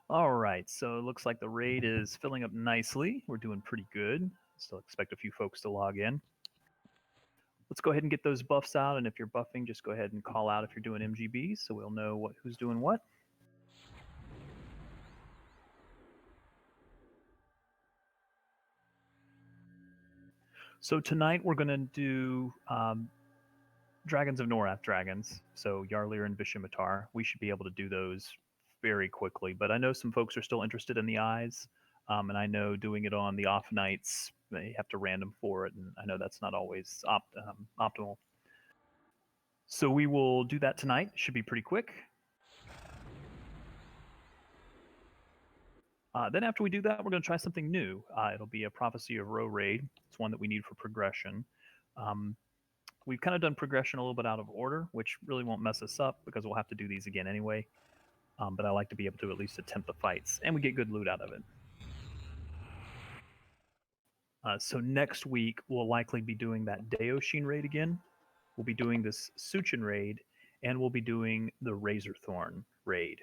All right, so it looks like the raid is filling up nicely. We're doing pretty good. Still expect a few folks to log in. Let's go ahead and get those buffs out, and if you're buffing, just go ahead and call out if you're doing MGBs so we'll know who's doing what. So tonight we're going to do Dragons of Norath dragons, so Yarlir and Vishimatar. We should be able to do those very quickly, but I know some folks are still interested in the eyes, and I know doing it on the off nights, they have to random for it, and I know that's not always optimal. So we will do that tonight. Should be pretty quick. Then after we do that, we're going to try something new. It'll be a Prophecy of Ro raid. It's one that we need for progression. We've kind of done progression a little bit out of order, which really won't mess us up because we'll have to do these again anyway. But I like to be able to at least attempt the fights, and we get good loot out of it. So next week, we'll likely be doing that Daoshin raid again. We'll be doing this Suchun raid, and we'll be doing the Razorthorn raid.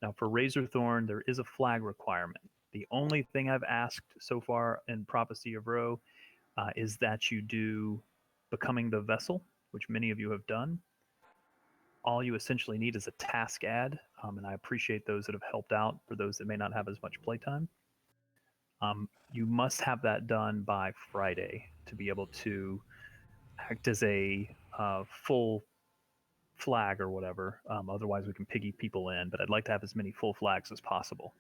Now, for Razorthorn, there is a flag requirement. The only thing I've asked so far in Prophecy of Ro is that you do Becoming the Vessel, which many of you have done. All you essentially need is a task ad, and I appreciate those that have helped out for those that may not have as much playtime. You must have that done by Friday to be able to act as a full flag or whatever. Otherwise, we can piggy people in, but I'd like to have as many full flags as possible.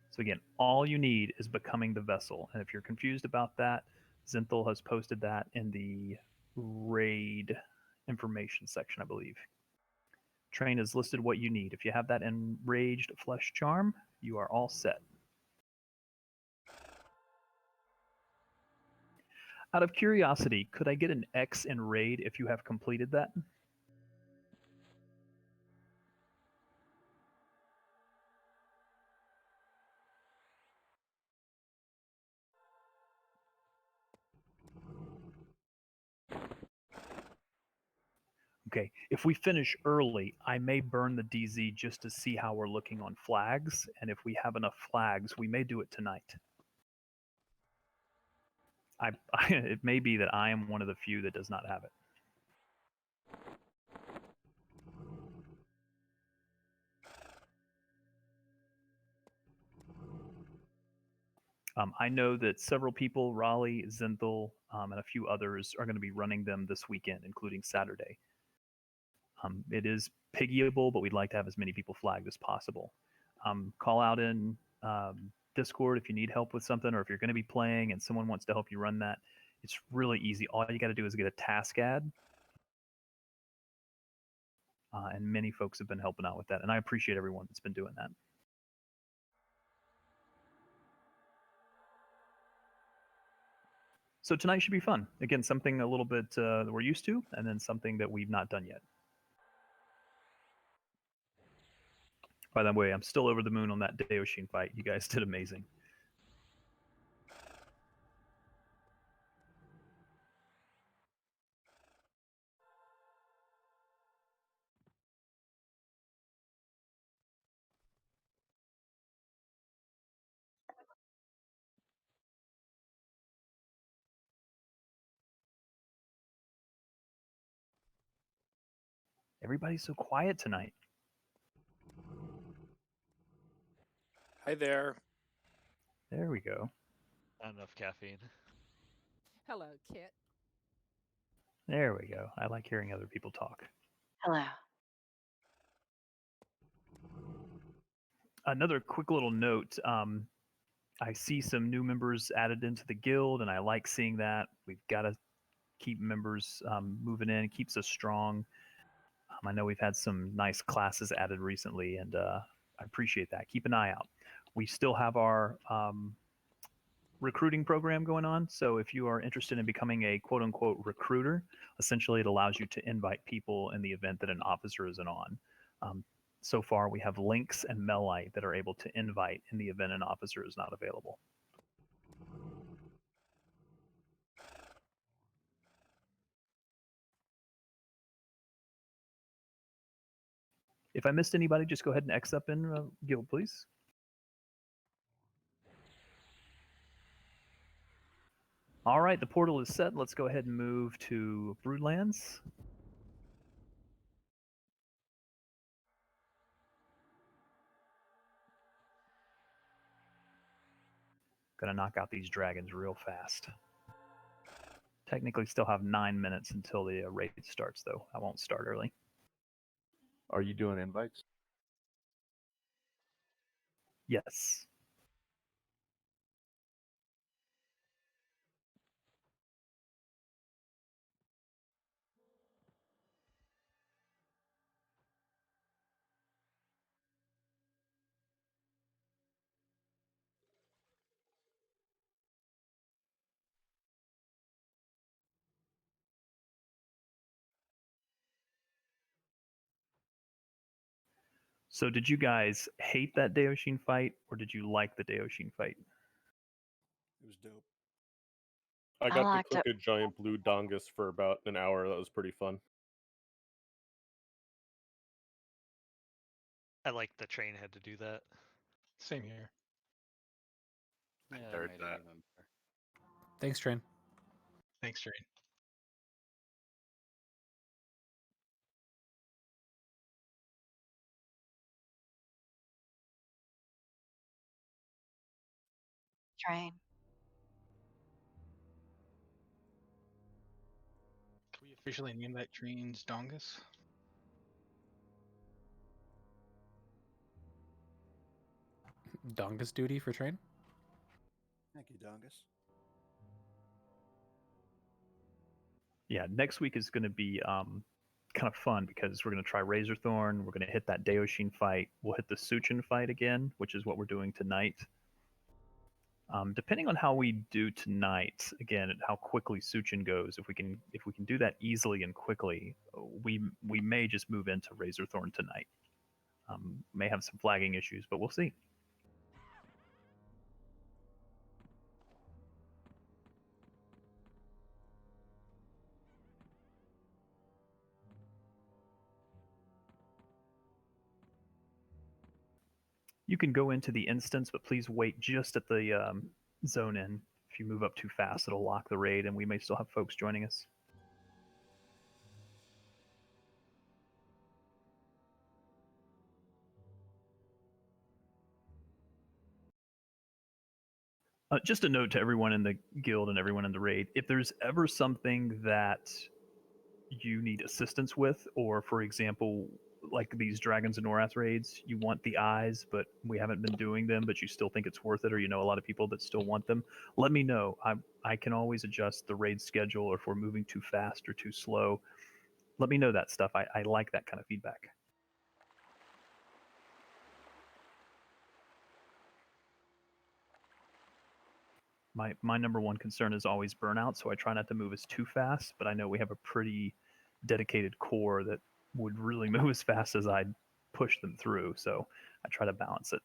So again, all you need is Becoming the Vessel. And if you're confused about that, Zinthal has posted that in the raid information section, I believe. Train has listed what you need. If you have that Enraged Flesh Charm, you are all set. Out of curiosity, could I get an X in raid if you have completed that? Okay, if we finish early, I may burn the DZ just to see how we're looking on flags, and if we have enough flags, we may do it tonight. It may be that I am one of the few that does not have it. I know that several people, Raleigh, Zinthal, and a few others, are going to be running them this weekend, including Saturday. It is piggyable, but we'd like to have as many people flagged as possible. Call out in Discord if you need help with something, or if you're going to be playing and someone wants to help you run that. It's really easy. All you got to do is get a task ad. And many folks have been helping out with that. And I appreciate everyone that's been doing that. So tonight should be fun. Again, something a little bit that we're used to, and then something that we've not done yet. By the way, I'm still over the moon on that Daoshin fight. You guys did amazing. Everybody's so quiet tonight. Hi there. There we go. Not enough caffeine. Hello, Kit. There we go. I like hearing other people talk. Hello. Another quick little note. I see some new members added into the guild, and I like seeing that. We've got to keep members moving in. It keeps us strong. I know we've had some nice classes added recently, and I appreciate that. Keep an eye out. We still have our recruiting program going on. So if you are interested in becoming a quote unquote recruiter, essentially it allows you to invite people in the event that an officer isn't on. So far, we have Lynx and Melite that are able to invite in the event an officer is not available. If I missed anybody, just go ahead and X up in guild, please. All right, the portal is set. Let's go ahead and move to Broodlands. Gonna knock out these dragons real fast. Technically still have 9 minutes until the raid starts, though. I won't start early. Are you doing invites? Yes. So did you guys hate that Daoshin fight, or did you like the Daoshin fight? It was dope. I I got to liked cook it. a giant blue dongus for about an hour. That was pretty fun. I like the train had to do that. Same here. Yeah, I that heard made that. it even better. Thanks, Train. Thanks, Train. Train. Can we officially name that Train's Dongus? Dongus duty for Train? Thank you, Dongus. Yeah, next week is going to be kind of fun because we're going to try Razorthorn. We're going to hit that Daoshin fight. We'll hit the Suchun fight again, which is what we're doing tonight. Depending on how we do tonight, again, how quickly Suchun goes, if we can do that easily and quickly, we may just move into Razorthorn tonight. May have some flagging issues, but we'll see. You can go into the instance, but please wait just at the zone in. If you move up too fast, it'll lock the raid, and we may still have folks joining us. Just a note to everyone in the guild and everyone in the raid, if there's ever something that you need assistance with, or for example, like these Dragons and Norath raids, you want the eyes, but we haven't been doing them, but you still think it's worth it, or you know a lot of people that still want them, let me know. I can always adjust the raid schedule, or if we're moving too fast or too slow. Let me know that stuff. I like that kind of feedback. My number one concern is always burnout, so I try not to move as too fast, but I know we have a pretty dedicated core that would really move as fast as I'd push them through, so I try to balance it.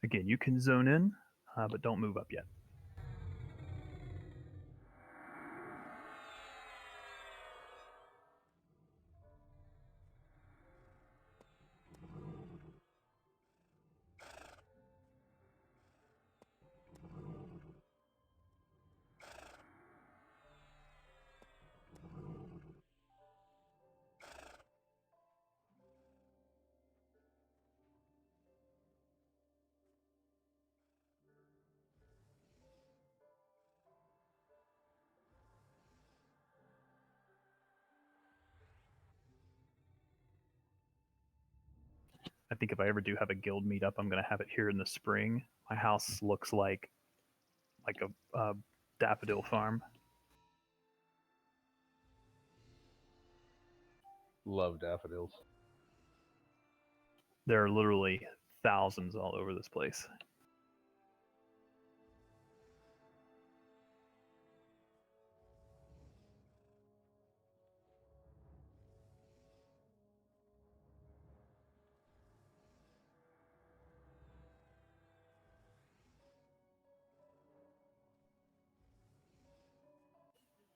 Again, you can zone in, but don't move up yet. I think if I ever do have a guild meetup, I'm going to have it here in the spring. My house looks like a daffodil farm. Love daffodils. There are literally thousands all over this place.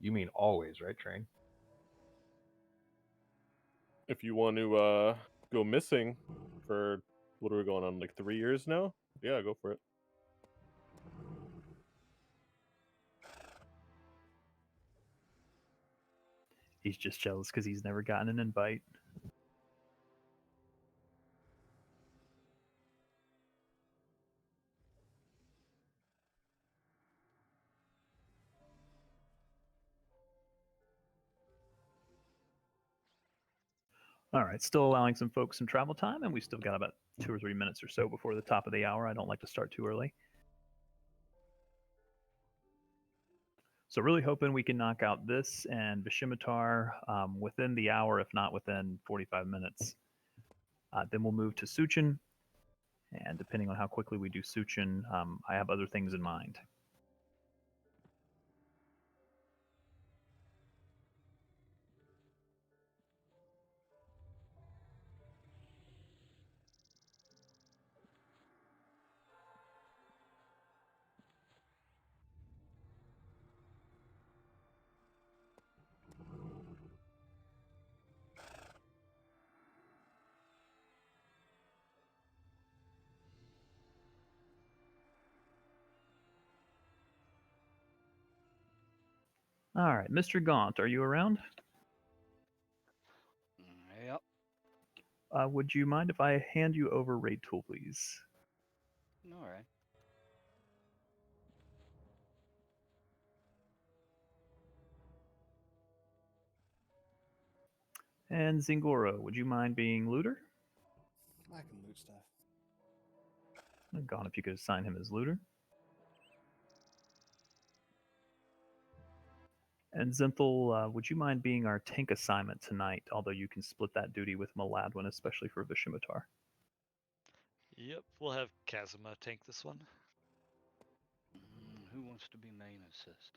You mean always, right, Train? If you want to go missing for what are we going on, like 3 years now? Yeah, go for it. He's just jealous because he's never gotten an invite. All right, still allowing some folks some travel time, and we still got about 2 or 3 minutes or so before the top of the hour. I don't like to start too early. So really hoping we can knock out this and Vishimitar within the hour, if not within 45 minutes. Then we'll move to Suchun, and depending on how quickly we do Suchun, I have other things in mind. All right, Mr. Gaunt, are you around? Yep. Would you mind if I hand you over Raid Tool, please? All right. And Zingoro, would you mind being looter? I can loot stuff. And Gaunt, if you could assign him as looter. And Zenthal, would you mind being our tank assignment tonight? Although you can split that duty with Maladwin, especially for Vishimitar. Yep, we'll have Kazuma tank this one. Who wants to be main assist?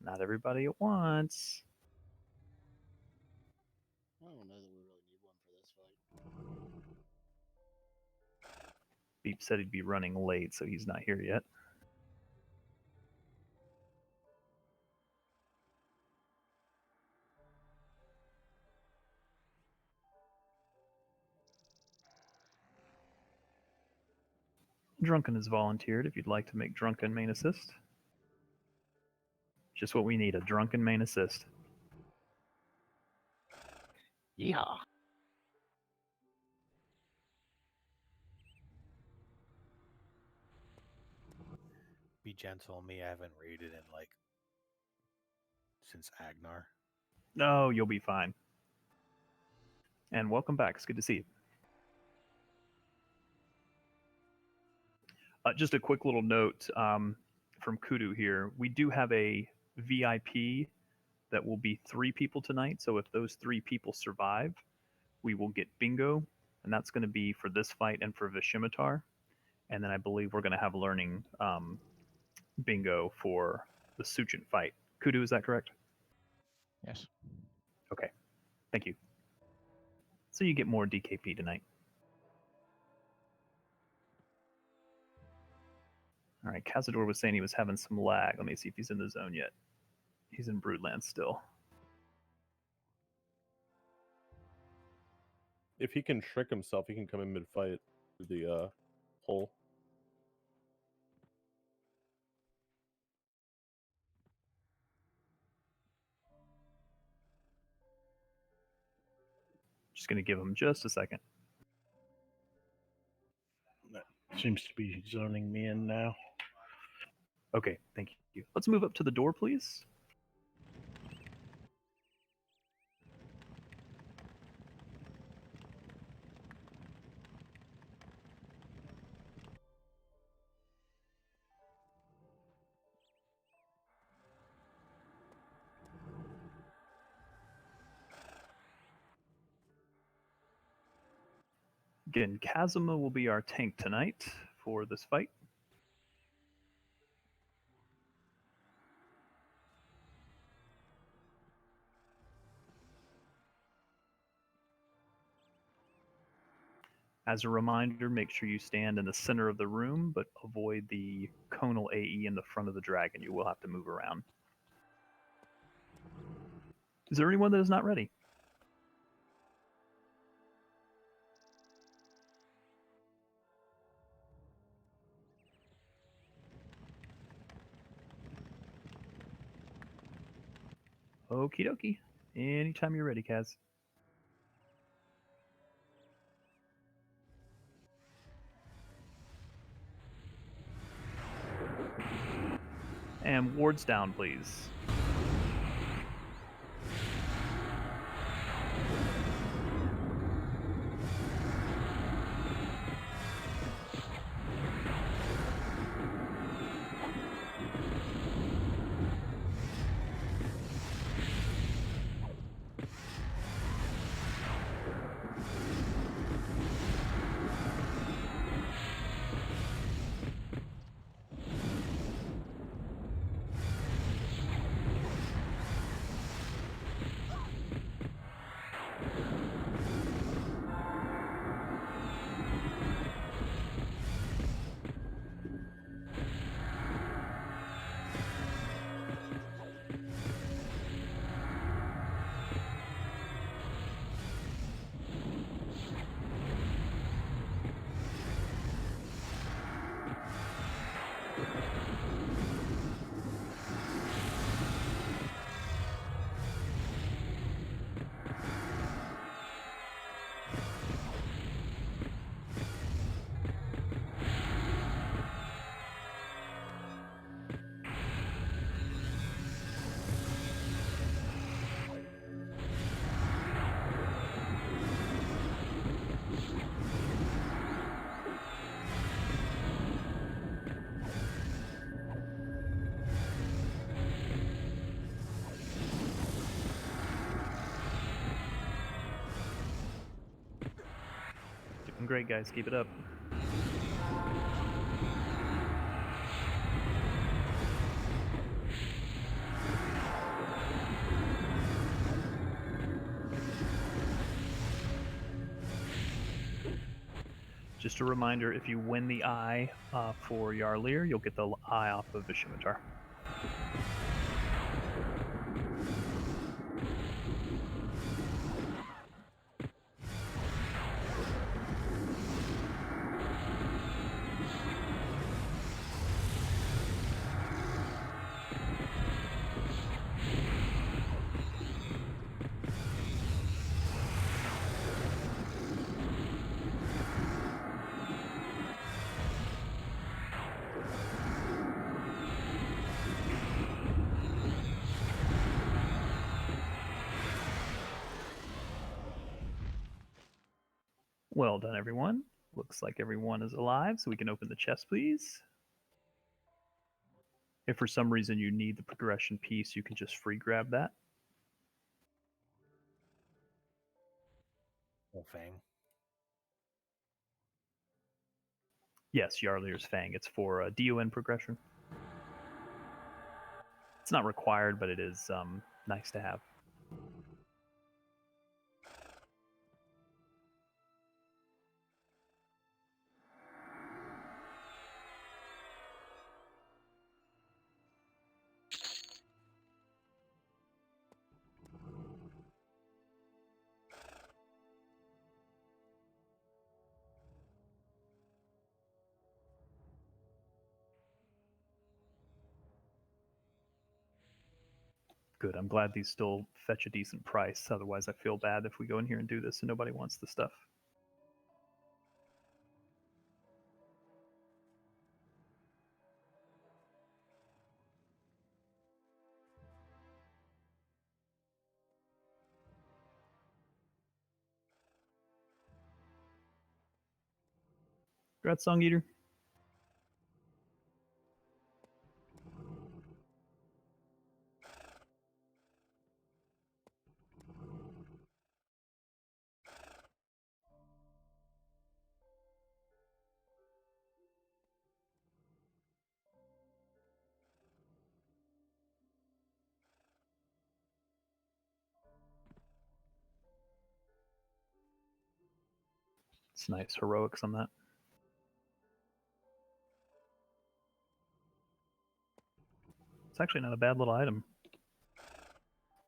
Not everybody at once. I don't know that we really need one for this fight. Beep said he'd be running late, so he's not here yet. Drunken has volunteered if you'd like to make Drunken main assist. Just what we need, a Drunken main assist. Yeehaw. Be gentle on me. I haven't raided in like since Agnar. No, you'll be fine. And welcome back. It's good to see you. Just a quick little note from Kudu here. We do have a VIP that will be 3 people tonight. So if those 3 people survive, we will get bingo. And that's going to be for this fight and for Vishimitar. And then I believe we're going to have learning bingo for the Suchun fight. Kudu, is that correct? Yes. Okay. Thank you. So you get more DKP tonight. All right, Cazador was saying he was having some lag. Let me see if he's in the zone yet. He's in Broodland still. If he can trick himself, he can come in mid-fight through the hole. Just going to give him just a second. That seems to be zoning me in now. Okay, thank you. Let's move up to the door, please. Again, Kazuma will be our tank tonight for this fight. As a reminder, make sure you stand in the center of the room, but avoid the conal AE in the front of the dragon. You will have to move around. Is there anyone that is not ready? Okie dokie. Anytime you're ready, Kaz. And wards down, please. Doing great, guys. Keep it up. Just a reminder, if you win the eye for Yarlir, you'll get the eye off of the Scimitar. Well done, everyone. Looks like everyone is alive, so we can open the chest, please. If for some reason you need the progression piece, you can just free grab that. Whole Fang. Yes, Yarlir's Fang. It's for DON progression. It's not required, but it is nice to have. Good. I'm glad these still fetch a decent price. Otherwise, I feel bad if we go in here and do this and nobody wants the stuff. Congrats, Song Eater. It's nice heroics on that. It's actually not a bad little item.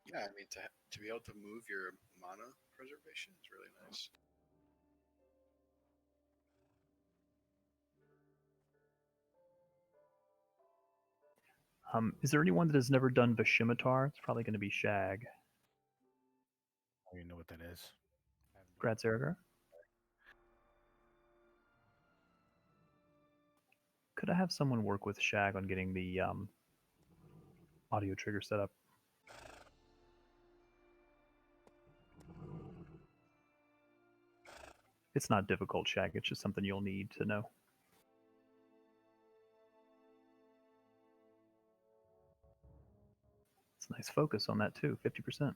Yeah, I mean to be able to move your mana preservation is really nice. Is there anyone that has never done Vashimitar? It's probably going to be Shag. I don't even know what that is. Gratzerger. Could I have someone work with Shag on getting the audio trigger set up? It's not difficult, Shag. It's just something you'll need to know. It's a nice focus on that too, 50%.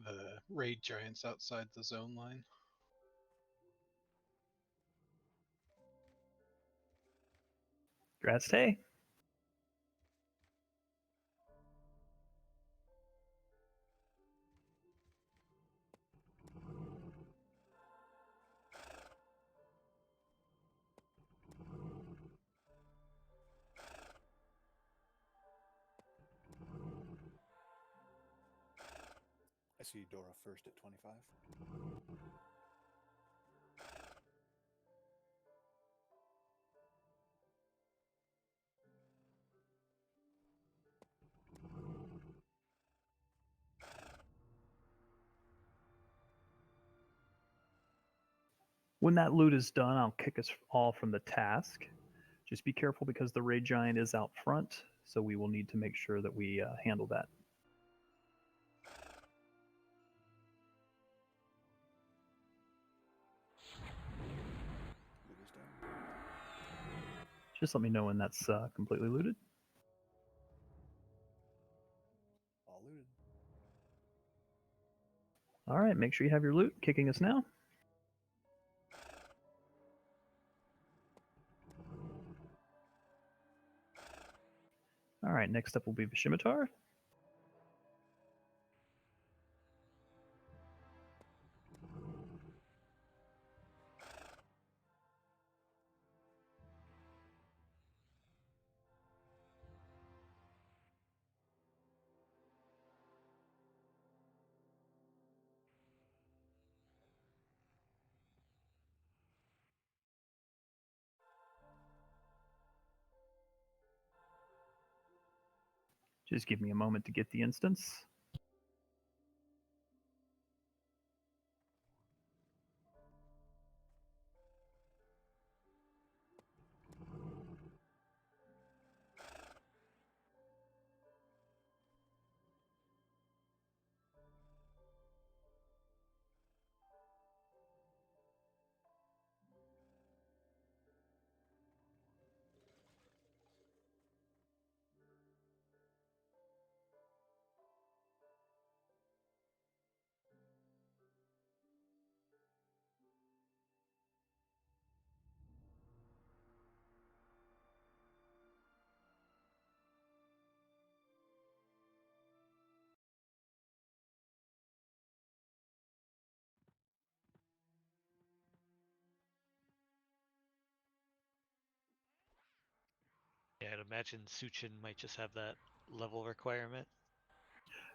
The raid giants outside the zone line. Gratz Tay. I see Dora first at 25. When that loot is done, I'll kick us all from the task. Just be careful because the raid giant is out front, so we will need to make sure that we handle that. Loot is done. Just let me know when that's completely looted. All looted. All right, make sure you have your loot. Kicking us now. All right, next up will be Vashimitar. Just give me a moment to get the instance. Yeah, I'd imagine Suchun might just have that level requirement.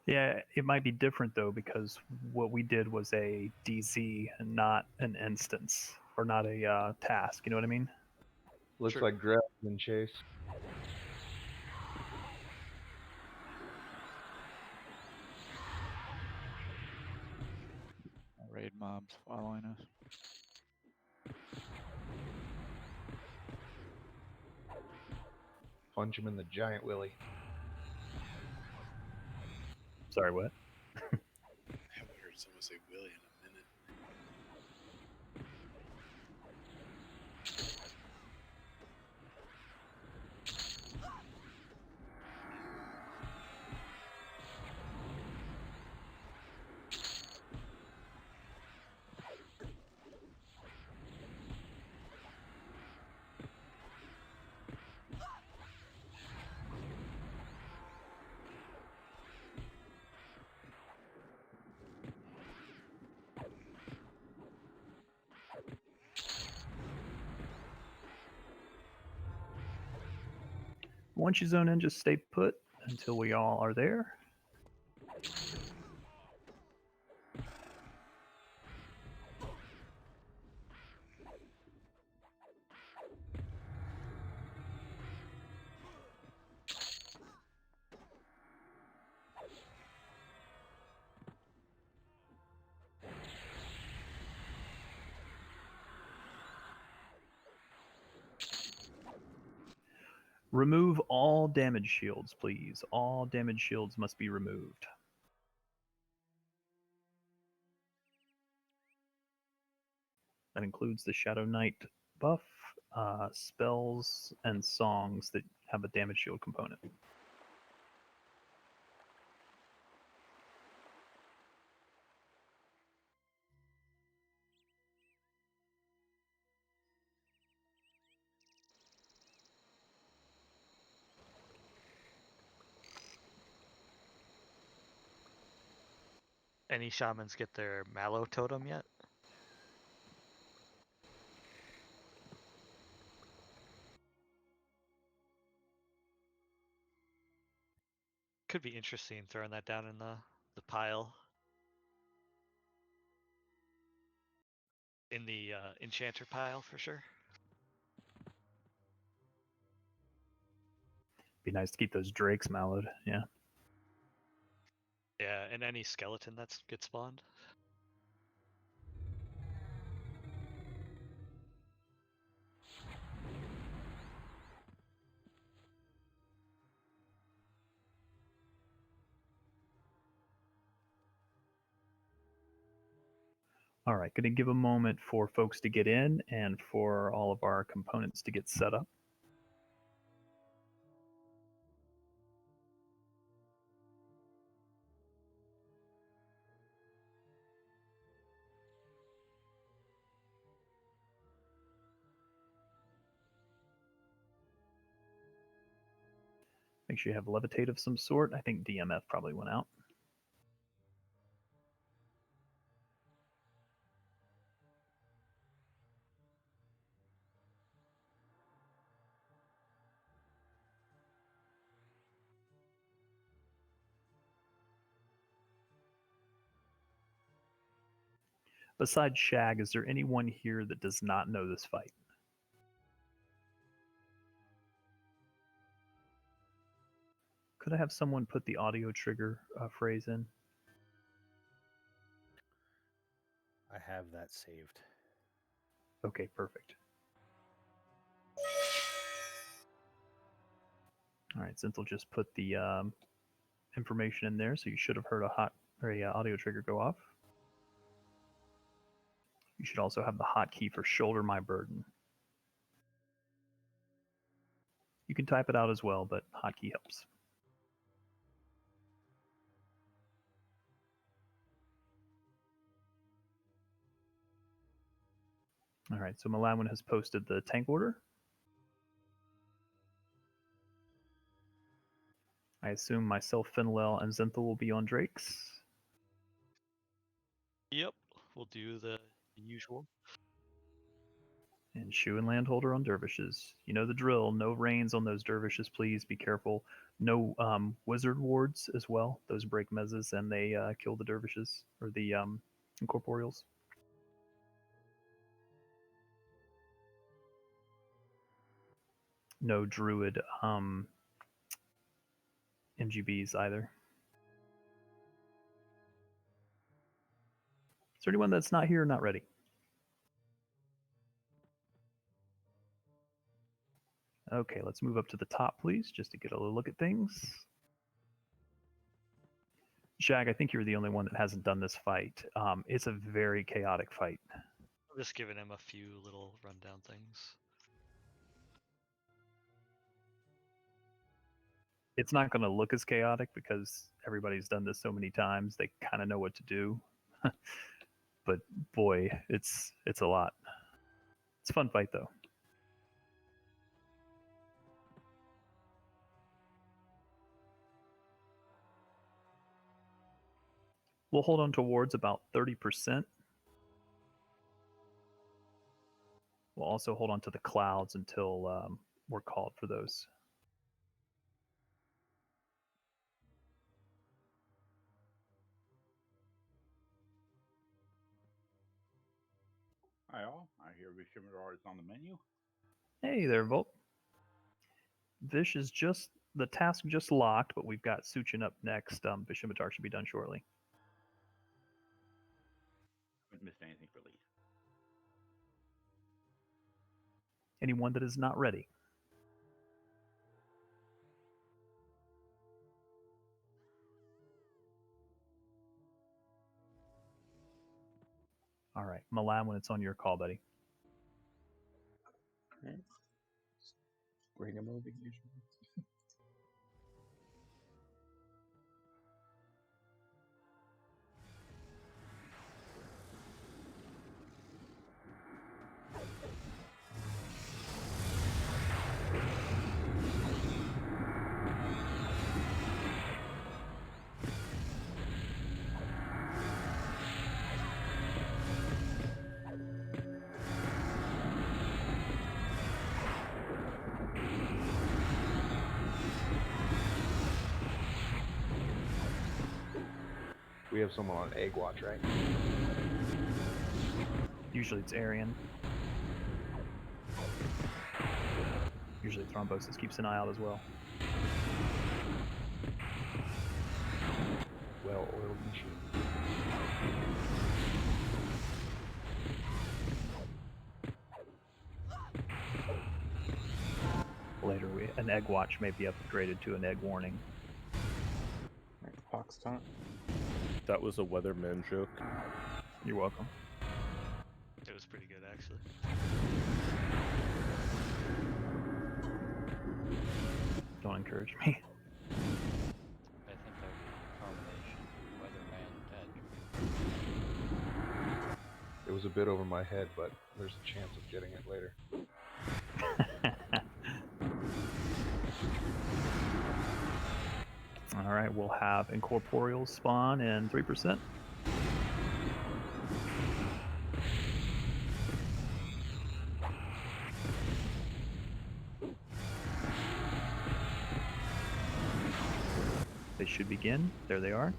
Yeah, it might be different though because what we did was a DZ and not an instance or not a task. You know what I mean? Looks True. like Grab and Chase. Raid mobs following us. punch him in the giant willy. Sorry, what? I haven't heard someone say Willie in a minute. Once you zone in, just stay put until we all are there. Remove all damage shields, please. All damage shields must be removed. That includes the Shadow Knight buff, spells, and songs that have a damage shield component. Any shamans get their mallow totem yet? Could be interesting throwing that down in the pile. In the enchanter pile for sure. Be nice to keep those drakes mallowed, yeah. Yeah, and any skeleton that's gets spawned. All right, going to give a moment for folks to get in and for all of our components to get set up. Make sure you have levitate of some sort. I think DMF probably went out. Besides Shag, is there anyone here that does not know this fight? Could I have someone put the audio trigger phrase in? I have that saved. Okay, perfect. All right, Zinthal just put the information in there, so you should have heard a audio trigger go off. You should also have the hotkey for shoulder my burden. You can type it out as well, but hotkey helps. All right, so Malawin has posted the tank order. I assume myself, Finlel, and Zinthal will be on Drakes. Yep, we'll do the usual. And Shu and Landholder on Dervishes. You know the drill. No reins on those Dervishes, please. Be careful. No Wizard wards as well. Those break mezzes and they kill the Dervishes, or the Incorporeals. No Druid MGBs either. Is there anyone that's not here or not ready? Okay, let's move up to the top, please, just to get a little look at things. Shag, I think you're the only one that hasn't done this fight. It's a very chaotic fight. I'm just giving him a few little rundown things. It's not going to look as chaotic because everybody's done this so many times. They kind of know what to do. But boy, it's a lot. It's a fun fight, though. We'll hold on to wards about 30%. We'll also hold on to the clouds until we're called for those. Hi all, I hear Vishimadar is on the menu. Hey there, Volt. Vish is the task just locked, but we've got Suchun up next. Vishimitar should be done shortly. Haven't missed anything for Lee. Anyone that is not ready. All right, Milan, when it's on your call, buddy. Bring him over here. We have someone on egg watch, right? Usually it's Arian. Usually Thrombosis keeps an eye out as well. Well-oiled machine. Later, an egg watch may be upgraded to an egg warning. Fox taunt. That was a weatherman joke. You're welcome. It was pretty good, actually. Don't encourage me. I think that would be a combination weatherman edge. It was a bit over my head, but there's a chance of getting it later. All right, we'll have Incorporeal spawn in 3%. They should begin. There they are.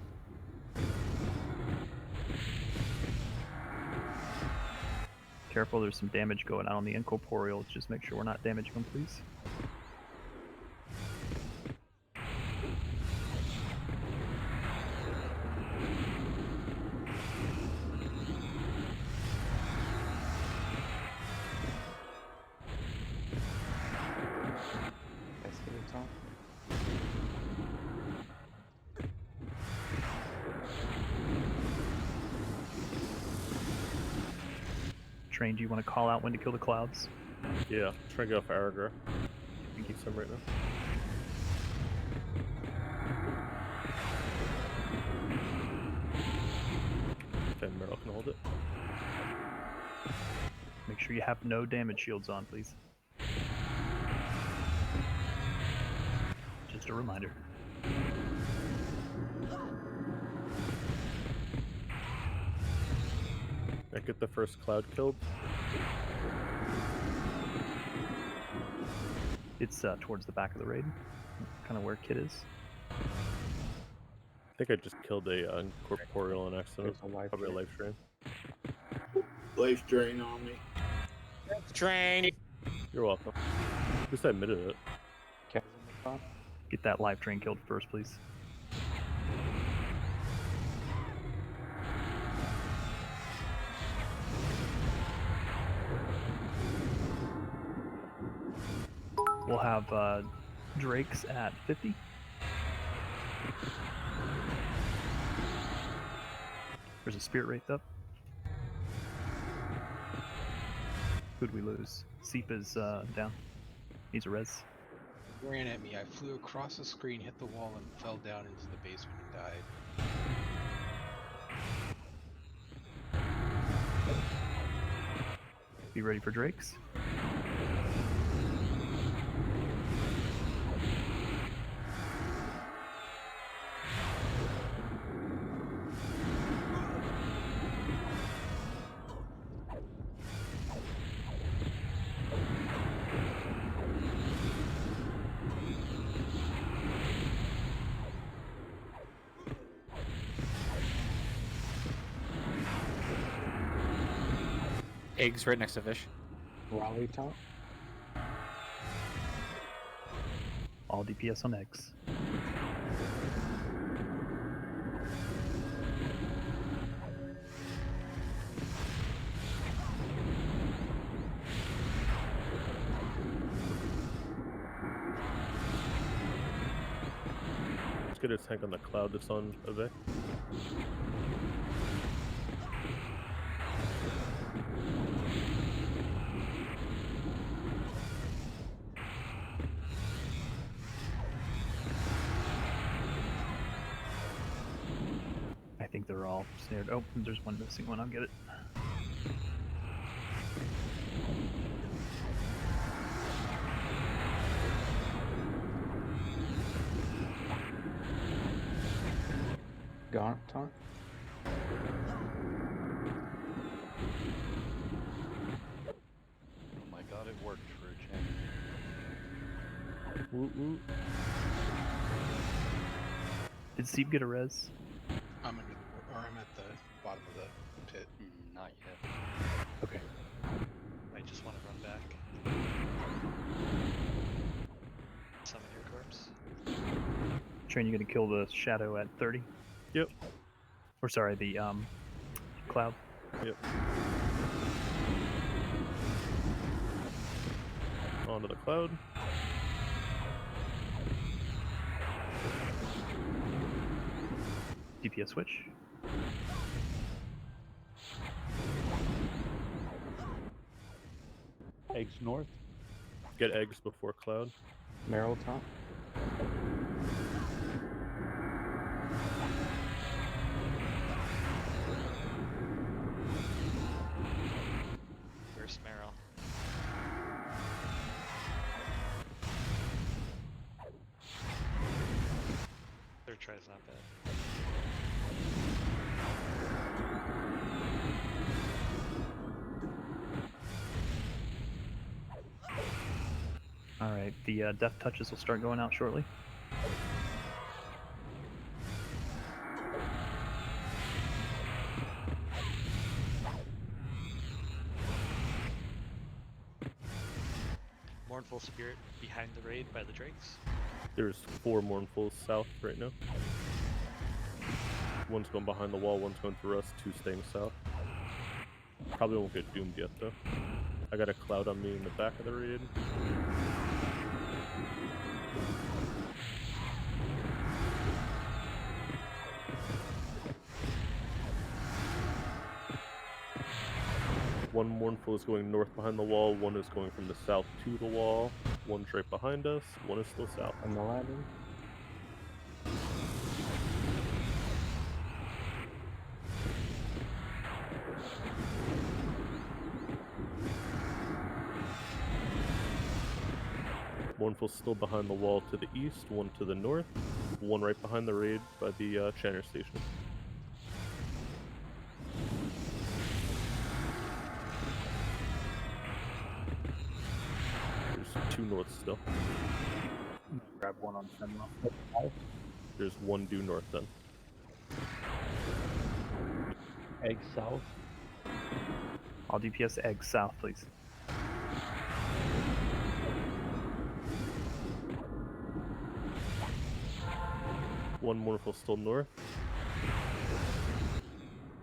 Careful, there's some damage going out on the Incorporeals. Just make sure we're not damaging them, please. Train, do you want to call out when to kill the clouds? Yeah, try to get off Aragra. You keep some right now. Then Meryl can hold it. Make sure you have no damage shields on, please. Just a reminder. I get the first cloud killed. It's towards the back of the raid, kind of where Kit is. I think I just killed a incorporeal on accident. Probably a life drain. Life drain on me. Train! You're welcome. At least I admitted it. Get that life train killed first, please. we'll have Drakes at 50. There's a Spirit Wraith up. Who'd we lose? Seep is down. Needs a res. Ran at me. I flew across the screen, hit the wall, and fell down into the basement and died. Be ready for Drakes. Eggs right next to fish. Raleigh top. All DPS on eggs. Let's get a tank on the cloud that's on Ave. I think they're all snared. Oh, there's one missing one. I'll get it. Gaunt taunt. Oh my god, it worked for a change. Woot woot. Did Seep get a res? I'm under the, or I'm at the bottom of the pit. Not yet. Okay. Might just want to run back. Summon your corpse. Train, you gonna kill the shadow at 30? Yep. Or sorry, the cloud. Yep. Onto the cloud. DPS switch. Eggs north. Get eggs before cloud. Merrill top. Where's Meryl? Third try's not bad. Alright, the death touches will start going out shortly. Mournful Spirit behind the raid by the Drakes. There's 4 Mournfuls south right now. One's going behind the wall, one's going through us, 2 staying south. Probably won't get doomed yet though. I got a cloud on me in the back of the raid. One Mournful is going north behind the wall, one is going from the south to the wall, one's right behind us, one is still south. On the ladder. Mournful's still behind the wall to the east, one to the north, one right behind the raid by the Channer station. There's 2 north still. Grab one on Fenwell. There's 1 due north then. Egg south. All DPS eggs south, please. One Mournful still north.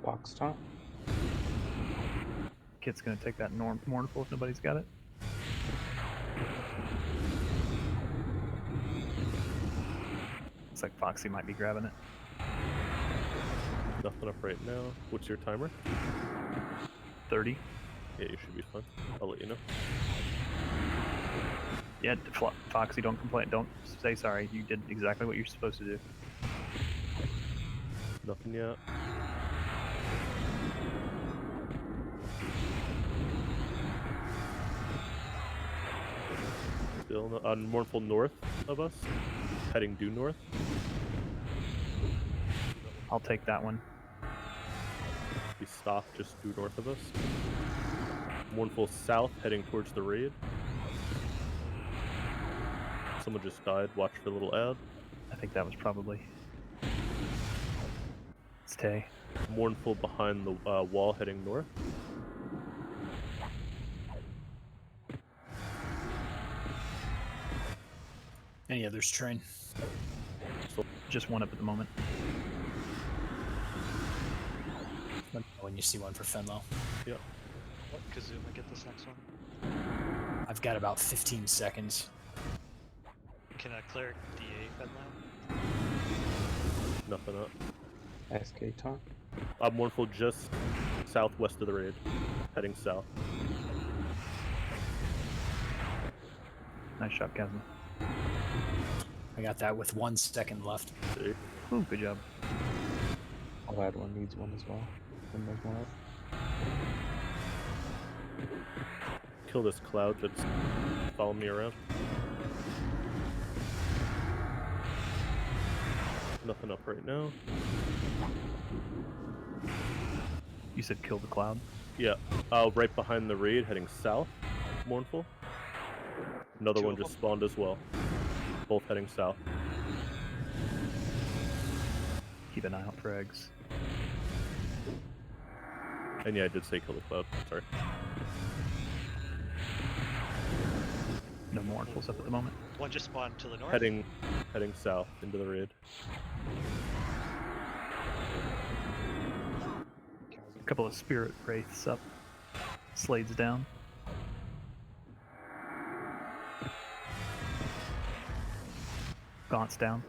Box top. Kit's gonna take that mournful if nobody's got it. Looks like Foxy might be grabbing it. Nothing up right now. What's your timer? 30. Yeah, you should be fine. I'll let you know. Yeah, Foxy, don't complain. Don't say sorry. You did exactly what you're supposed to do. Nothing yet. Still on Mournful north of us, heading due north. I'll take that one. Be stopped just due north of us. Mournful south, heading towards the raid. Someone just died. Watch for a little ad. I think that was probably... It's Tay. Mournful behind the wall, heading north. Any others, Train? So, just one up at the moment. Let me know when you see one for Fenlo. Yeah. Let Kazuma get this next one. I've got about 15 seconds. Can a cleric DA Fenlo? Nothing up. SK taunt. Mournful just southwest of the raid, heading south. Nice shot, Kazuma. I got that with 1 second left. See? Ooh, good job. I'll add one needs one as well. When there's one up. Kill this cloud that's following me around. Nothing up right now. You said kill the cloud? Yeah. Right behind the raid, heading south. Mournful. Another one just spawned as well. Both heading south. Keep an eye out for eggs. And yeah, I did say kill the cloud. Sorry. No more Mournfuls up at the moment. One just spawned to the north. Heading south into the raid. A couple of spirit wraiths up. Slade's down. Gaunt's down.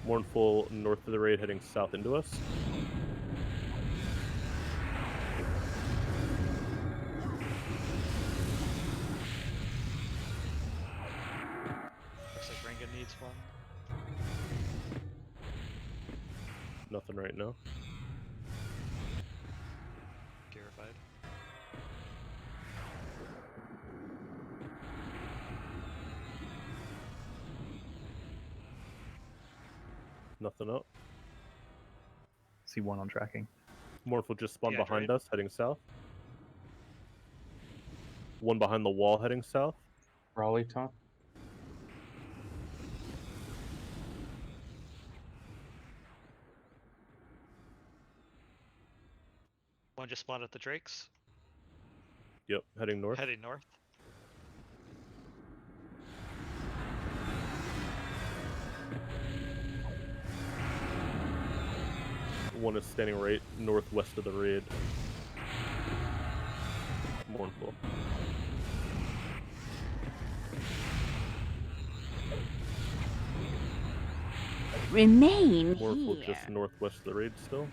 Mournful north of the raid, heading south into us. Looks like Renga needs one. Nothing right now. Garified. Nothing up. See one on tracking. Mournful just spawned Yeah, behind right. us, heading south. One behind the wall, heading south. Raleigh taunt. One just spawned at the Drakes. Yep, heading north. Heading north. One is standing right northwest of the raid. Mournful. Remain Mournful here. just northwest of the raid still.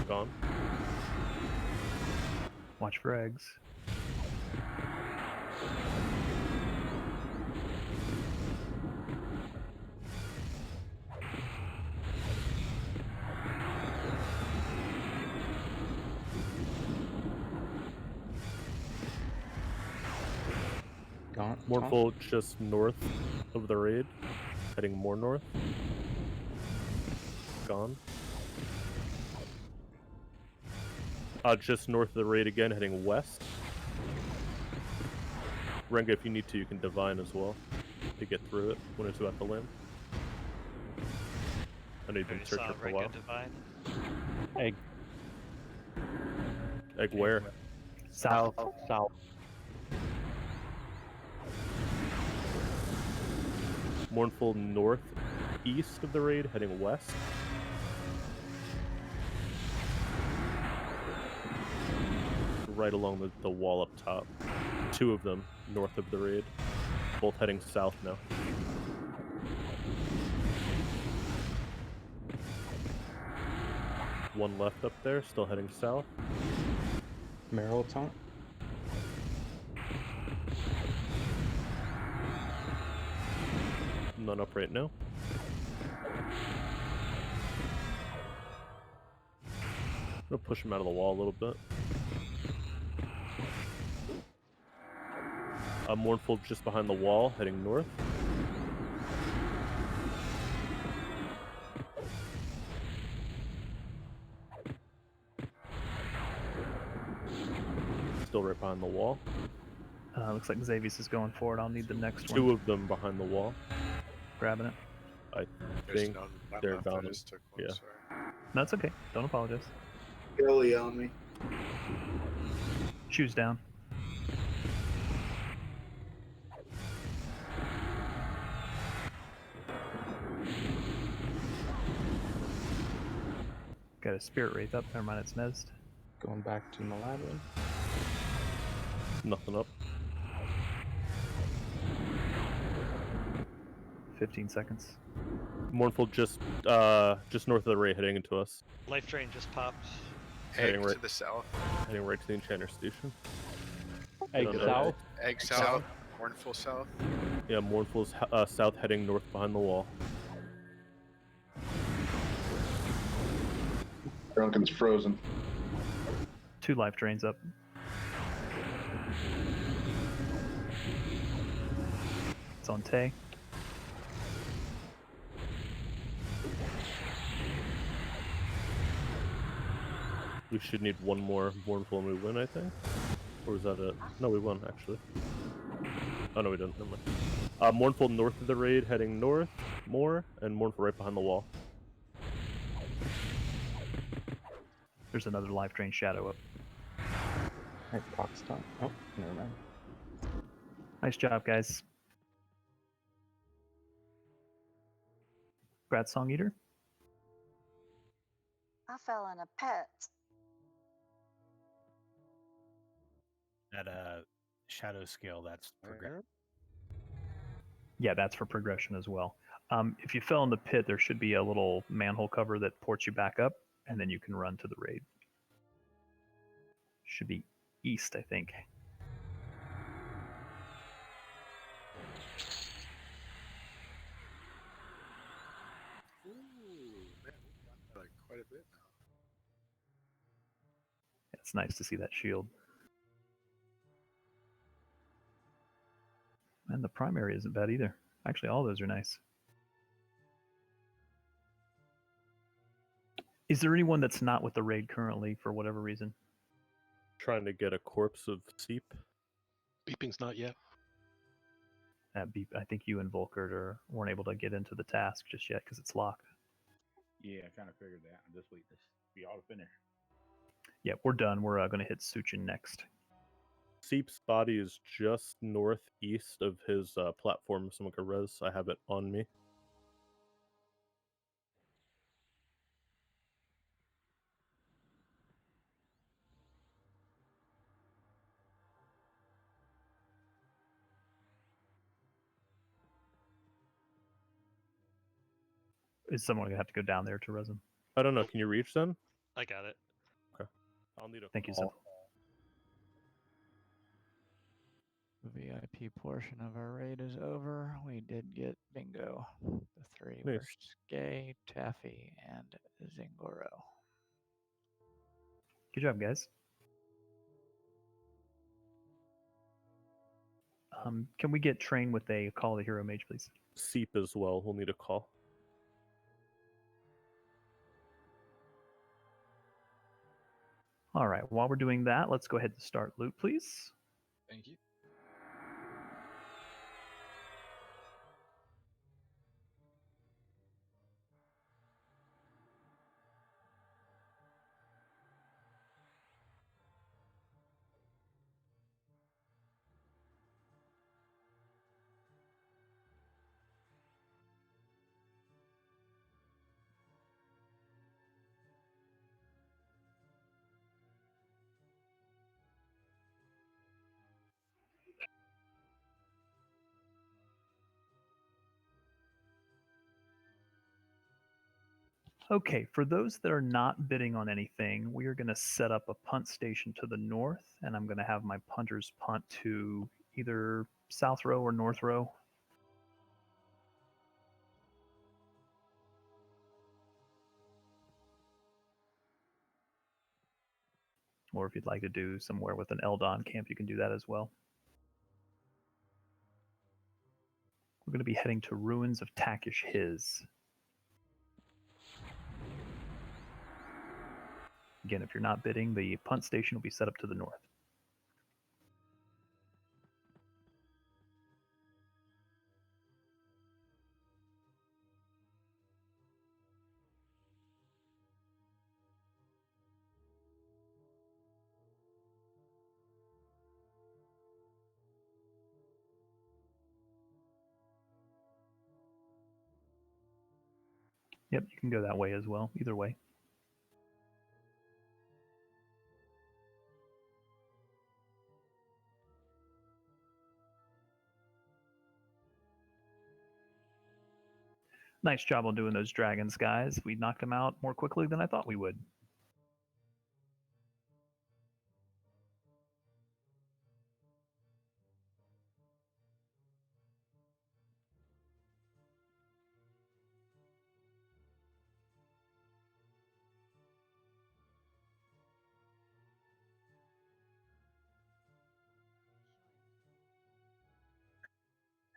Gone. Watch for eggs. Gaunt. taunt. Mournful just north of the raid, heading more north. Gone. Just north of the raid again, heading west. Renga, if you need to, you can divine as well to get through it when it's about to land. I know you've been Already saw searching for a while. Renga divine. Egg. Egg where? South. South. Mournful north, east of the raid, heading west. Right along the wall up top. 2 of them north of the raid. Both heading south now. One left up there, still heading south. Merrill taunt. None up right now. I'm gonna push him out of the wall a little bit. Mournful just behind the wall, heading north. Still right behind the wall. Looks like Xavius is going for it. I'll need the next 2 one. of them behind the wall. Grabbing it. I There's think none they're left. I down. just took one, Yeah. sorry. That's okay. Don't apologize. Billy on me. Shoes down. Got a spirit wraith up. Never mind, it's Nezd. Going back to Malaban. Nothing up. 15 seconds. Mournful just north of the raid, heading into us. Life drain just popped. Egg Heading right to the south. Heading right to the Enchanter Station. Egg Don't know. south. Egg south. Mournful south. Yeah, Mournful's south, heading north behind the wall. Drunken's frozen. 2 life drains up. It's on Tay. We should need one more Mournful and we win, I think. Or is that it? No, we won, actually. Oh, no, we didn't. Never mind. Mournful north of the raid, heading north. More. And Mournful right behind the wall. There's another life drain shadow up. Hey, Pox taunt. Oh, never mind. Nice job, guys. Brat Song Eater. I fell in a pit. At a shadow scale, that's progression. Yeah, that's for progression as well. If you fell in the pit, there should be a little manhole cover that ports you back up, and then you can run to the raid. Should be east, I think. Ooh, man, we've gotten like quite a bit now. It's nice to see that shield. And the primary isn't bad either. Actually, all those are nice. Is there anyone that's not with the raid currently for whatever reason? Trying to get a corpse of Seep. Beeping's not yet. Beep, I think you and Volkert weren't able to get into the task just yet because it's locked. Yeah, I kind of figured that. I'm just waiting to be all finished. Yeah, we're done. We're going to hit Suchun next. Seep's body is just northeast of his platform. Someone could res. I have it on me. Is someone going to have to go down there to res him? I don't know. Can you reach them? I got it. Okay. I'll need a Thank you, call. Simple. The VIP portion of our raid is over. We did get bingo. The 3 Nice. were Skay, Taffy, and Zingoro. Good job, guys. Can we get trained with a Call of the Hero Mage, please? Seep as well. We'll need a call. All right, while we're doing that, let's go ahead and start loot, please. Thank you. Okay, for those that are not bidding on anything, we are going to set up a punt station to the north, and I'm going to have my punters punt to either south row or north row. Or if you'd like to do somewhere with an Eldon camp, you can do that as well. We're going to be heading to Ruins of Takish Hiz. Again, if you're not bidding, the punt station will be set up to the north. Yep, you can go that way as well, either way. Nice job on doing those dragons, guys. We knocked them out more quickly than I thought we would.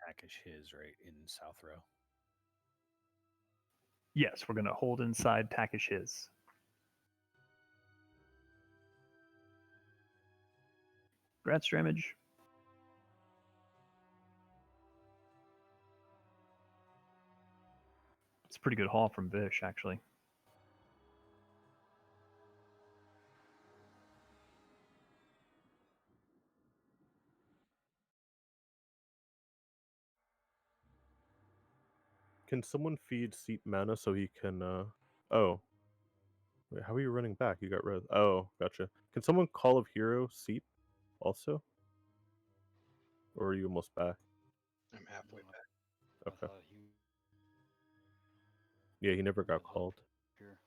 Takish his right in south row. Yes, we're going to hold inside Takish Hiz. Grad Stramage. It's a pretty good haul from Vish, actually. Can someone feed Seep mana so he can, Oh. Wait, how are you running back? You got red. Oh, gotcha. Can someone Call of Hero Seep also? Or are you almost back? I'm halfway back. Okay. Yeah, he never got called. Here.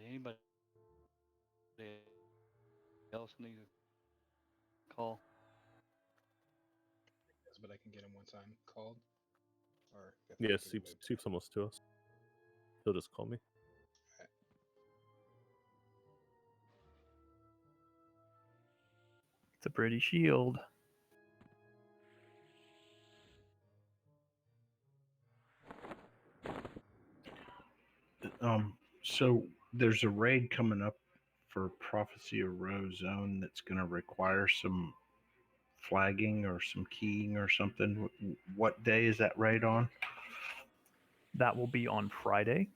Anybody else need a call? But I can get him once I'm called. Or if Yeah, I can Seep's almost to us. He'll just call me. It's a pretty shield. So there's a raid coming up for Prophecy of Rose Zone that's going to require some flagging or some keying or something. What day is that raid on? That will be on Friday.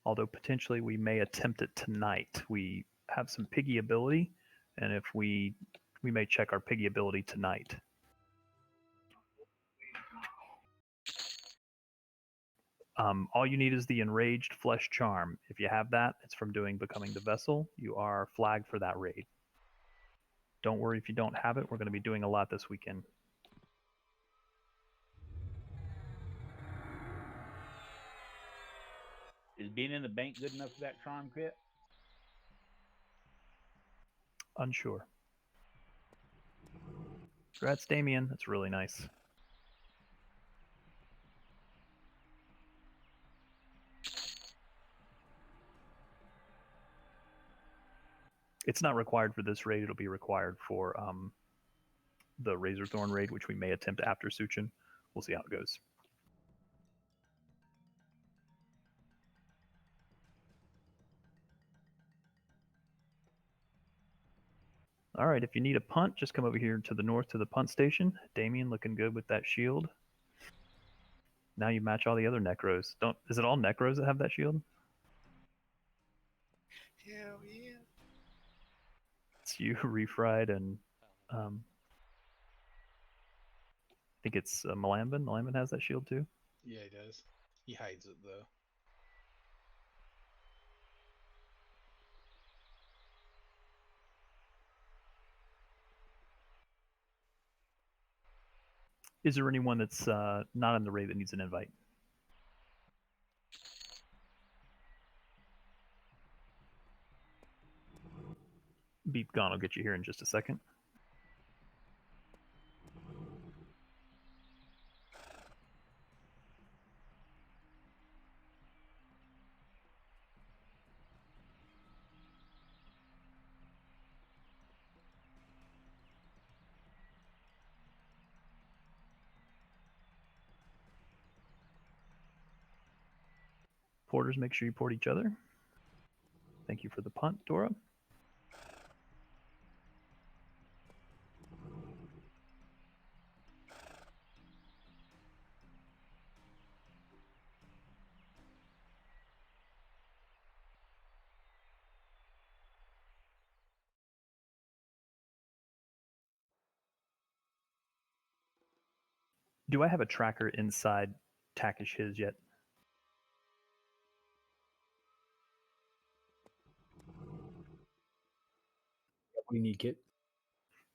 Although potentially we may attempt it tonight. We have some piggy ability, and if we may check our piggy ability tonight. All you need is the Enraged Flesh Charm. If you have that, it's from doing Becoming the Vessel. You are flagged for that raid. Don't worry if you don't have it. We're going to be doing a lot this weekend. Is being in the bank good enough for that charm kit? Unsure. Congrats, Damien. That's really nice. It's not required for this raid. It'll be required for the Razorthorn raid, which we may attempt after Suchun. We'll see how it goes. All right, if you need a punt, just come over here to the north to the punt station. Damien looking good with that shield. Now you match all the other Necros. Is it all Necros that have that shield? Hell yeah. It's you, Refried, and I think it's Malambin. Malambin has that shield too. Yeah, he does. He hides it though. Is there anyone that's not in the raid that needs an invite? Beep Gone will get you here in just a second. Porters, make sure you port each other. Thank you for the punt, Dora. Do I have a tracker inside Takish His yet? What do you need, Kit?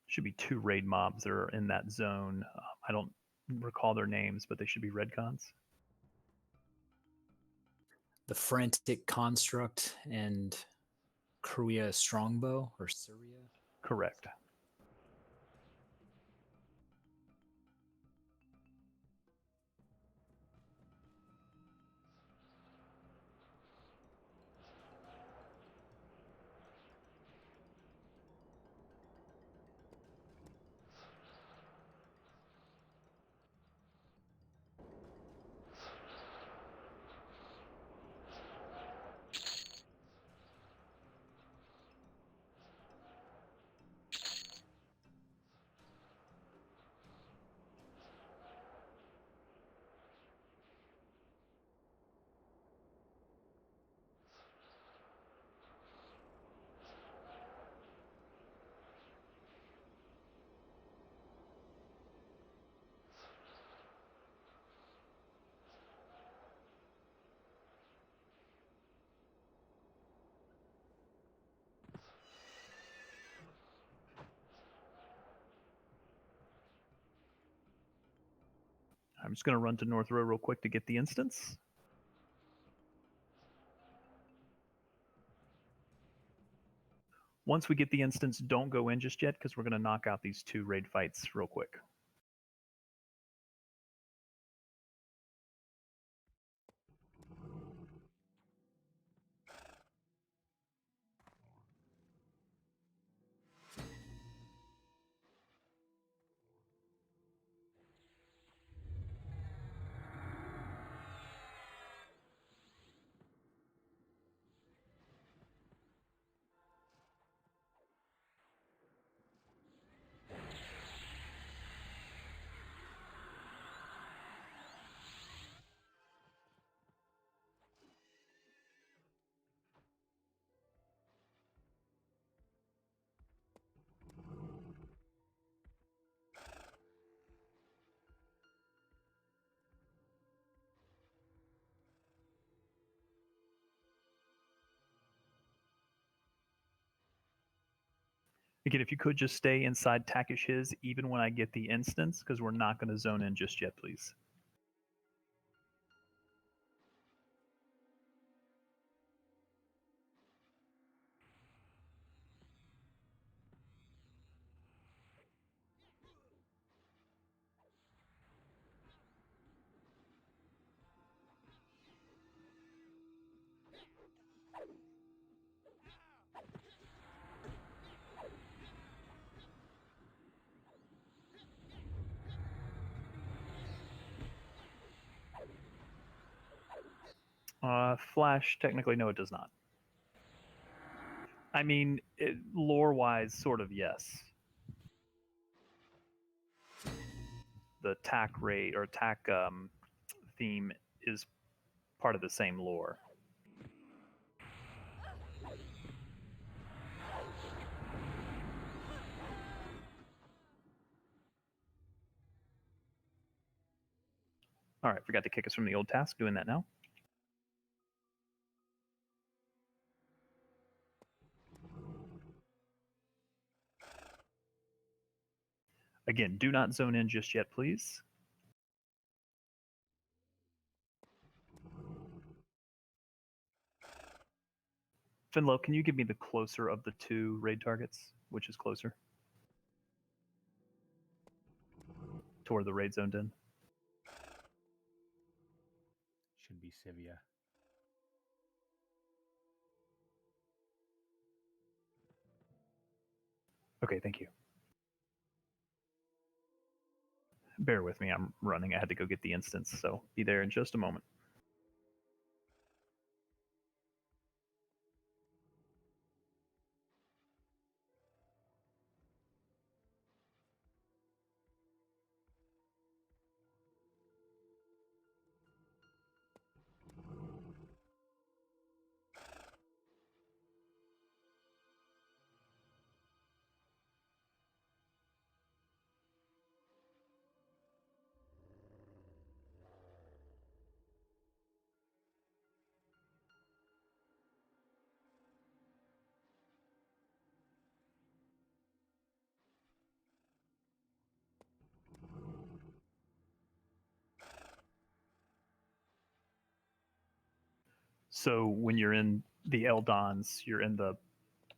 Should be 2 raid mobs that are in that zone. I don't recall their names, but they should be redcons. The Frantic Construct and Korea Strongbow or Syria? Correct. I'm just going to run to North Row real quick to get the instance. Once we get the instance, don't go in just yet because we're going to knock out these 2 raid fights real quick. Again, if you could just stay inside Takish His even when I get the instance, because we're not going to zone in just yet, please. Flash, technically, no, it does not. I mean, lore-wise, sort of yes. The TAC raid or TAC theme is part of the same lore. All right, forgot to kick us from the old task. Doing that now. Again, do not zone in just yet, please. Finlow, can you give me the closer of the two raid targets? Which is closer? Toward the raid zoned in? Should be Sivia. Okay, thank you. Bear with me, I'm running. I had to go get the instance, so be there in just a moment. So when you're in the Eldons, you're in the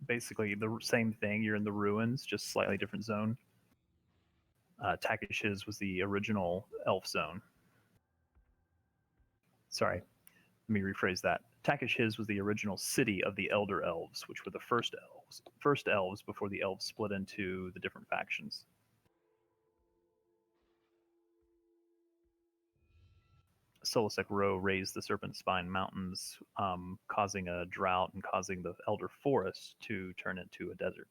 basically the same thing. You're in the ruins, just slightly different zone. Takish's was the original elf zone. Sorry, let me rephrase that. Takish His was the original city of the Elder Elves, which were the first elves before the elves split into the different factions. Solasek Row raised the Serpent Spine Mountains, causing a drought and causing the Elder Forest to turn into a desert.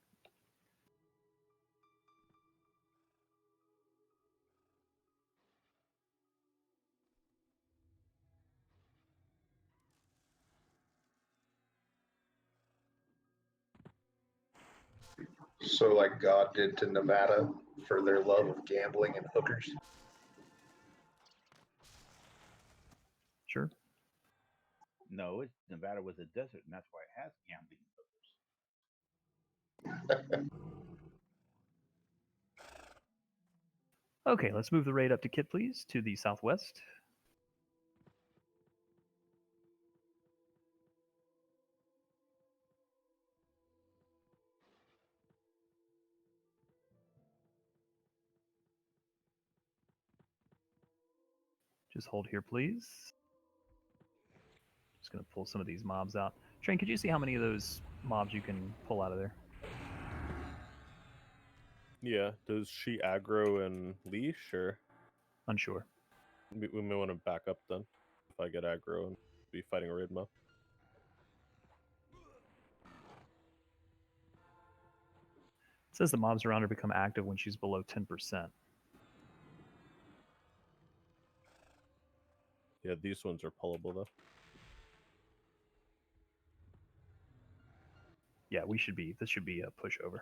So, like God did to Nevada for their love of gambling and hookers. Sure. No, Nevada was a desert, and that's why it has gambling. Okay, let's move the raid up to Kit, please, to the southwest. Just hold here, please. Just going to pull some of these mobs out. Train, could you see how many of those mobs you can pull out of there? Yeah. Does she aggro and leash, or? Unsure. We may want to back up then. If I get aggro and be fighting a raid mob. It says the mobs around her become active when she's below 10%. Yeah, these ones are pullable though. Yeah, this should be a pushover.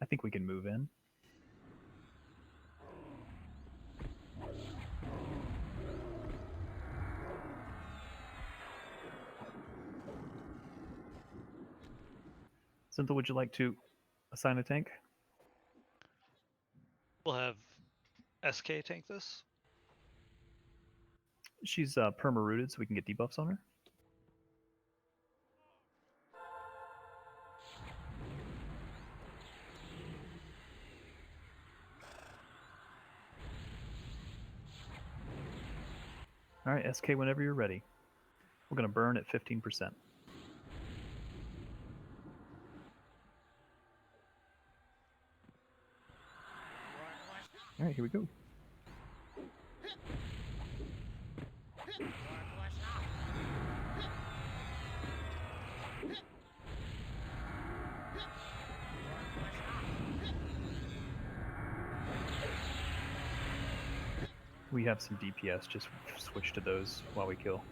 I think we can move in. Synthel, would you like to assign a tank? We'll have SK tank this. She's perma-rooted, so we can get debuffs on her. All right, SK, whenever you're ready. We're going to burn at 15%. All right, here we go. We have some DPS, just switch to those while we kill.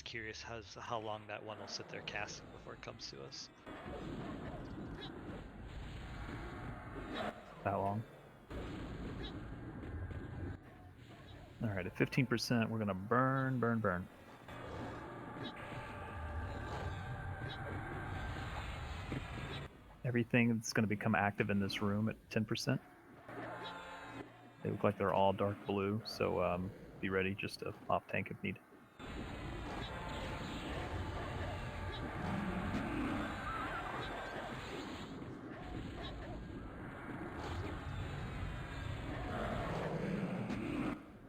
curious how long that one will sit there casting before it comes to us. That long. All right, at 15%, we're gonna burn, burn, burn. Everything that's gonna become active in this room at 10%. They look like they're all dark blue, so be ready just to off tank if needed.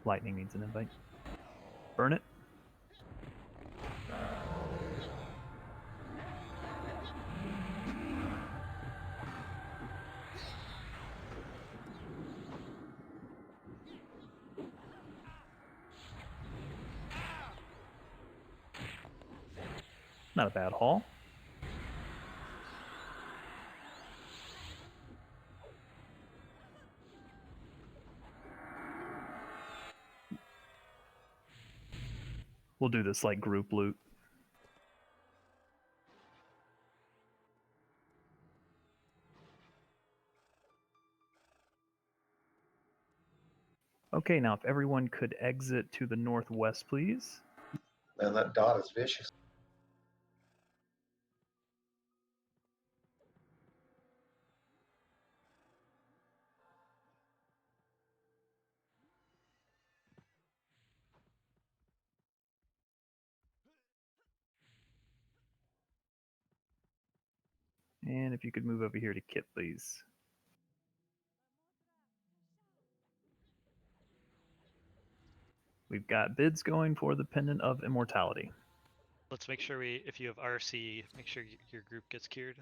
Lightning needs an invite. Burn it. Not a bad haul. We'll do this like group loot. Okay, now if everyone could exit to the northwest, please. Man, that dot is vicious. And if you could move over here to Kit, please. We've got bids going for the Pendant of Immortality. Let's make sure if you have RC, make sure your group gets cured.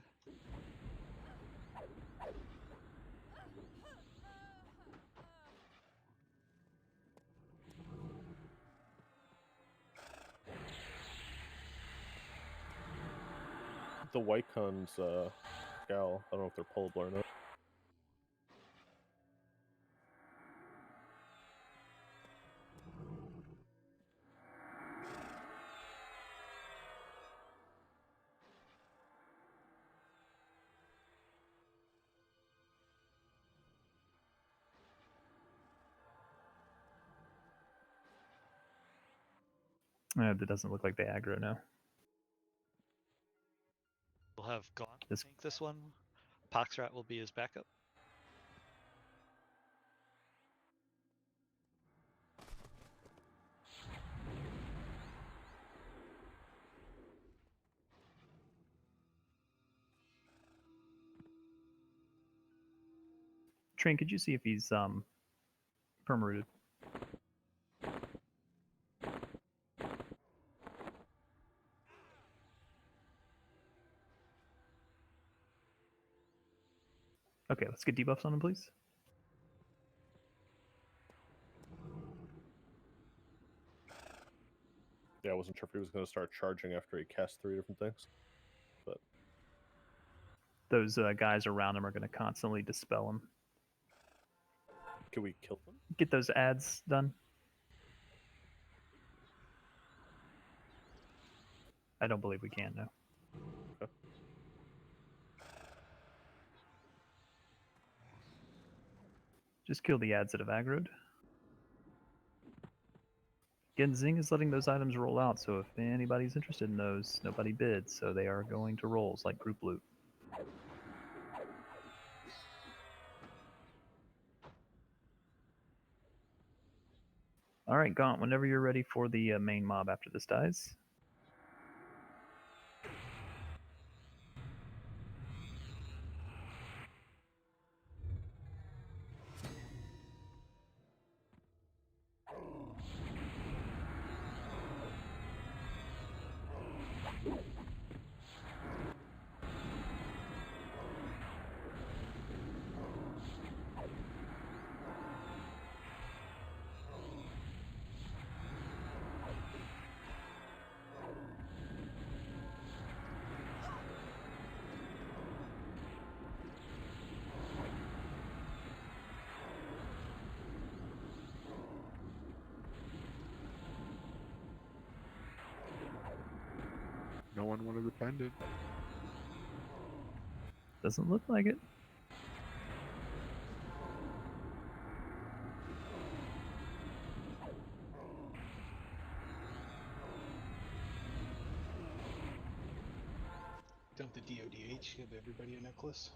The Wycon's gal, I don't know if they're pullable or not. That doesn't look like they aggro now. We'll have Gaunt tank this one. Poxrat will be his backup. Train, could you see if he's perma-rooted? Okay, let's get debuffs on him, please. Yeah, I wasn't sure if he was going to start charging after he cast 3 different things. But Those guys around him are going to constantly dispel him. can we kill them? Get those ads done. I don't believe we can, no. Okay. Just kill the ads that have aggroed. Again, Zing is letting those items roll out, so if anybody's interested in those, nobody bids, so they are going to rolls like group loot. Alright, Gaunt, whenever you're ready for the main mob after this dies. No one wanted the pendant. Doesn't look like it. Dump the DODH, give everybody a necklace.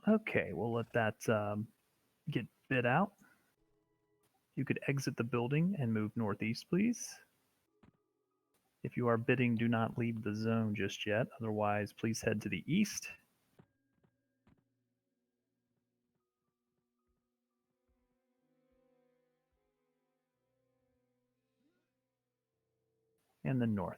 Okay, we'll let that get bid out. You could exit the building and move northeast, please. If you are bidding, do not leave the zone just yet. Otherwise, please head to the east. And then north.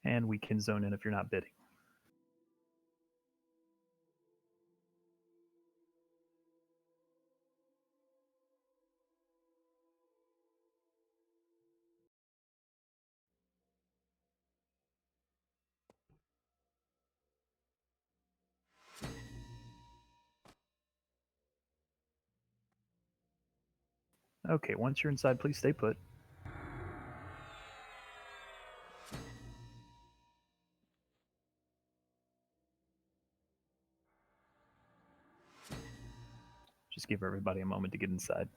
And we can zone in if you're not bidding. Okay, once you're inside, please stay put. Just give everybody a moment to get inside.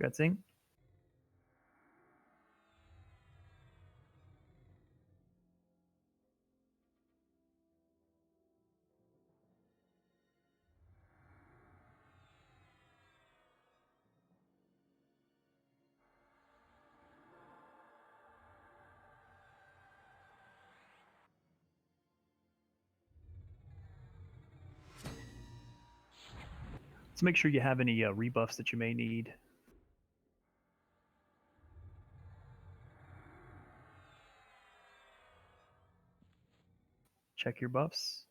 Gutsing? Let's make sure you have any rebuffs that you may need. Check your buffs.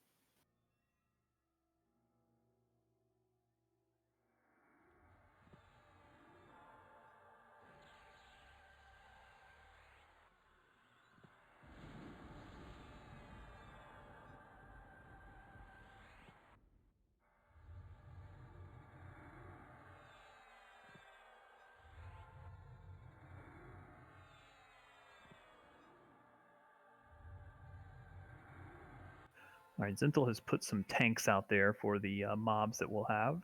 All right, Zintel has put some tanks out there for the mobs that we'll have.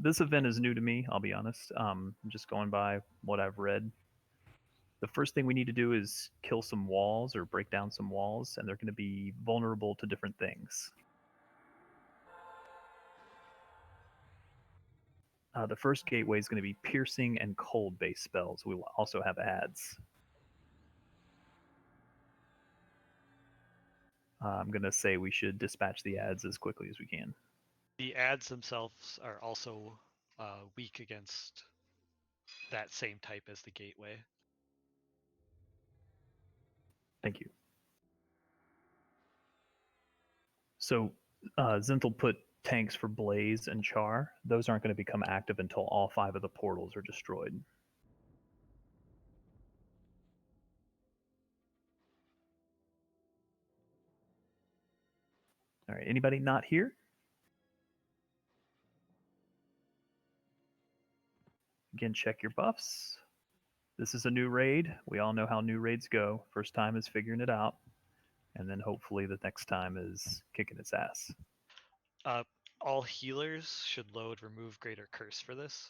This event is new to me, I'll be honest. I'm just going by what I've read. The first thing we need to do is kill some walls or break down some walls, and they're going to be vulnerable to different things. The first gateway is going to be piercing and cold based spells. We will also have ads. I'm going to say we should dispatch the ads as quickly as we can. The ads themselves are also weak against that same type as the gateway. Thank you. So Zintel put tanks for Blaze and Char. Those aren't going to become active until all 5 of the portals are destroyed. All right, anybody not here? Again, check your buffs. This is a new raid. We all know how new raids go. First time is figuring it out, and then hopefully the next time is kicking its ass. all healers should load remove greater curse for this.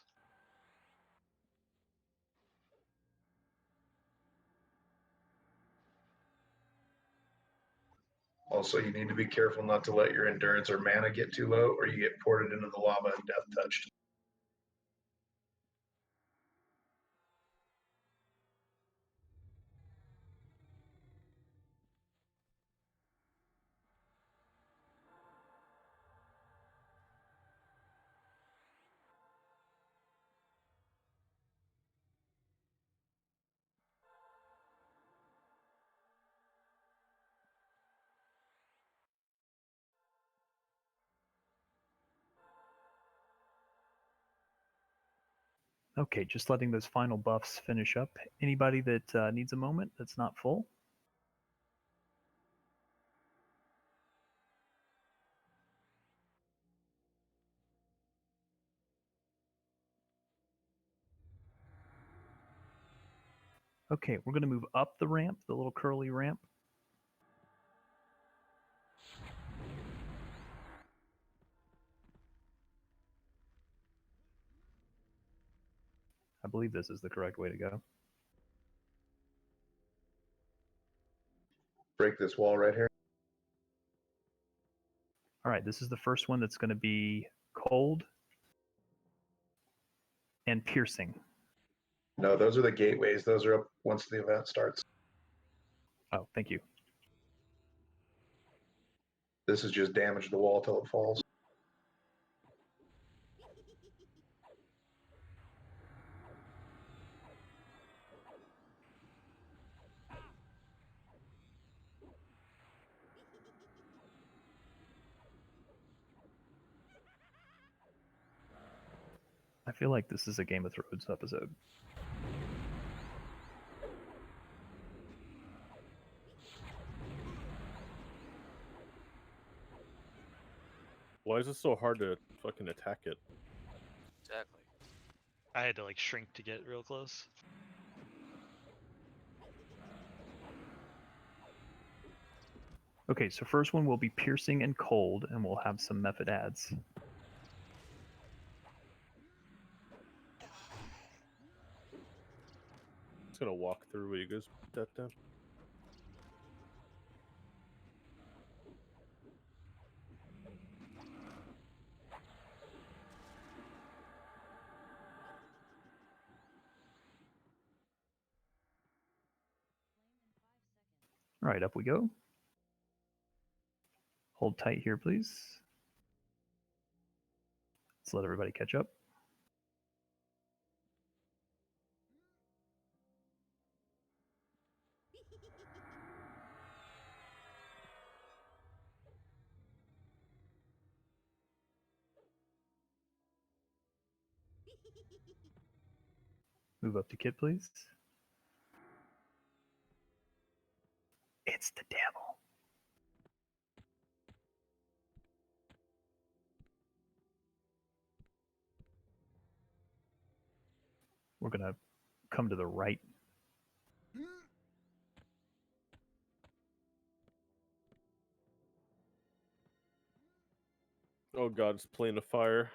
Also, you need to be careful not to let your endurance or mana get too low, or you get ported into the lava and death touched. Okay, just letting those final buffs finish up. Anybody that needs a moment that's not full? Okay, we're going to move up the ramp, the little curly ramp. I believe this is the correct way to go. Break this wall right here. All right, this is the first one that's going to be cold and piercing. No, those are the gateways. Those are up once the event starts. Oh, thank you. This is just damage the wall till it falls. I feel like this is a Game of Thrones episode. Why is it so hard to fucking attack it? Exactly. I had to like shrink to get real close. Okay, so first one will be piercing and cold, and we'll have some method adds. Just gonna walk through where you guys put that down. All right, up we go. Hold tight here, please. Let's let everybody catch up. Move up to Kit, please. It's the devil. We're going to come to the right. Oh god, it's playing a fire.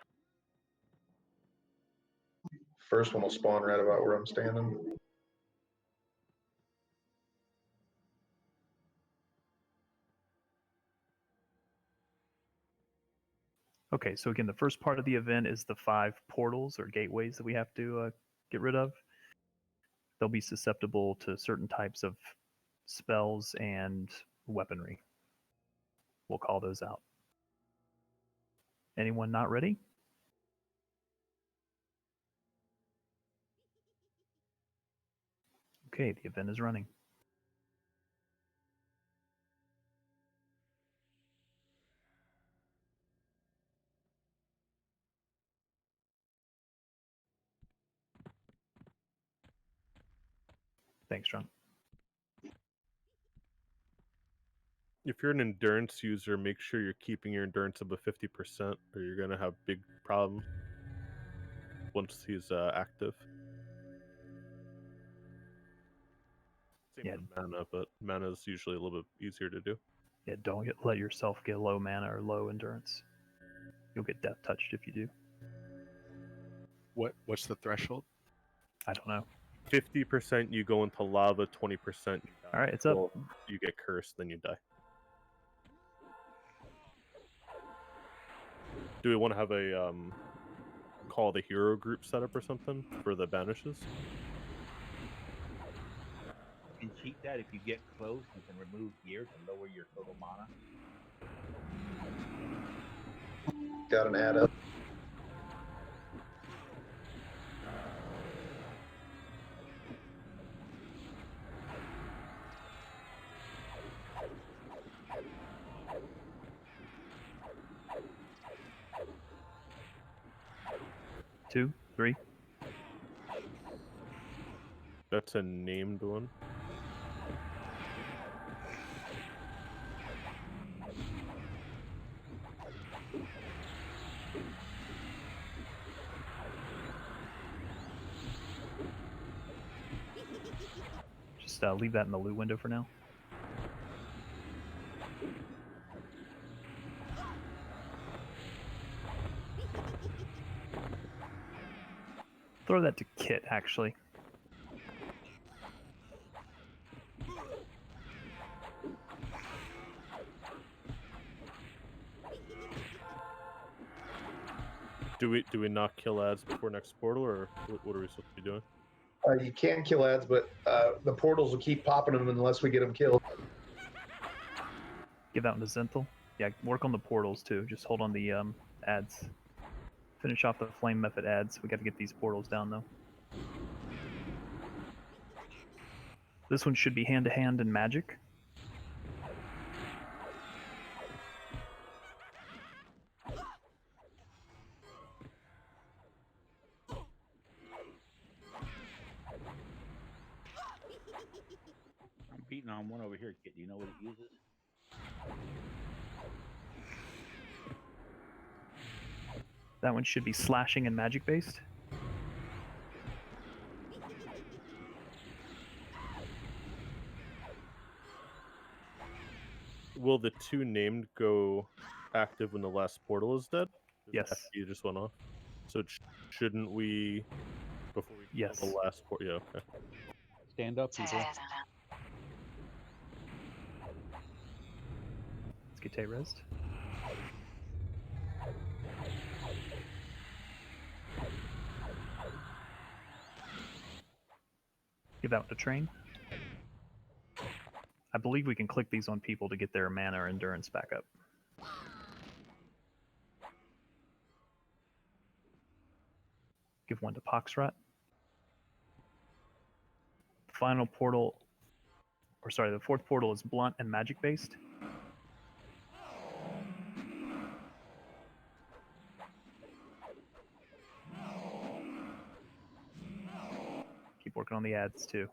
First one will spawn right about where I'm standing. Okay, so again, the first part of the event is the 5 portals or gateways that we have to get rid of. They'll be susceptible to certain types of spells and weaponry. We'll call those out. Anyone not ready? Okay, the event is running. Thanks, John. If you're an endurance user, make sure you're keeping your endurance above 50%, or you're gonna have big problems once he's active. Same Yeah. with mana, but mana is usually a little bit easier to do. Yeah, don't let yourself get low mana or low endurance. You'll get death touched if you do. What's the threshold? I don't know. 50% you go into lava, 20% you die. All right, it's up. Well, you get cursed, then you die. Do we want to have a call the hero group setup or something for the banishes? You can cheat that if you get close. You can remove gear to lower your total mana. Got an ad up. Two, three. That's a named one. Just leave that in the loot window for now. Throw that to Kit, actually. Do we not kill ads before next portal, or what are we supposed to be doing? You can kill ads, but the portals will keep popping them unless we get them killed. Give that one to Zenthal. Yeah, work on the portals too. Just hold on the ads. Finish off the flame method ads. We got to get these portals down though. This one should be hand to hand in magic. I'm beating on one over here, Kit. Do you know what it uses? That one should be slashing and magic based. Will the two named go active when the last portal is dead? Yes. You just went off. So shouldn't we, before we kill Yes. the last portal? Yeah, okay. Stand up, people. Let's get Tay-resed. Give that one to Train. I believe we can click these on people to get their mana or endurance back up. Give one to Poxrot. Final portal, or sorry, the fourth portal is blunt and magic based. Keep working on the ads too.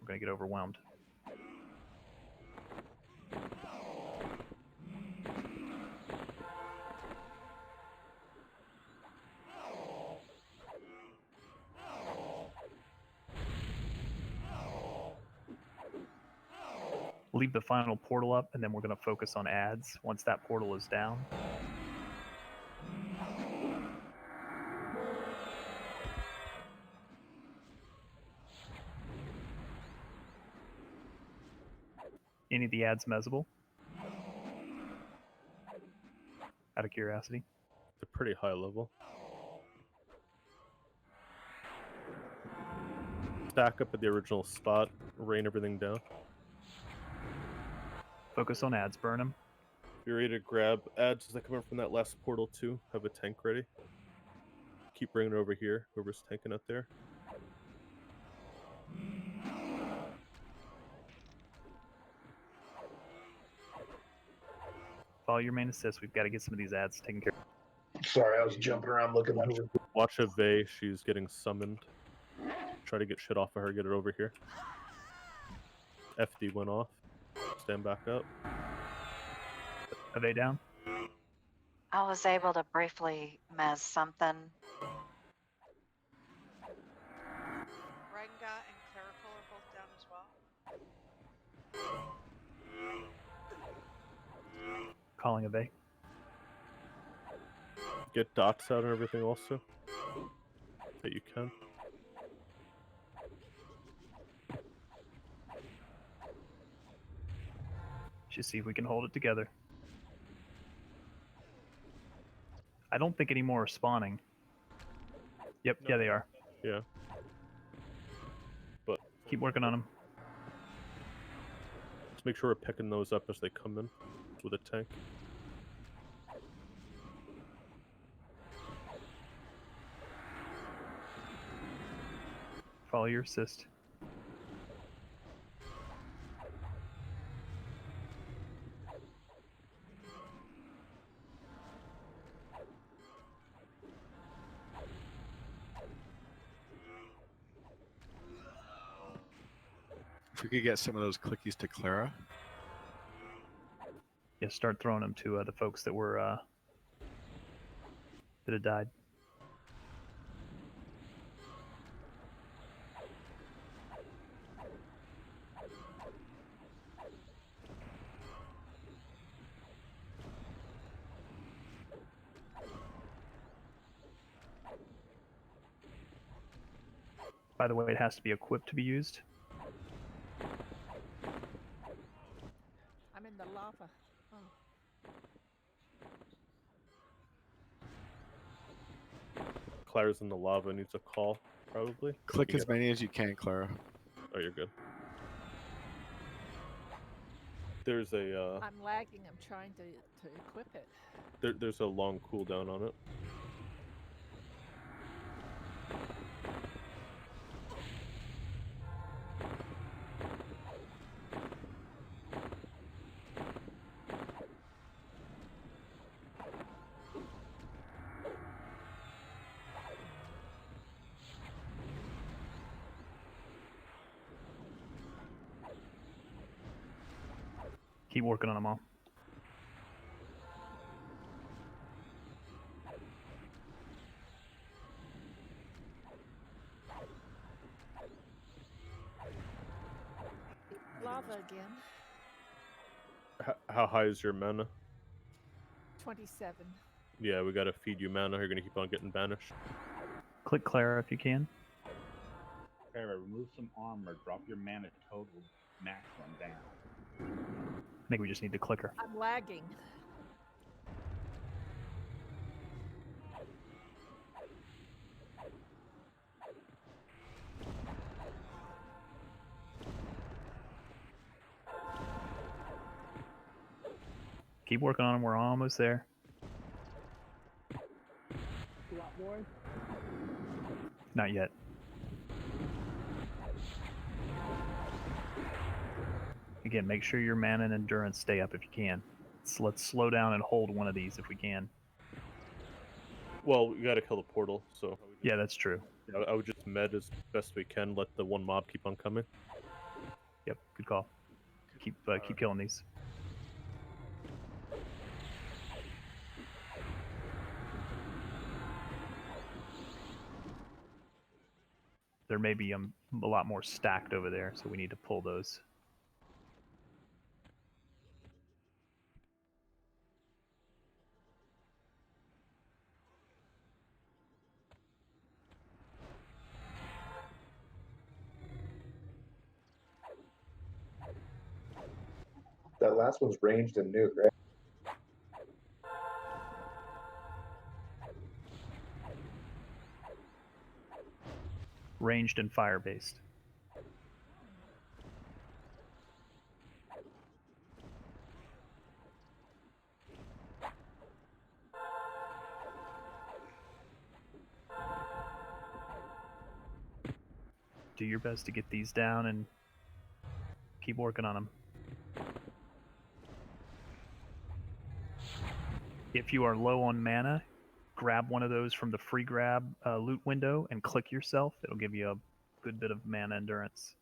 We're gonna get overwhelmed. Leave the final portal up, and then we're going to focus on ads once that portal is down. Any of the ads mezzable? Out of curiosity. They're pretty high level. Stack up at the original spot, rain everything down. Focus on ads, burn them. If you're ready to grab ads as they come in from that last portal too, have a tank ready. Keep bringing it over here, whoever's tanking out there. Follow your main assist. We've got to get some of these ads taken care of. Sorry, I was jumping around looking. Watch a Vey, she's getting summoned. Try to get shit off of her, get it over here. FD went off. Stand back up. Are they down? I was able to briefly mess something. Renga and Clerical are both down as well. Calling a Vey. Get dots out and everything also. That you can. Just see if we can hold it together. I don't think any more are spawning. Yep, yeah, they are. Yeah. But keep working on them. Just make sure we're picking those up as they come in with a tank. Follow your assist. If we could get some of those clickies to Clara. Yeah, start throwing them to the folks that were that had died. By the way, it has to be equipped to be used. I'm in the lava. Oh. Clara's in the lava, needs a call, probably. Click as many as you can, Clara. Oh, you're good. There's a I'm lagging. I'm trying to equip it. there's a long cooldown on it. Keep working on them all. Lava again. How high is your mana? 27. Yeah, we gotta feed you mana. You're gonna keep on getting banished. Click Clara if you can. Clara, remove some armor. Drop your mana total maximum down. I think we just need to click her. I'm lagging. Keep working on them. We're almost there. You want more? Not yet. Again, make sure your mana and endurance stay up if you can. So let's slow down and hold one of these if we can. Well, we gotta kill the portal, so... Yeah, that's true. Yeah, I would just med as best we can, let the one mob keep on coming. Yep, good call. Keep killing these. There may be a lot more stacked over there, so we need to pull those. That last one's ranged and nuke, right? Ranged and fire-based. Do your best to get these down and keep working on them. If you are low on mana, grab one of those from the free grab loot window and click yourself. It'll give you a good bit of mana endurance.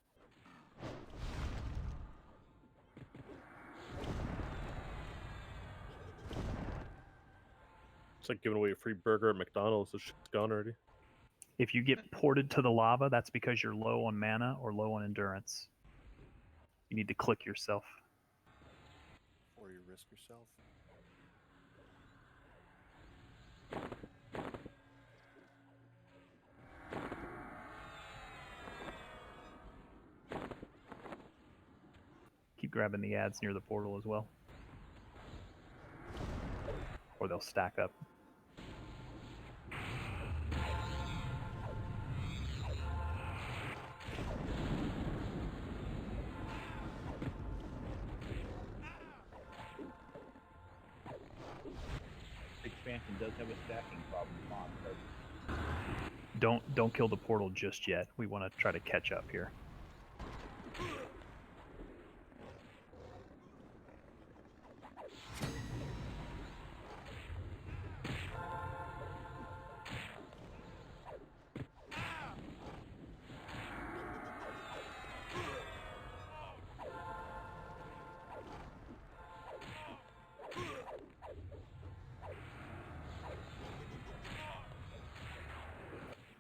It's like giving away a free burger at McDonald's. It's gone already. If you get ported to the lava, that's because you're low on mana or low on endurance. You need to click yourself. Or you risk yourself. grabbing the ads near the portal as well. Or they'll stack up. Expansion does have a stacking problem. Don't kill the portal just yet. We want to try to catch up here.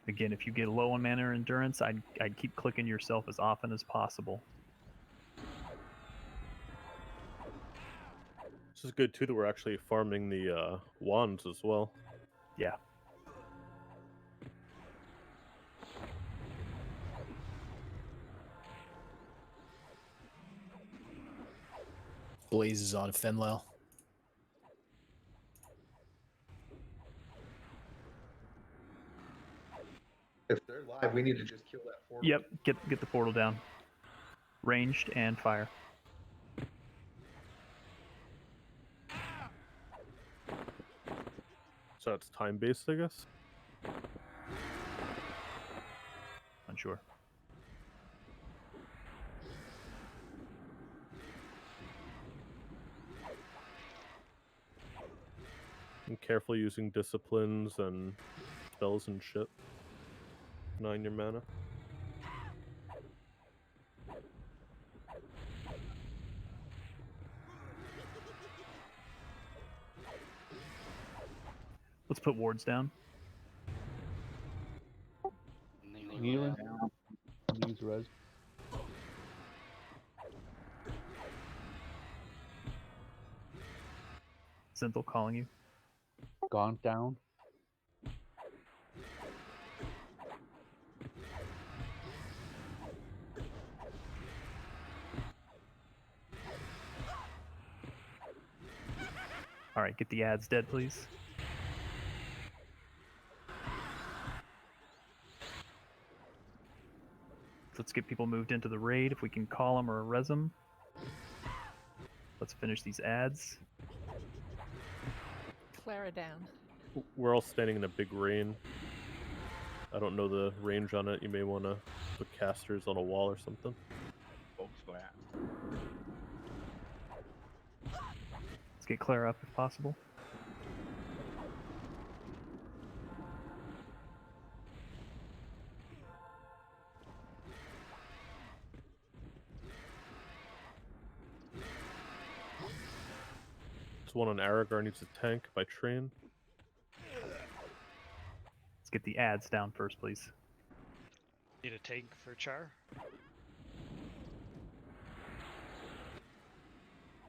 Again, if you get low on mana or endurance, I'd keep clicking yourself as often as possible. This is good too that we're actually farming the wands as well. Yeah. Blaze is on Finlow. If they're live, we need to just kill that portal. Yep, get the portal down. Ranged and fire. So it's time based, I guess. Unsure. And careful using disciplines and spells and shit. 9 your mana. Let's put wards down. Healing. Use res. Zenthal calling you. Gaunt down. All right, get the ads dead, please. Let's get people moved into the raid if we can call them or res them. Let's finish these ads. Clara down. We're all standing in a big rain. I don't know the range on it. You may want to put casters on a wall or something. Folks flat. Let's get Clara up if possible. This one on Aragar needs a tank by train. Let's get the ads down first, please. Need a tank for Char?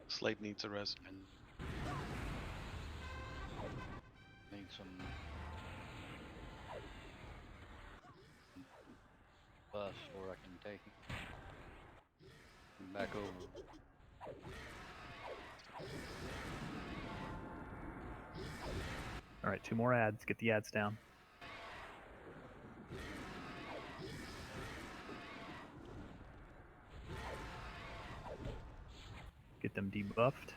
Slate needs a res. And need some bus or I can take it and back over. All right, 2 more ads. Get the ads down. Get them debuffed.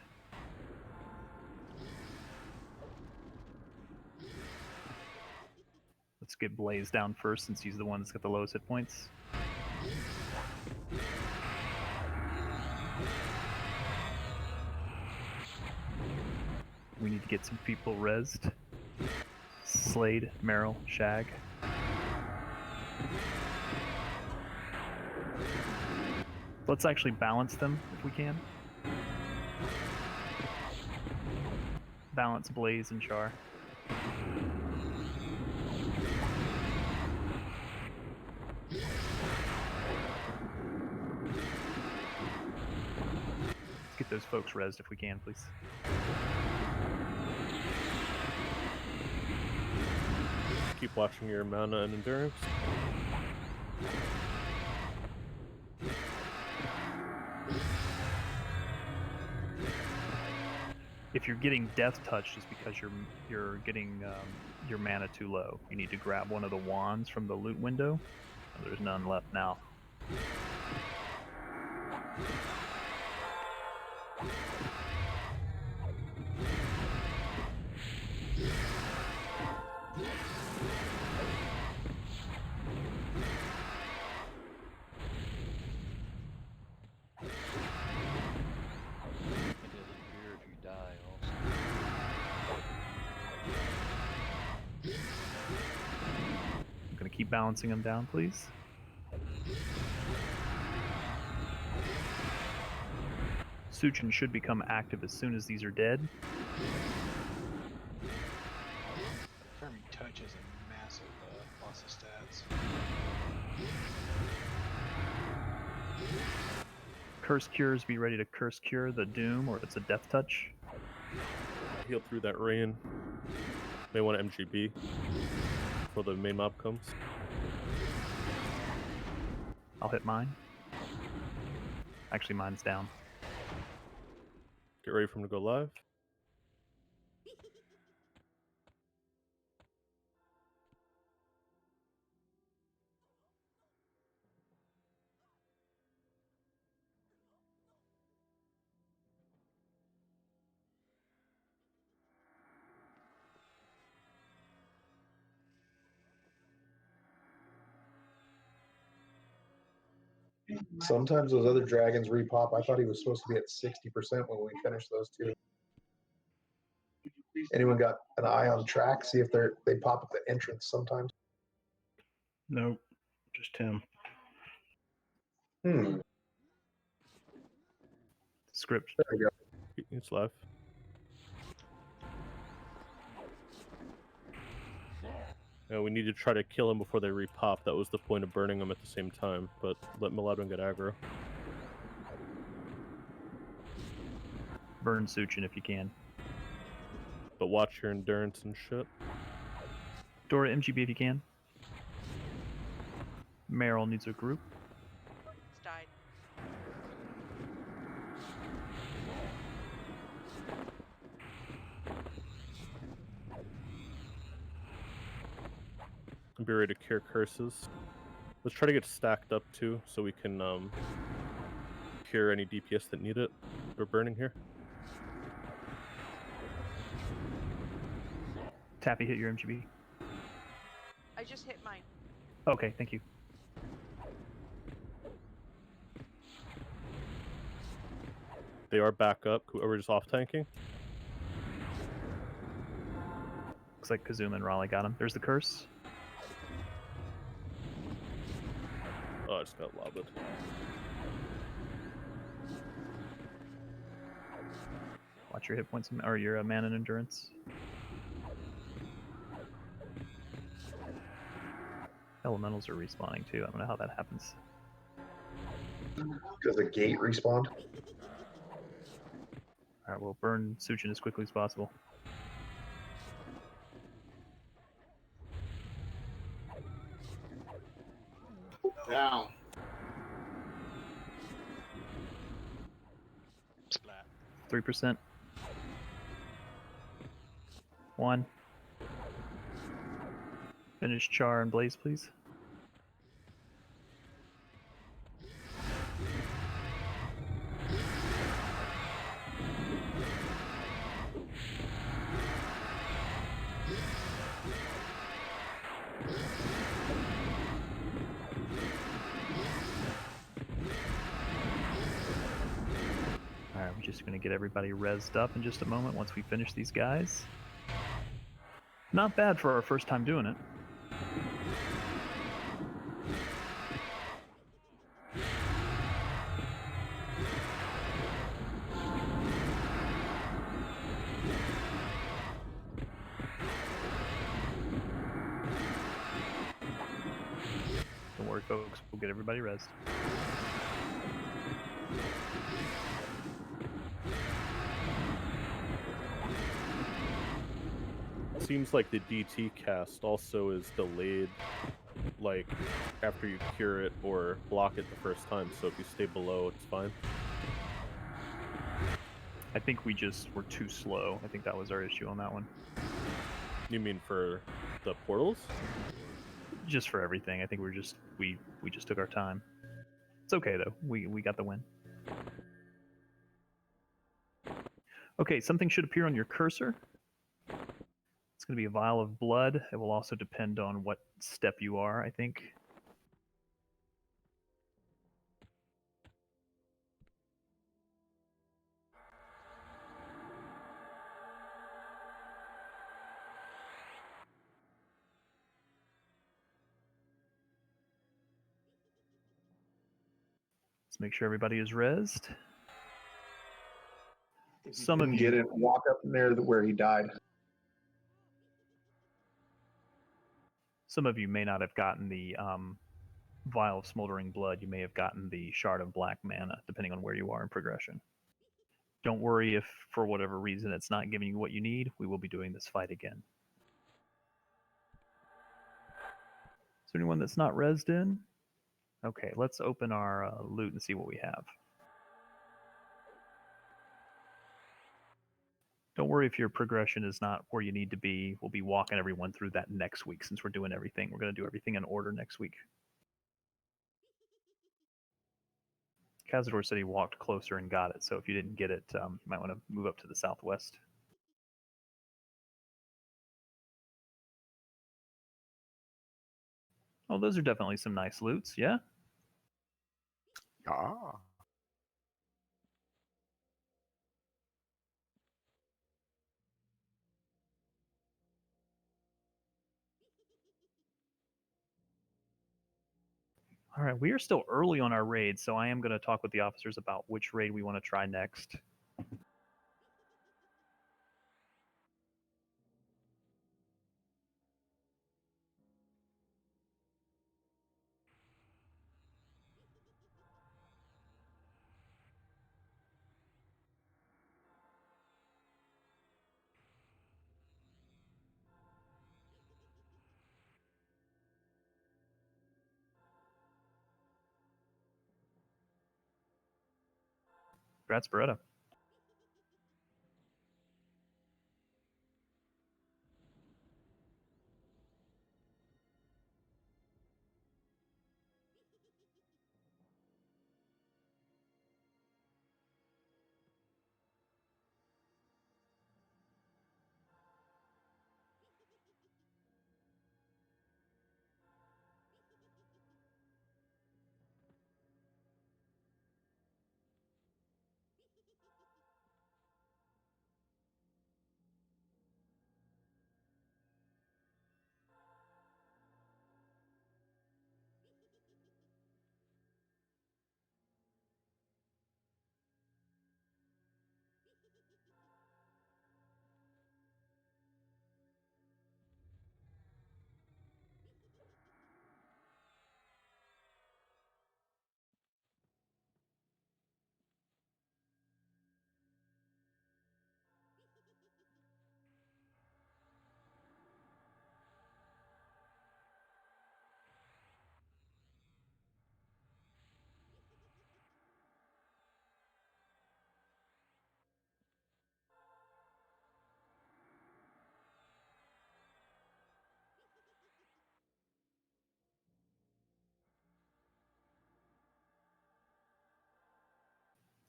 Let's get Blaze down first since he's the one that's got the lowest hit points. We need to get some people rezzed. Slade, Meryl, Shag. Let's actually balance them if we can. Balance Blaze and Char. Let's get those folks rezzed if we can, please. Keep watching your mana and endurance. If you're getting death touched, it's because you're getting your mana too low. You need to grab one of the wands from the loot window. Oh, there's none left now. If you die also. I'm gonna keep balancing them down, please. Suchun should become active as soon as these are dead. Confirming touch has a massive loss of stats. Curse cures, be ready to curse cure the doom, or it's a death touch. Heal through that rain. May want to MGB before the main mob comes. I'll hit mine. Actually, mine's down. Get ready for him to go live. Sometimes those other dragons repop. I thought he was supposed to be at 60% when we finished those two. Anyone got an eye on track? See if they pop at the entrance sometimes. Nope, just him. Script. There we go. It's live. Yeah, we need to try to kill him before they repop. That was the point of burning them at the same time, but let Miladwin get aggro. Burn Suchun if you can. But watch your endurance and shit. Dora, MGB if you can. Meryl needs a group. It's died. Be ready to cure curses. Let's try to get stacked up too, so we can cure any DPS that need it. We're burning here. Tappy, hit your MGB. I just hit mine. Okay, thank you. They are back up. We're just off tanking. Looks like Kazuma and Raleigh got him. There's the curse. Oh, I just got lobbed. Watch your hit points or your mana and endurance. Elementals are respawning too. I don't know how that happens. Does the gate respawn? Alright, we'll burn Suchun as quickly as possible. Down. 3%. 1. Finish Char and Blaze, please. Alright, we're just going to get everybody rezzed up in just a moment once we finish these guys. Not bad for our first time doing it. Don't worry, folks. We'll get everybody rezzed. Seems like the DT cast also is delayed, like after you cure it or block it the first time. So if you stay below, it's fine. I think we just were too slow. I think that was our issue on that one. You mean for the portals? Just for everything. I think we just took our time. It's okay though. We got the win. Okay, something should appear on your cursor. It's going to be a vial of blood. It will also depend on what step you are, I think. Let's make sure everybody is rezzed. Some of you get it. Walk up near where he died. Some of you may not have gotten the vial of smoldering blood. You may have gotten the shard of black mana, depending on where you are in progression. Don't worry if, for whatever reason, it's not giving you what you need. We will be doing this fight again. Is there anyone that's not rezzed in? Okay, let's open our loot and see what we have. Don't worry if your progression is not where you need to be. We'll be walking everyone through that next week since we're doing everything. We're going to do everything in order next week. Cazador said he walked closer and got it, so if you didn't get it, you might want to move up to the southwest. Oh, those are definitely some nice loots, yeah? Ah. All right, we are still early on our raid, so I am going to talk with the officers about which raid we want to try next. Congrats, Beretta.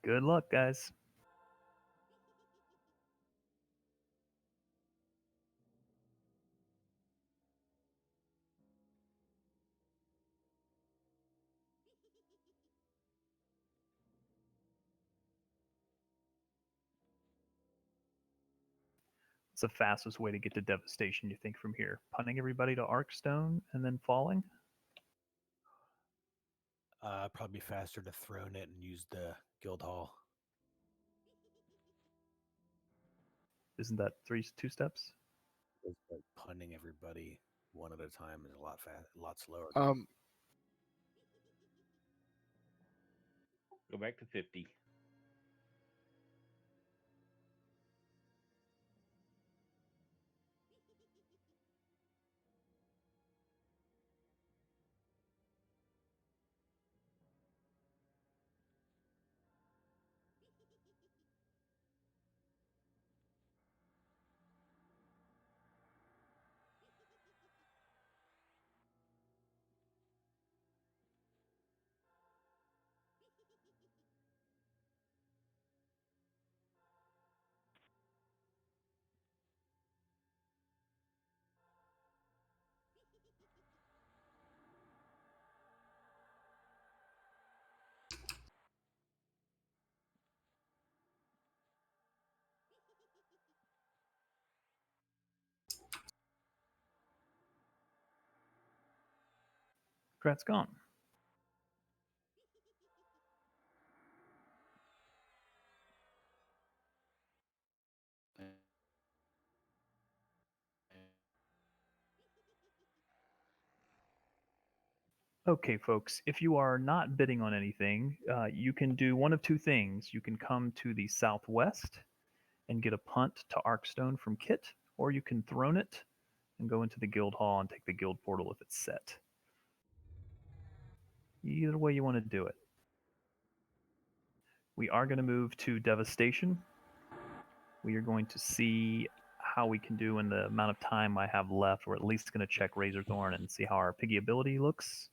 Good luck, guys. What's the fastest way to get to Devastation, you think, from here? Punting everybody to Arkstone and then falling? Probably faster to throne it and use the guild hall. Isn't that two steps? It's like punting everybody one at a time is a lot slower. Go back to 50. Grat's gone. Okay, folks, if you are not bidding on anything, you can do one of two things. You can come to the southwest and get a punt to Arkstone from Kit, or you can throne it and go into the guild hall and take the guild portal if it's set. Either way you want to do it. We are going to move to Devastation. We are going to see how we can do in the amount of time I have left. We're at least going to check Razorthorn and see how our piggy ability looks.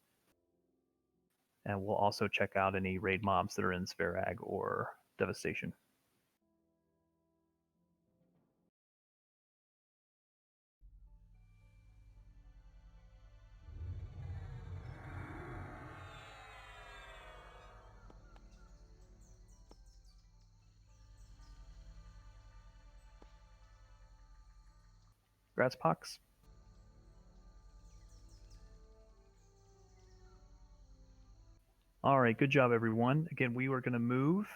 And we'll also check out any raid mobs that are in Sverag or Devastation. Gratspox. All right, good job, everyone. Again, we are going to move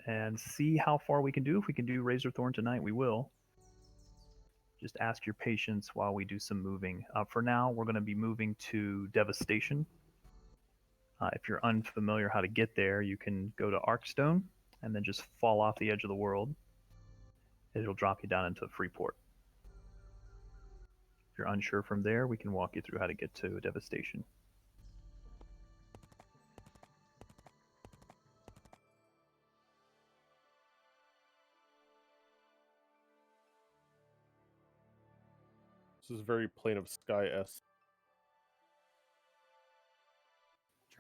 and see how far we can do. If we can do Razorthorn tonight, we will. Just ask your patience while we do some moving. For now, we're going to be moving to Devastation. If you're unfamiliar how to get there, you can go to Arkstone and then just fall off the edge of the world. It'll drop you down into Freeport. If you're unsure from there, we can walk you through how to get to Devastation. This is very Plane of Sky-esque.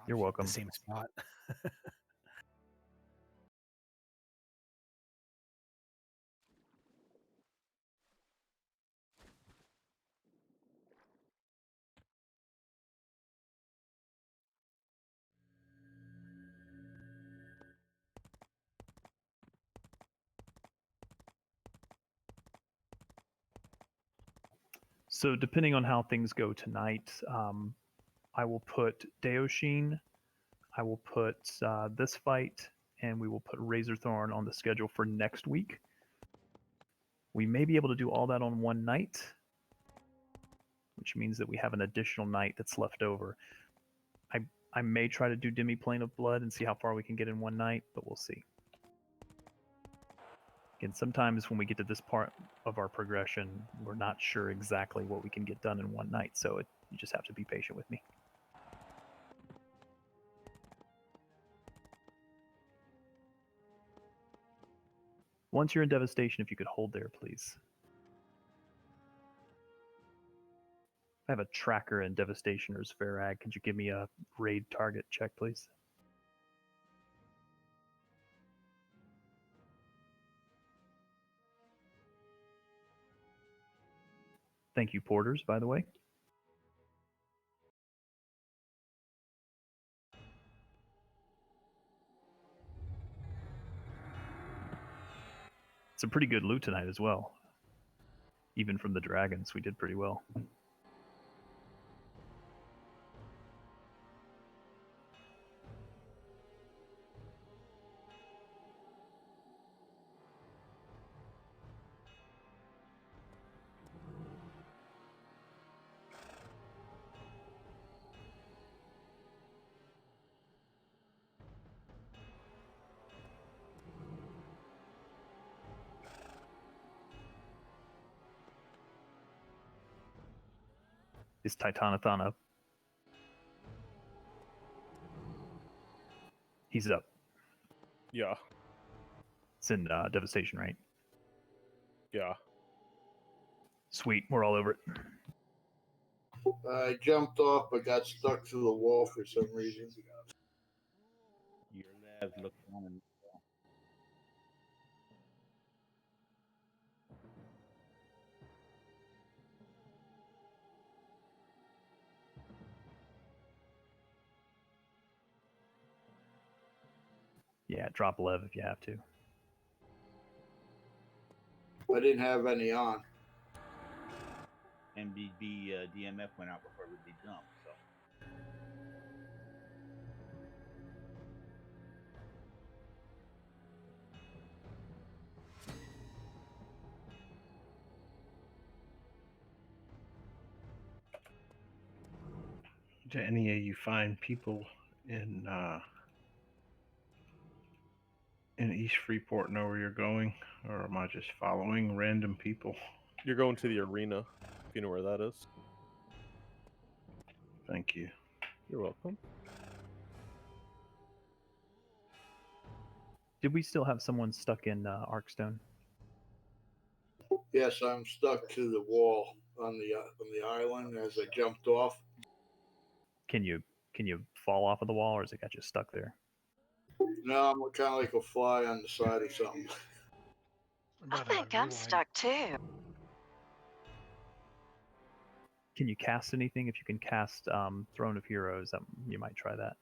You're welcome. The same spot. So depending on how things go tonight, I will put Daoshin, I will put this fight, and we will put Razorthorn on the schedule for next week. We may be able to do all that on one night, which means that we have an additional night that's left over. I may try to do Demi-Plane of Blood and see how far we can get in one night, but we'll see. Again, sometimes when we get to this part of our progression, we're not sure exactly what we can get done in one night, so you just have to be patient with me. Once you're in Devastation, if you could hold there, please. I have a tracker in Devastation or Sverag. Could you give me a raid target check, please? Thank you, Porters, by the way. It's a pretty good loot tonight as well. Even from the dragons, we did pretty well. Is Titanathon up? He's up. Yeah. It's in Devastation, right? Yeah. Sweet, we're all over it. I jumped off but got stuck to the wall for some reason. Your labs look down and Yeah, drop Lev if you have to. I didn't have any on. MDB DMF went out before everybody jumped, so. Do any of you find people in East Freeport know where you're going, or am I just following random people? You're going to the arena, if you know where that is. Thank you. You're welcome. Did we still have someone stuck in Arkstone? Yes, I'm stuck to the wall on the island as I jumped off. Can you fall off of the wall, or has it got you stuck there? No, I'm kind of like a fly on the side of something. I think I'm stuck too. Can you cast anything? If you can cast Throne of Heroes, you might try that,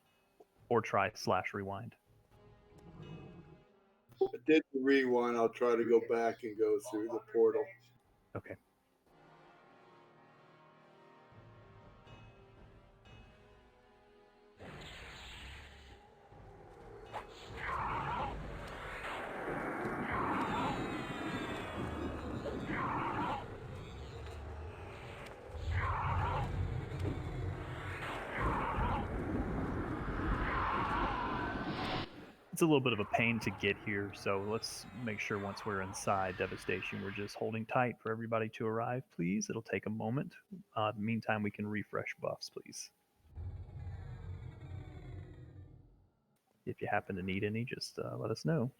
or try /rewind. I did the rewind. I'll try to go back and go through the portal. Okay. It's a little bit of a pain to get here, so let's make sure once we're inside Devastation, we're just holding tight for everybody to arrive, please. It'll take a moment. Meantime, we can refresh buffs, please. If you happen to need any, just let us know.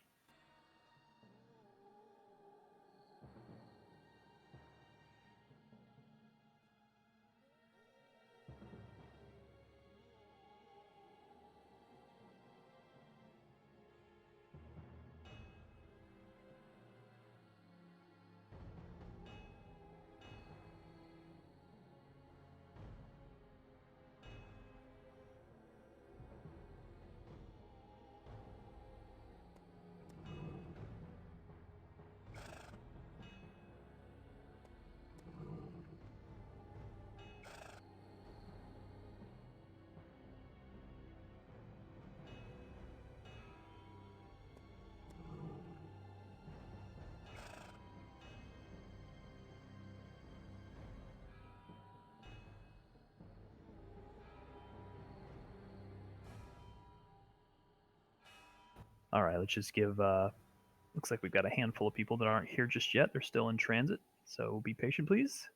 All right, let's just give, looks like we've got a handful of people that aren't here just yet. They're still in transit, so be patient, please.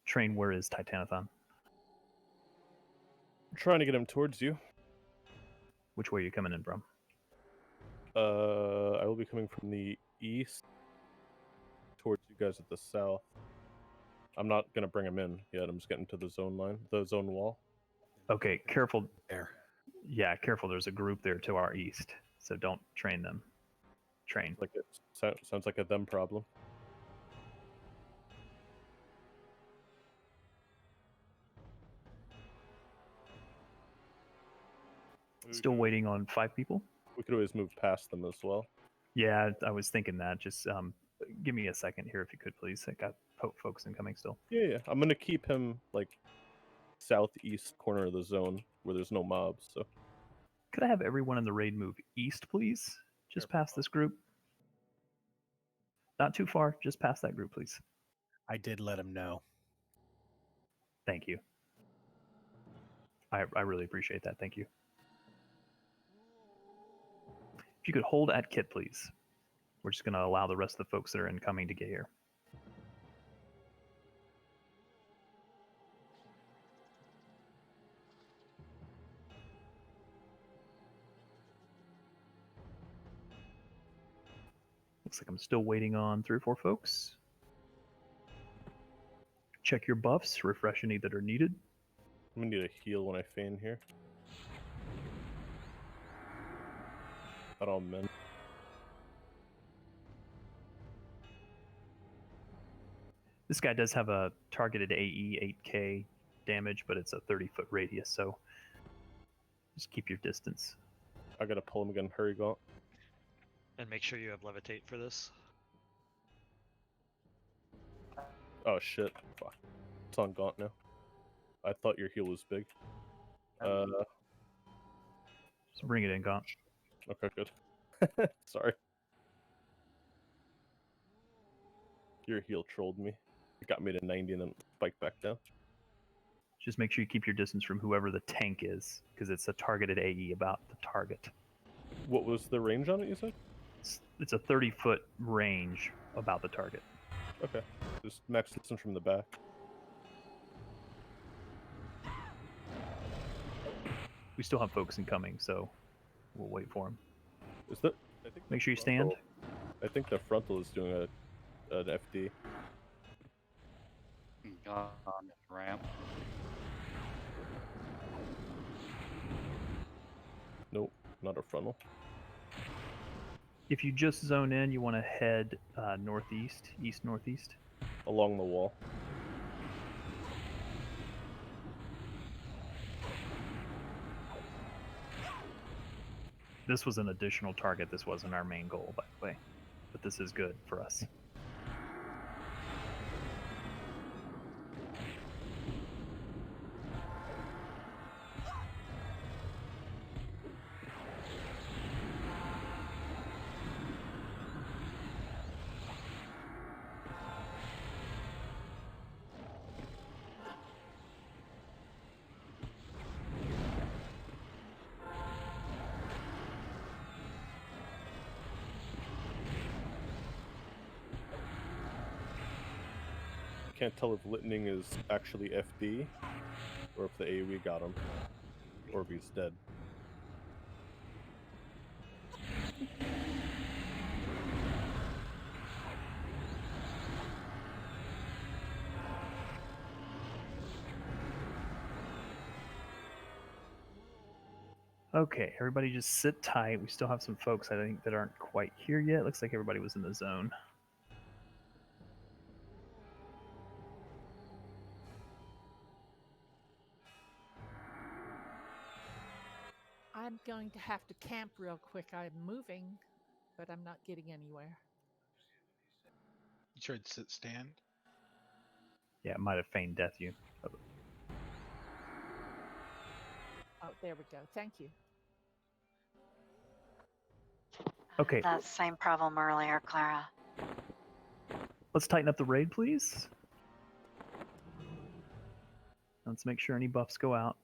Train, where is Titanathon? I'm trying to get him towards you. Which way are you coming in from? I will be coming from the east towards you guys at the south. I'm not going to bring him in yet. I'm just getting to the zone line, the zone wall. Okay, careful. There. Yeah, careful. There's a group there to our east, so don't train them. Train. Like it sounds like a them problem. Still waiting on 5 people? We could always move past them as well. Yeah, I was thinking that. Just give me a second here if you could, please. I got folks incoming still. Yeah. I'm going to keep him like southeast corner of the zone where there's no mobs. So could I have everyone in the raid move east, please? Just past this group. Not too far, just past that group, please. I did let him know. Thank you. I really appreciate that. Thank you. If you could hold at kit, please. We're just going to allow the rest of the folks that are incoming to get here. Looks like I'm still waiting on 3 or 4 folks. Check your buffs, refresh any that are needed. I'm going to need a heal when I feign here. Not all men. This guy does have a targeted AE 8k damage, but it's a 30-foot radius, so just keep your distance. I gotta pull him again. Hurry, Gaunt. And make sure you have levitate for this. Oh shit. Fuck. It's on Gaunt now. I thought your heal was big. Just bring it in, Gaunt. Okay, good. Sorry. Your heal trolled me. It got me to 90 and then spiked back down. Just make sure you keep your distance from whoever the tank is, because it's a targeted AE about the target. What was the range on it, you said? It's a 30-foot range about the target. Okay. Just max distance from the back. We still have folks incoming, so we'll wait for them. Is that? I think Make sure you frontal- stand. I think the frontal is doing an FD. Got on this ramp. Nope, not a frontal. If you just zone in, you want to head northeast, east-northeast. Along the wall. This was an additional target. This wasn't our main goal, by the way. But this is good for us. Can't tell if Litning is actually FD, or if the AoE got him, or if he's dead. Okay, everybody just sit tight. We still have some folks, I think, that aren't quite here yet. Looks like everybody was in the zone. I'm going to have to camp real quick. I'm moving, but I'm not getting anywhere. You tried sit stand? Yeah, it might have feigned death you. Oh, there we go. Thank you. Okay, That same problem earlier, Clara. let's tighten up the raid, please. Let's make sure any buffs go out.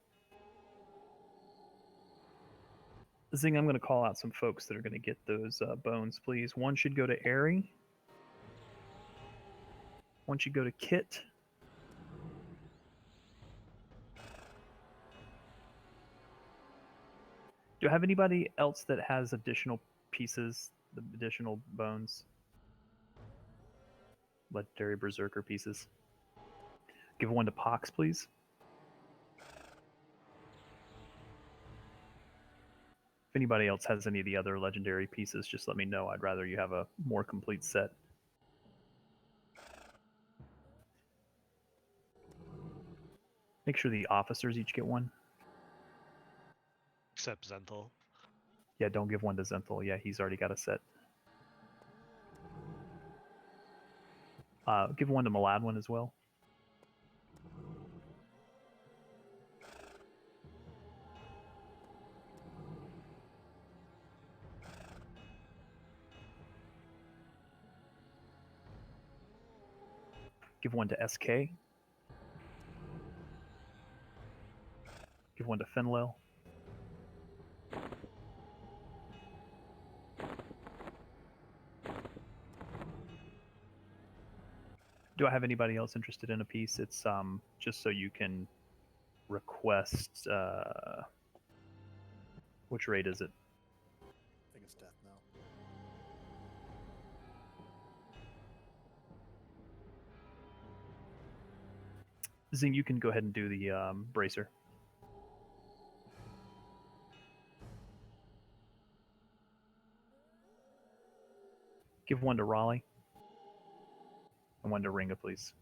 Zing, I'm going to call out some folks that are going to get those bones, please. One should go to Airy. One should go to Kit. Do I have anybody else that has additional pieces, the additional bones? Legendary Berserker pieces. Give one to Pox, please. If anybody else has any of the other legendary pieces, just let me know. I'd rather you have a more complete set. Make sure the officers each get one. Except Zenthal. Yeah, don't give one to Zenthal. Yeah, he's already got a set. Give one to Maladwin as well. Give one to SK. Give one to Finlil. Do I have anybody else interested in a piece? It's just so you can request. Which raid is it? I think it's death now. Zing, you can go ahead and do the bracer. Give one to Raleigh. And one to Ringa, please.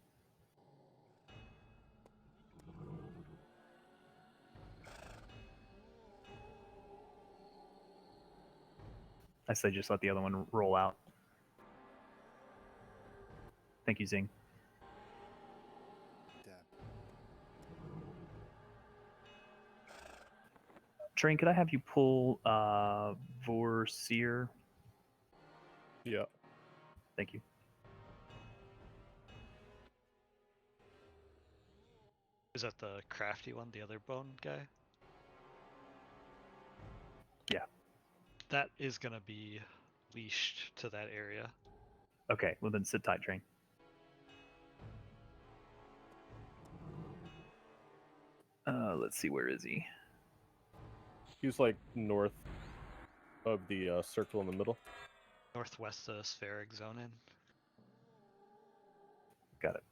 I say just let the other one roll out. Thank you, Zing. Dead. Train, could I have you pull Vorseer? Yeah. Thank you. Is that the crafty one, the other bone guy? Yeah. That is gonna be leashed to that area. Okay, well then sit tight, Train. Let's see, where is he? He's like north of the circle in the middle. Northwest of the spheric zone in. Got it.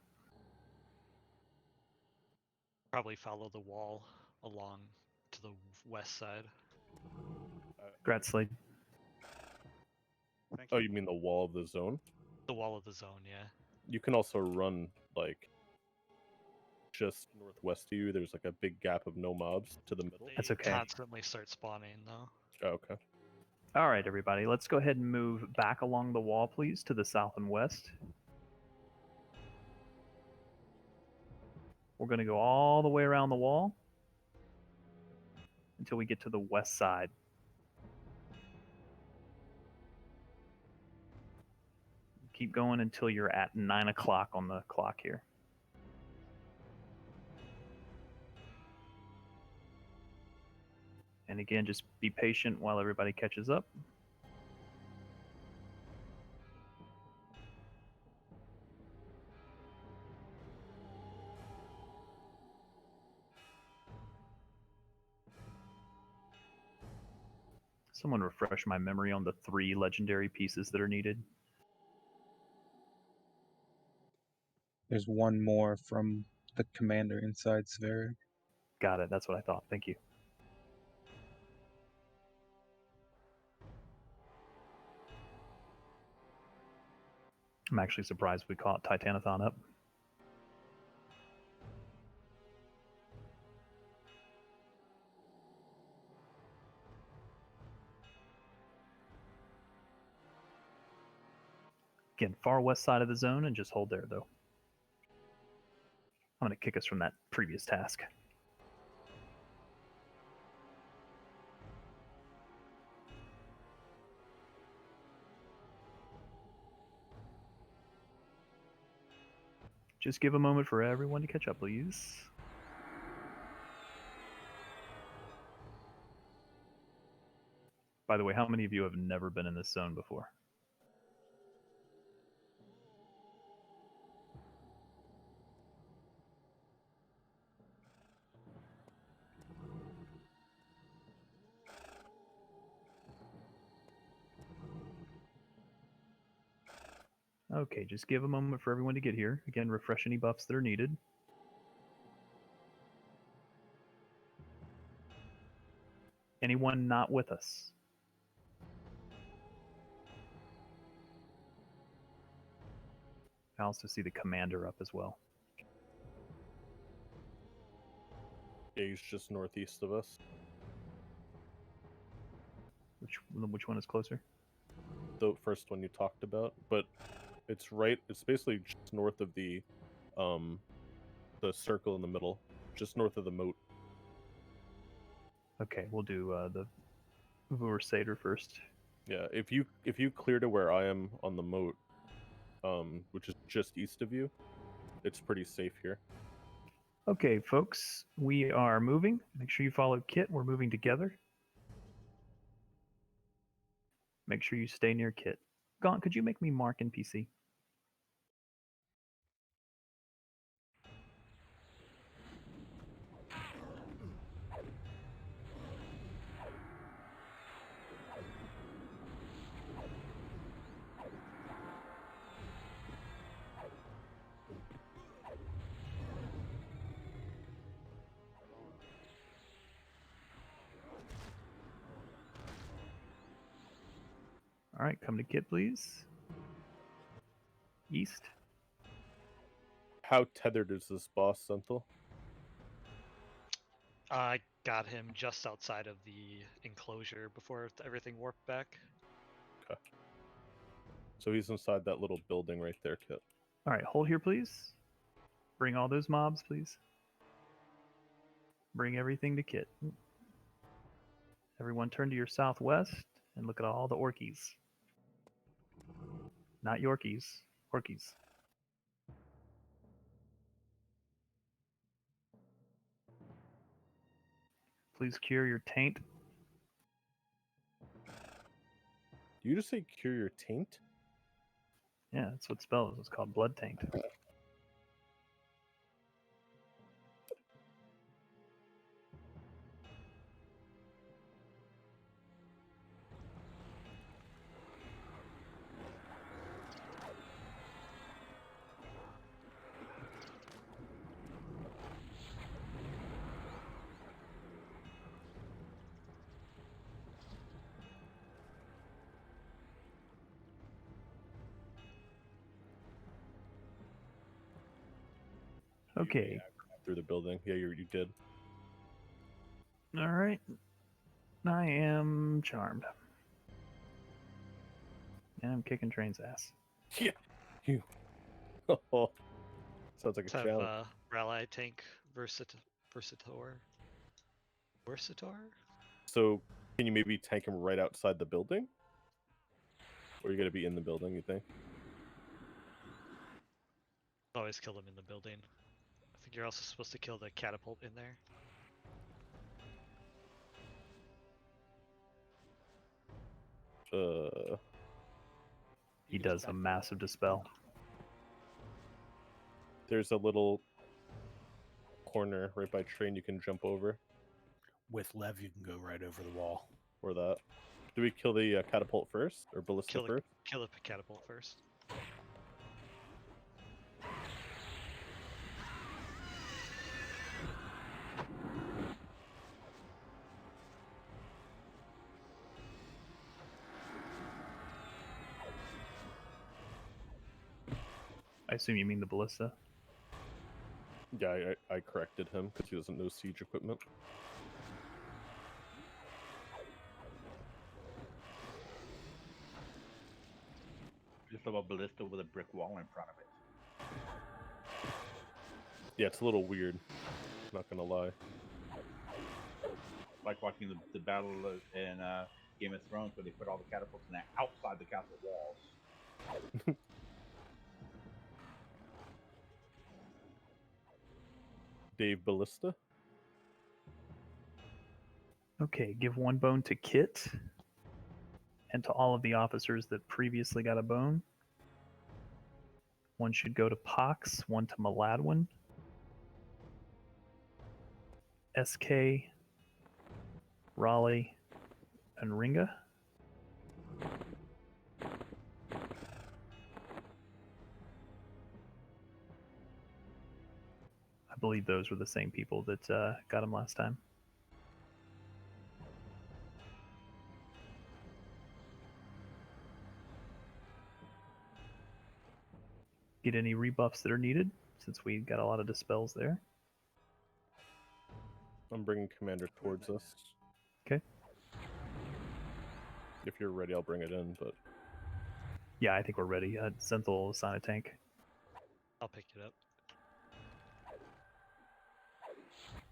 Probably follow the wall along to the west side. Congrats, Slade. Oh, you mean the wall of the zone? The wall of the zone, yeah. You can also run like just northwest of you. There's like a big gap of no mobs to the middle. That's okay. Constantly start spawning though. Oh, okay. All right, everybody, let's go ahead and move back along the wall, please, to the south and west. We're going to go all the way around the wall until we get to the west side. Keep going until you're at 9 o'clock on the clock here. And again, just be patient while everybody catches up. Someone refresh my memory on the 3 legendary pieces that are needed. There's one more from the commander inside Sverig. Got it. That's what I thought. Thank you. I'm actually surprised we caught Titanathon up. Again, far west side of the zone, and just hold there, though. I'm going to kick us from that previous task. Just give a moment for everyone to catch up, please. By the way, how many of you have never been in this zone before? Okay, just give a moment for everyone to get here. Again, refresh any buffs that are needed. Anyone not with us? I also see the commander up as well. Yeah, he's just northeast of us. Which one is closer? The first one you talked about, but it's right. It's basically just north of the circle in the middle, just north of the moat. Okay, we'll do the Vorsader first. Yeah, if you clear to where I am on the moat, which is just east of you, it's pretty safe here. Okay, folks, we are moving. Make sure you follow Kit. We're moving together. Make sure you stay near Kit. Gaunt, could you make me mark NPC? All right, come to Kit, please. East. How tethered is this boss, Senthil? I got him just outside of the enclosure before everything warped back. Okay. So he's inside that little building right there, Kit. All right, hold here, please. Bring all those mobs, please. Bring everything to Kit. Everyone turn to your southwest and look at all the orkies. Not Yorkies, orkies. Please cure your taint. You just say cure your taint? Yeah, that's what spell is. It's called blood taint. Okay. Through the building. Yeah, you did. All right. I am charmed. And I'm kicking Train's ass. Yeah. You. Oh, sounds like a Let's have challenge. Rally Tank Versator. So, can you maybe tank him right outside the building? Or are you going to be in the building, you think? Always kill them in the building. I think you're also supposed to kill the catapult in there. He does a massive dispel. There's a little corner right by Train you can jump over. With Lev, you can go right over the wall. Or that. Do we kill the catapult first? Or ballista first? Kill the catapult first. I assume you mean the ballista. Yeah, I corrected him because he doesn't know siege equipment. Just a ballista with a brick wall in front of it. Yeah, it's a little weird. Not gonna lie. Like watching the battle in Game of Thrones where they put all the catapults in outside the castle walls. Dave Ballista. Okay, give 1 bone to Kit. And to all of the officers that previously got a bone. 1 should go to Pox, 1 to Maladwin. SK, Raleigh, and Ringa. I believe those were the same people that got him last time. Get any rebuffs that are needed, since we got a lot of dispels there. I'm bringing Commander towards us. Okay. If you're ready, I'll bring it in, but... Yeah, I think we're ready. Synthel will assign a tank. I'll pick it up.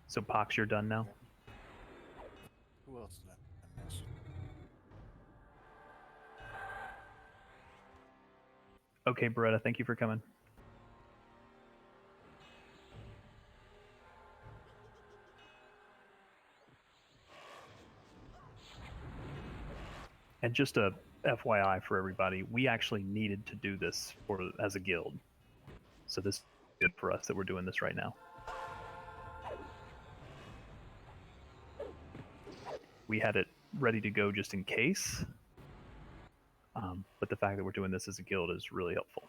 So Pox, you're done now? Who else did I miss? Okay, Beretta, thank you for coming. And just a FYI for everybody, we actually needed to do this as a guild. So this is good for us that we're doing this right now. We had it ready to go just in case. But the fact that we're doing this as a guild is really helpful.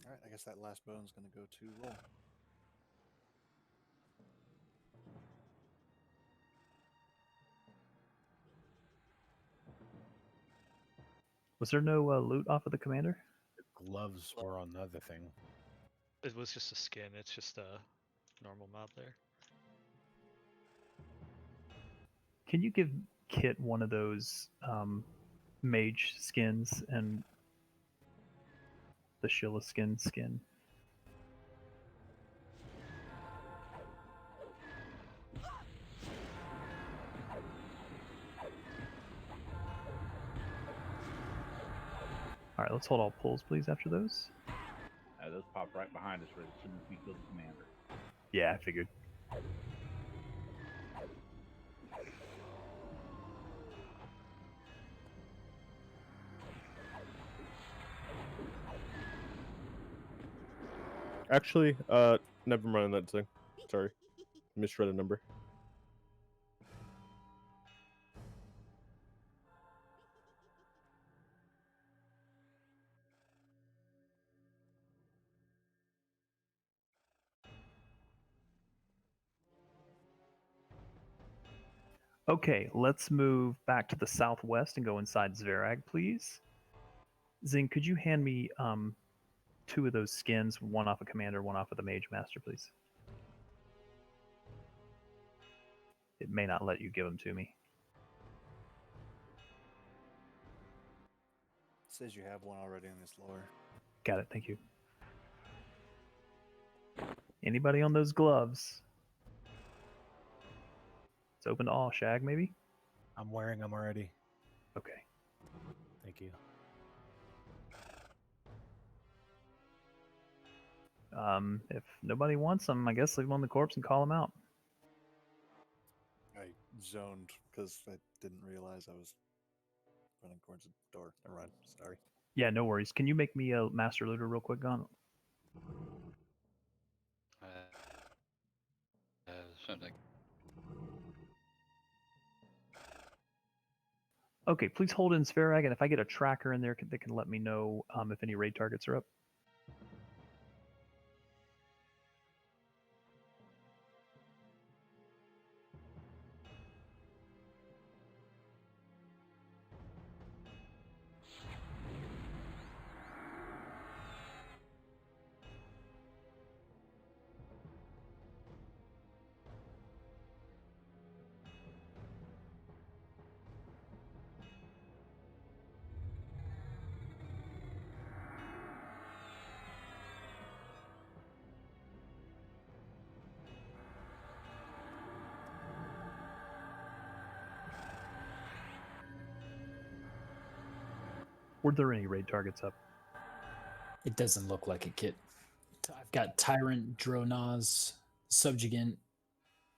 Alright, I guess that last bone's gonna go to roll. Was there no loot off of the commander? The gloves were on the other thing. It was just a skin. It's just a normal mod there. Can you give Kit one of those mage skins and the Shilla skin? All right, let's hold all pulls, please, after those. Those pop right behind us right as soon as we kill the commander. Yeah, I figured. Actually, never mind that thing. Sorry, misread a number. Okay, let's move back to the southwest and go inside Zverag, please. Zing, could you hand me 2 of those skins, one off of Commander, one off of the Mage Master, please? It may not let you give them to me. It says you have one already in this lore. Got it, thank you. Anybody on those gloves? It's open to all. Shag, maybe? I'm wearing them already. Okay. Thank you. If nobody wants them, I guess leave them on the corpse and call them out. I zoned because I didn't realize I was running towards the door. Never mind. Sorry. Yeah, no worries. Can you make me a Master Looter real quick, Gon? Something. Okay, please hold in Sverag, and if I get a tracker in there, they can let me know if any raid targets are up. Were there any raid targets up? It doesn't look like it, Kit. I've got Tyrant, Dronaz, Subjugant,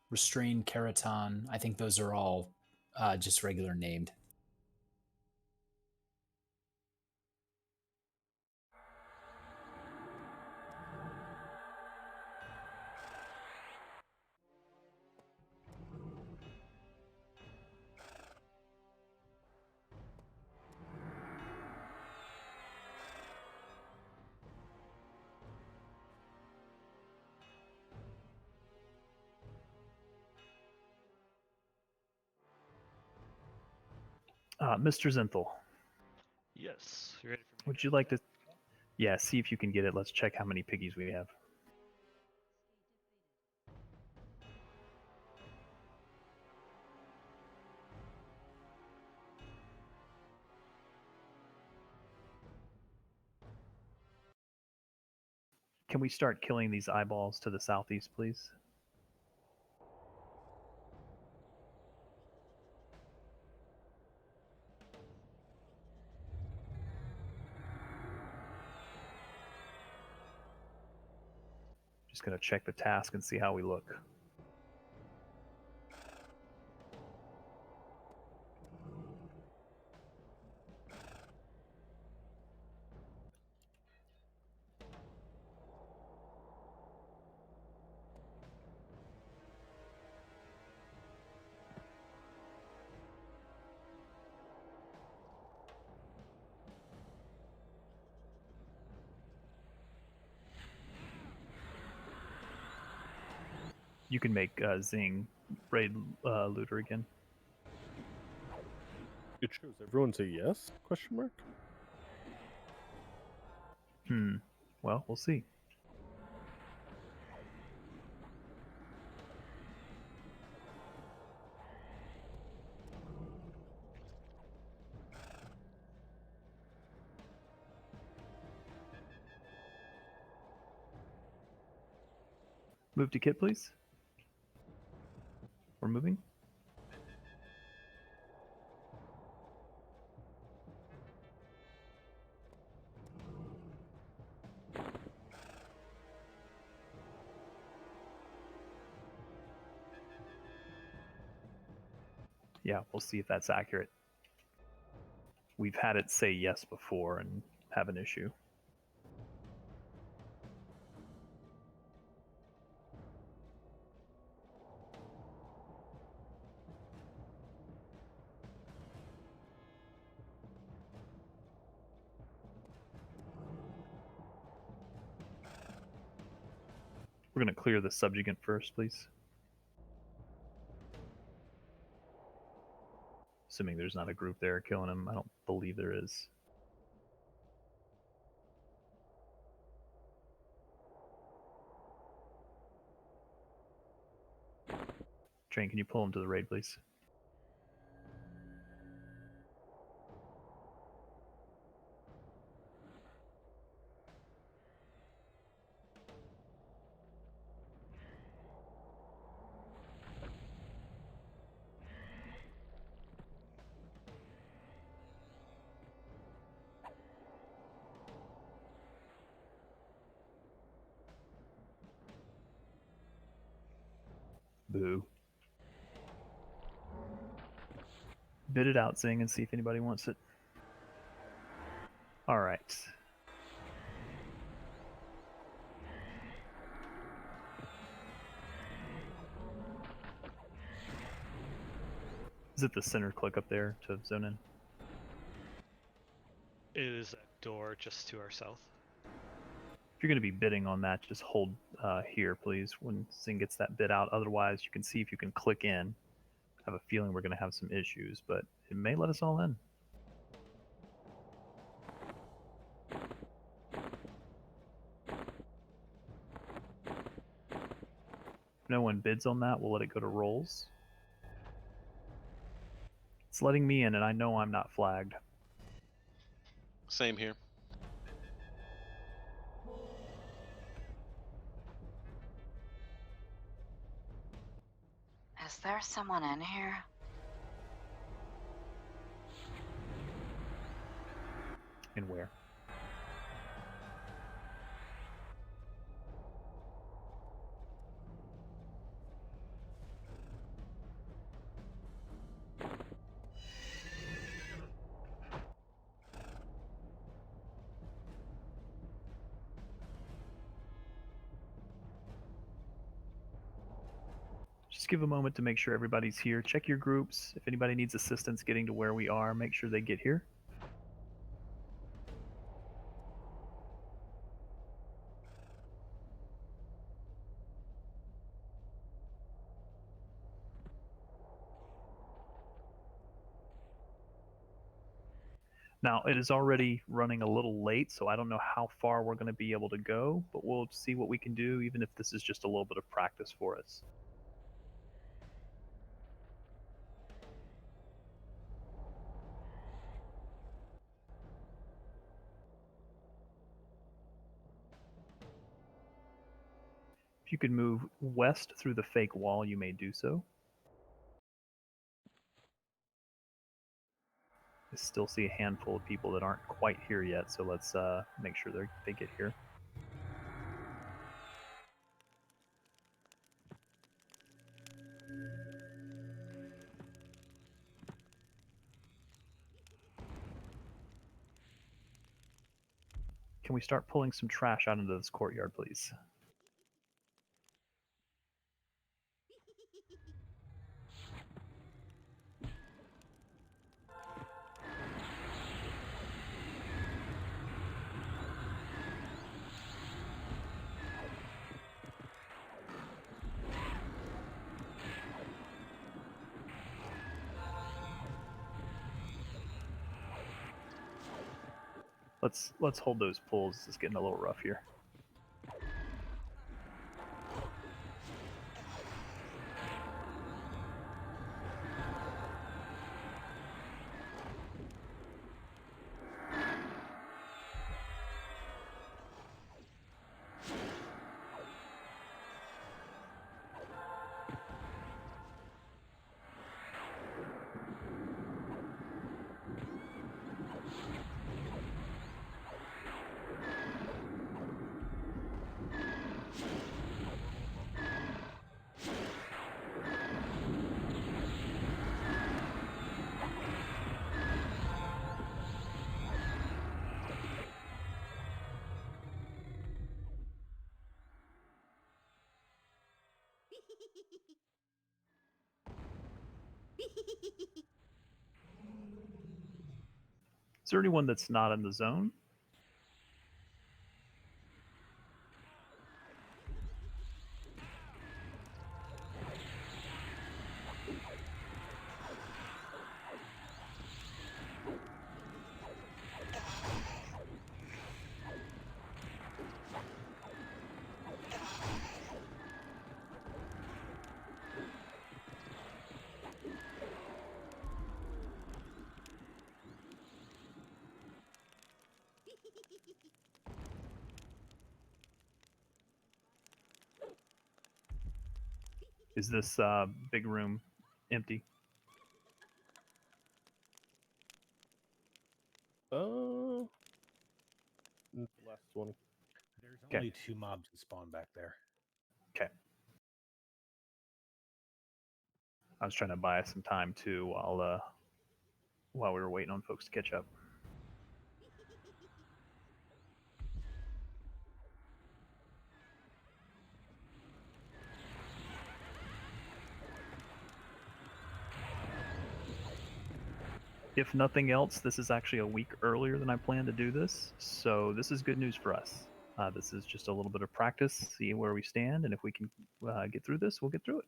Restrained, Keraton. I think those are all just regular named. Mr. Zenthal. Yes. You ready for me? Would you like to? Yeah, see if you can get it. Let's check how many piggies we have. Can we start killing these eyeballs to the southeast, please? Just going to check the task and see how we look. You can make Zing raid looter again. It shows everyone's a yes? Question mark. Well, we'll see. Move to Kit, please. We're moving. Yeah, we'll see if that's accurate. We've had it say yes before and have an issue. We're going to clear the subjugant first, please. Assuming there's not a group there killing him. I don't believe there is. Train, can you pull him to the raid, please? Boo. Bid it out, Zing, and see if anybody wants it. All right. Is it the center click up there to zone in? It is a door just to our south. If you're going to be bidding on that, just hold here, please, when Zing gets that bid out. Otherwise, you can see if you can click in. I have a feeling we're going to have some issues, but it may let us all in. If no one bids on that, we'll let it go to rolls. It's letting me in, and I know I'm not flagged. Same here. Is there someone in here? And where? Just give a moment to make sure everybody's here. Check your groups. If anybody needs assistance getting to where we are, make sure they get here. Now, it is already running a little late, so I don't know how far we're going to be able to go, but we'll see what we can do, even if this is just a little bit of practice for us. If you could move west through the fake wall, you may do so. I still see a handful of people that aren't quite here yet, so let's make sure they get here. Can we start pulling some trash out into this courtyard, please? Let's hold those pulls. It's getting a little rough here. Is there anyone that's not in the zone? Is this big room empty? Last one. There's Okay. only 2 mobs that spawn back there. Okay. I was trying to buy some time too while we were waiting on folks to catch up. If nothing else, this is actually a week earlier than I planned to do this, so this is good news for us. This is just a little bit of practice, see where we stand, and if we can get through this, we'll get through it.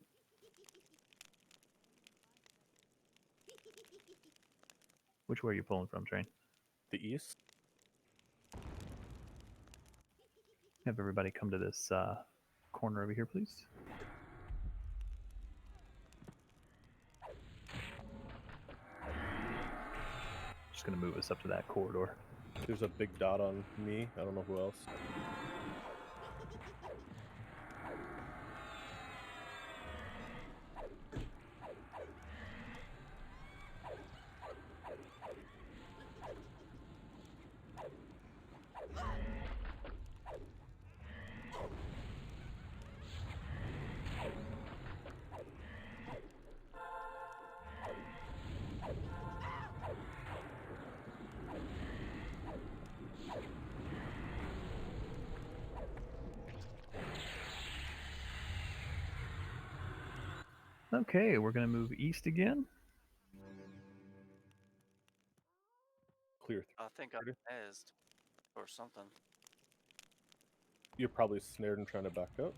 Which way are you pulling from, Train? The east. Have everybody come to this corner over here, please. Just going to move us up to that corridor. There's a big dot on me. I don't know who else. Okay, we're going to move east again. Clear. I think I'm hazed or something. You're probably snared and trying to back up.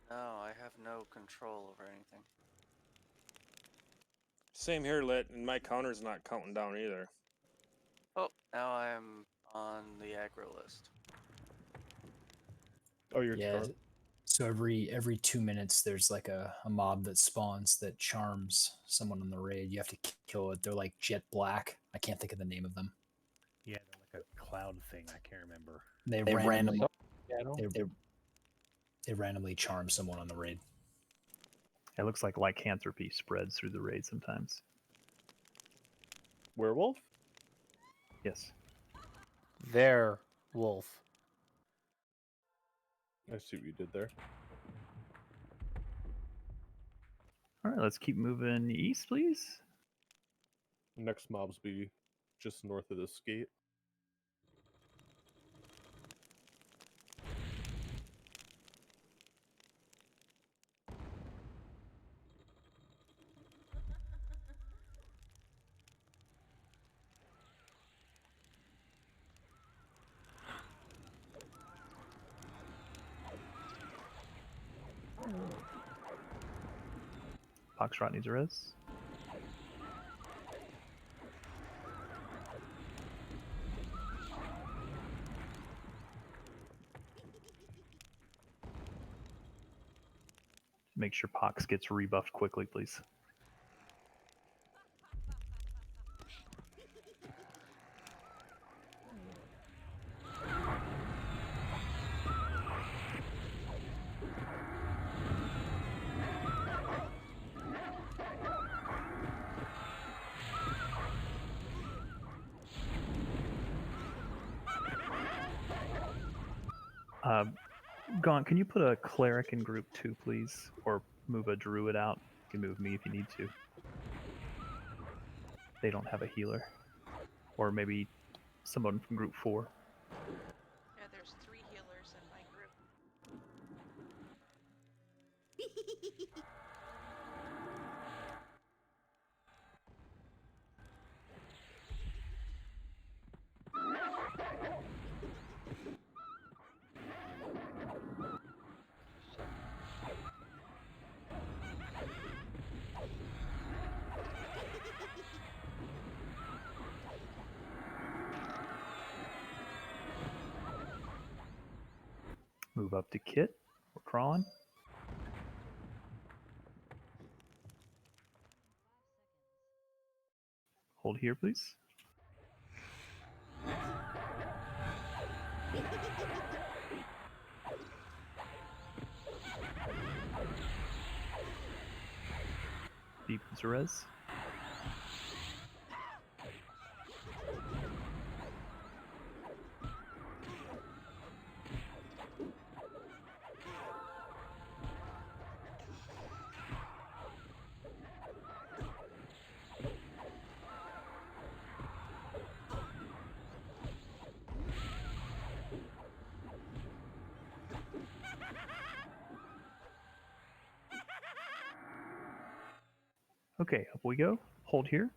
No, I have no control over anything. Same here, Lit, and my counter's not counting down either. Oh, now I am on the aggro list. Oh, you're Yeah. So every 2 minutes, there's like a mob that spawns that charms someone on the raid. You have to kill it. They're like jet black. I can't think of the name of them. Yeah, they're like a cloud thing. I can't remember. They randomly charm someone on the raid. It looks like lycanthropy spreads through the raid sometimes. Werewolf? Yes. Their wolf. I see what you did there. All right, let's keep moving east, please. Next mobs be just north of this gate. Foxtrot needs a res. Make sure Pox gets rebuffed quickly, please. Gaunt, can you put a cleric in group 2, please? Or move a druid out. You can move me if you need to. They don't have a healer. Or maybe someone from group 4. Yeah, there's 3 healers in my group. Move up to Kit. We're crawling. Hold here, please. Beep Zerez. Okay, up we go. Hold here.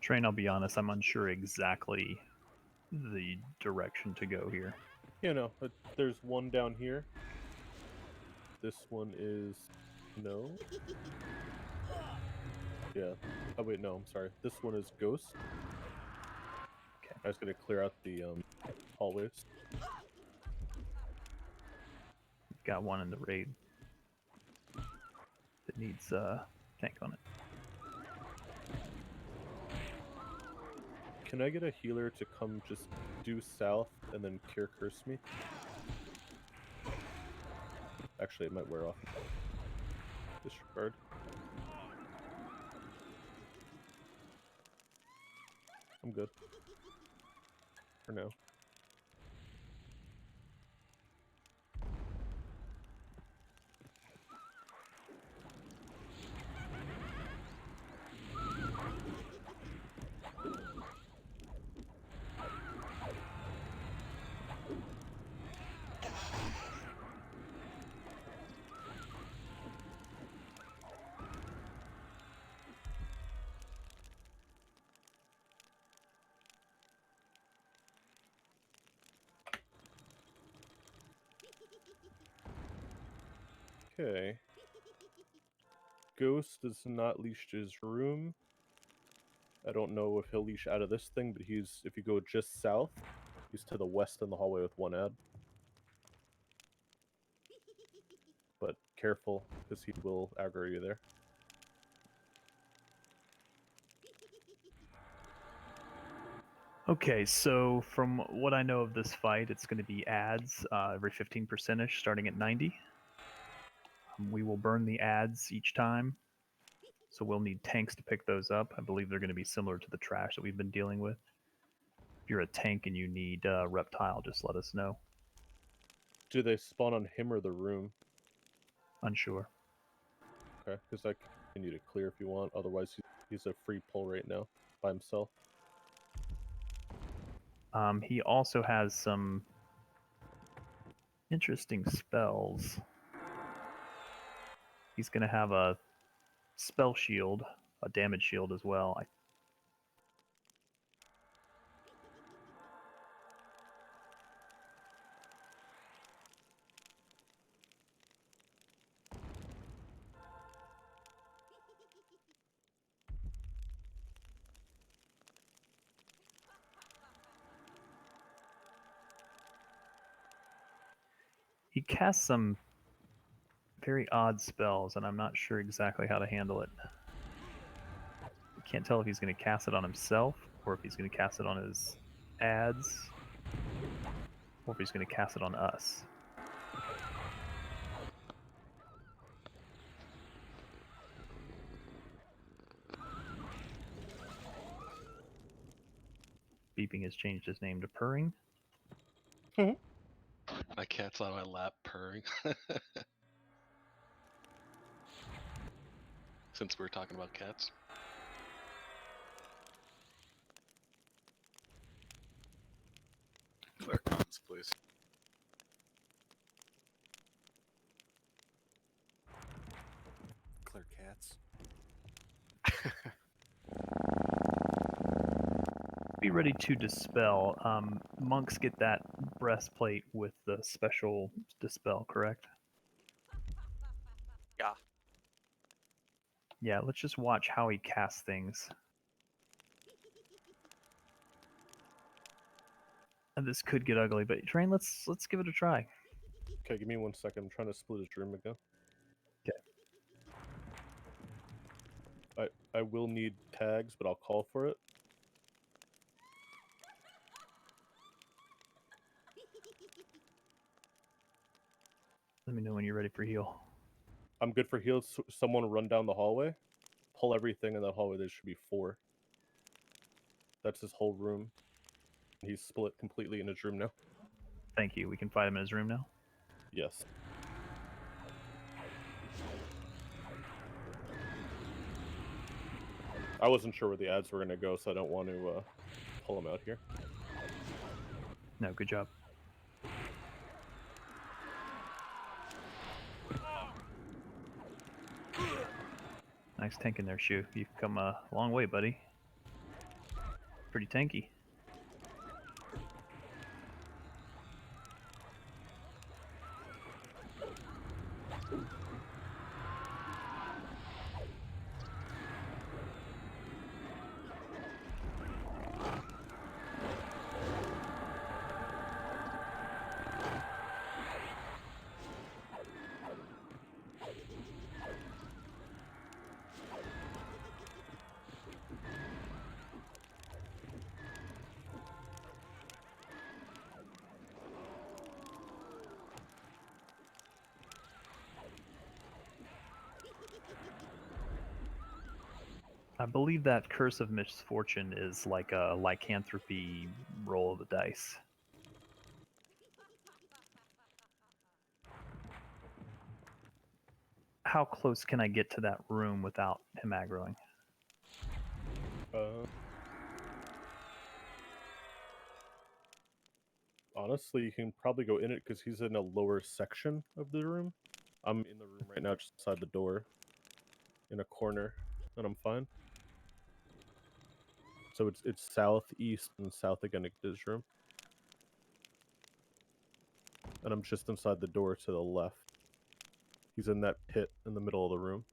Train, I'll be honest, I'm unsure exactly the direction to go here. Yeah, no, there's one down here. This one is no. Yeah. Oh wait, no, I'm sorry. This one is ghost. Okay. I was gonna clear out the hallways. Got one in the raid that needs tank on it. Can I get a healer to come just due south and then cure curse me? Actually, it might wear off. Disregard. I'm good. For now. Okay. Ghost is not leashed to his room. I don't know if he'll leash out of this thing, but if you go just south, he's to the west in the hallway with one ad. But careful, because he will aggro you there. Okay, so from what I know of this fight, it's going to be ads every 15%ish, starting at 90. We will burn the ads each time, so we'll need tanks to pick those up. I believe they're going to be similar to the trash that we've been dealing with. If you're a tank and you need reptile, just let us know. Do they spawn on him or the room? Unsure. Okay, because I can continue to clear if you want. Otherwise, he's a free pull right now by himself. He also has some interesting spells. He's going to have a spell shield, a damage shield as well. He casts some very odd spells, and I'm not sure exactly how to handle it. I can't tell if he's going to cast it on himself, or if he's going to cast it on his ads, or if he's going to cast it on us. Beeping has changed his name to Purring. My cat's on my lap purring. Since we're talking about cats. please. Clear cats. Be ready to dispel. Monks get that breastplate with the special dispel, correct? Yeah. Yeah, let's just watch how he casts things. And this could get ugly, but Train, let's give it a try. Okay, give me 1 second. I'm trying to split his room again. Okay. I will need tags, but I'll call for it. Let me know when you're ready for heal. I'm good for heals. Someone run down the hallway. Pull everything in that hallway. There should be 4. That's his whole room. He's split completely in his room now. Thank you. We can fight him in his room now? Yes. I wasn't sure where the ads were going to go, so I don't want to pull them out here. No, good job. Nice tank in there, Shu. You've come a long way, buddy. Pretty tanky. I believe that Curse of Misfortune is like a lycanthropy roll of the dice. How close can I get to that room without him aggroing? Honestly, you can probably go in it because he's in a lower section of the room. I'm in the room right now, just inside the door, in a corner, and I'm fine. So it's south, east, and south again to his room. And I'm just inside the door to the left. He's in that pit in the middle of the room.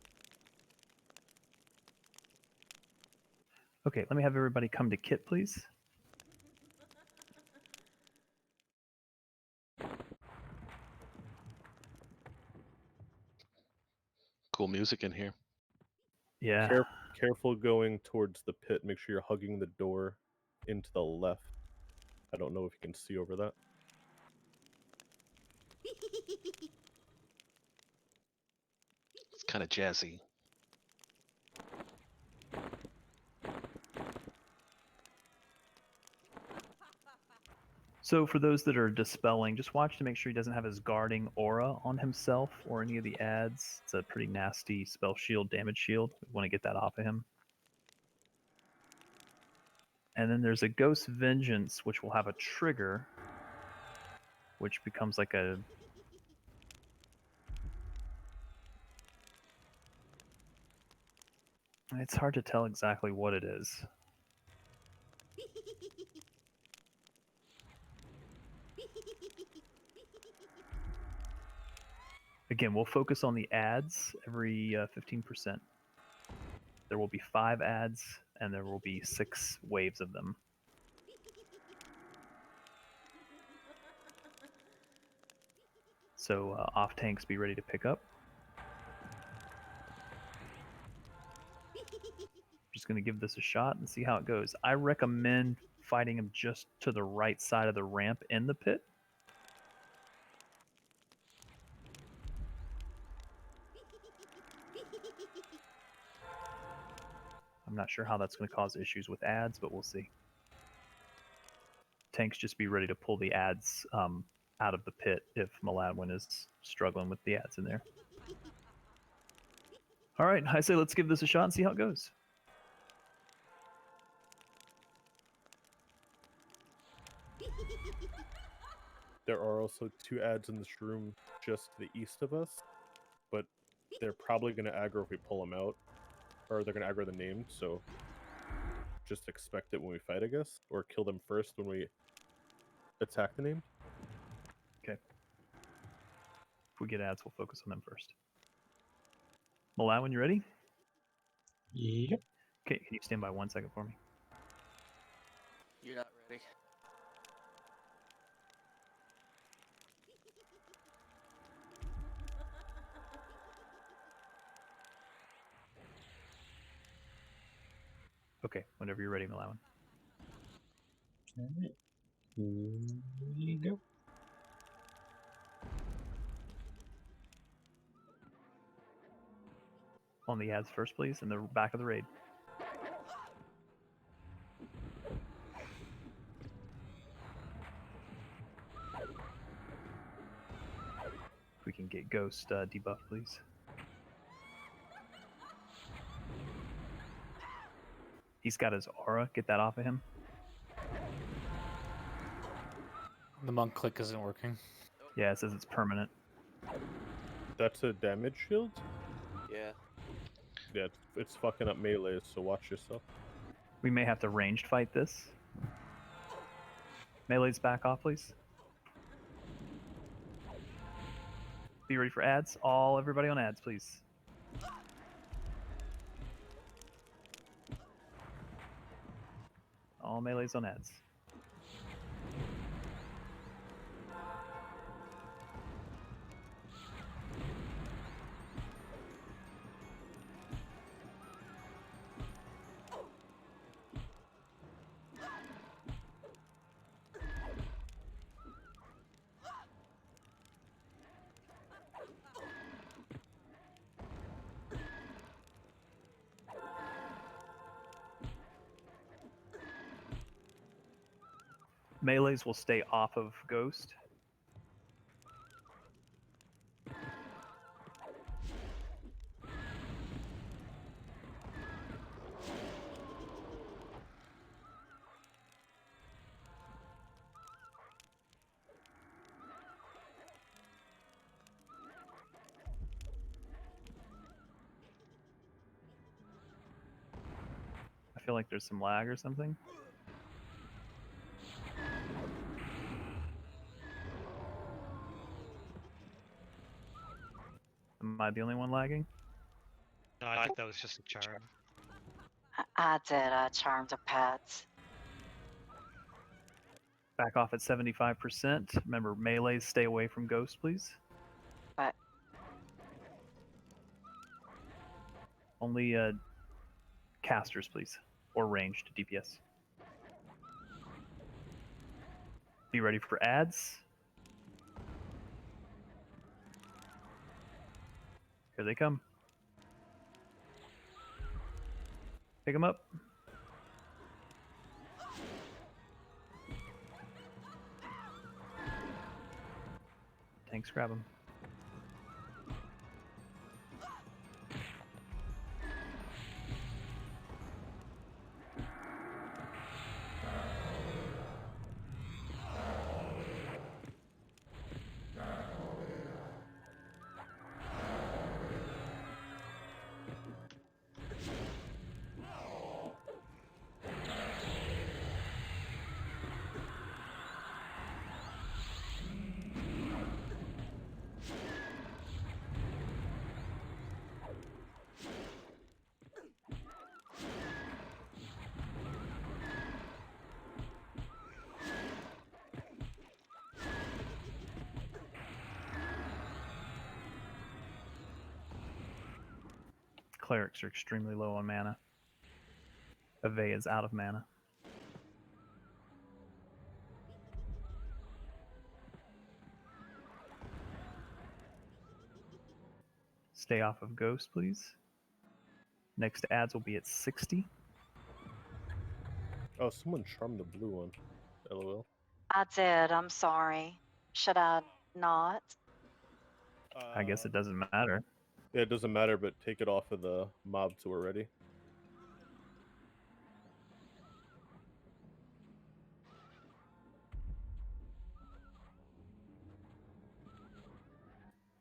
Okay, let me have everybody come to Kit, please. Cool music in here. Yeah. Careful going towards the pit. Make sure you're hugging the door into the left. I don't know if you can see over that. It's kind of jazzy. So for those that are dispelling, just watch to make sure he doesn't have his guarding aura on himself or any of the ads. It's a pretty nasty spell shield, damage shield. We want to get that off of him. And then there's a Ghost Vengeance, which will have a trigger, which becomes like a... It's hard to tell exactly what it is. Again, we'll focus on the ads every 15%. There will be 5 ads, and there will be 6 waves of them. So off tanks, be ready to pick up. Just going to give this a shot and see how it goes. I recommend fighting him just to the right side of the ramp in the pit. I'm not sure how that's going to cause issues with ads, but we'll see. Tanks, just be ready to pull the ads out of the pit if Maladwin is struggling with the ads in there. All right, I say let's give this a shot and see how it goes. There are also 2 ads in this room just to the east of us, but they're probably going to aggro if we pull them out, or they're going to aggro the name, so just expect it when we fight, I guess, or kill them first when we attack the name. Okay. If we get ads, we'll focus on them first. Malai, when you're ready? Yep. Okay, can you stand by 1 second for me? You're not ready. Okay, whenever you're ready, Malawan. Alright. Here you go. On the ads first, please, in the back of the raid. If we can get Ghost debuff, please. He's got his aura. Get that off of him. The monk click isn't working. Yeah, it says it's permanent. That's a damage shield? Yeah. Yeah, it's fucking up melees, so watch yourself. We may have to ranged fight this. Melee's back off, please. Be ready for ads. Everybody on ads, please. All melees on ads. Melees will stay off of Ghost. I feel like there's some lag or something. Am I the only one lagging? No, I think that was just a charm. I did charm to pets. Back off at 75%. Remember, melees stay away from Ghost, please. But Only casters, please. Or ranged DPS. Be ready for ads. Here they come. Pick them up. Tanks, grab them. Clerics are extremely low on mana. Ave is out of mana. Stay off of Ghost, please. Next ads will be at 60. Oh, someone charmed the blue one. LOL. I did. I'm sorry. Should I not? I guess it doesn't matter. Yeah, it doesn't matter, but take it off of the mob so we're ready.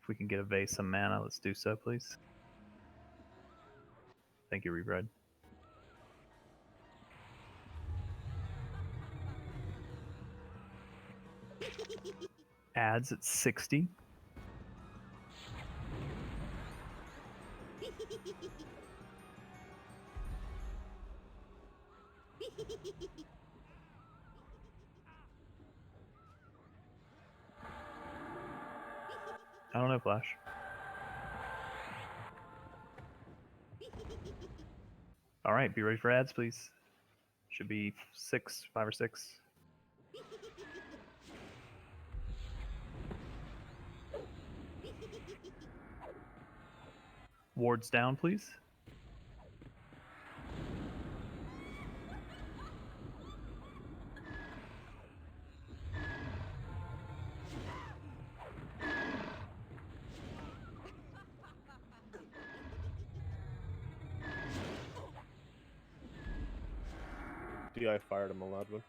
we can get a vase some mana, let's do so, please. Thank you, Rebread. Adds at 60. I don't know, Flash. All right, be ready for ads, please. Should be 5 or 6. Wards down, please. DI fired him a loud one.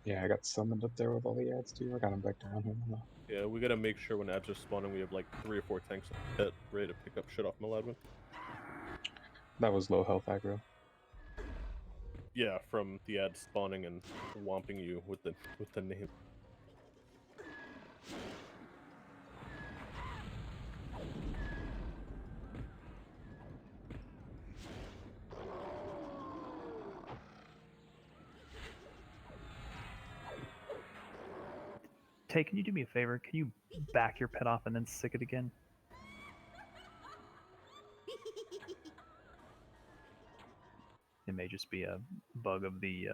Yeah, I got summoned up there with all the ads too. I got him back down here now. Yeah, we gotta make sure when ads are spawning, we have like 3 or 4 tanks at ready to pick up shit off Maladwin. That was low health aggro. Yeah, from the ad spawning and whomping you with the name. Tay, can you do me a favor? Can you back your pet off and then sick it again? It may just be a bug of the...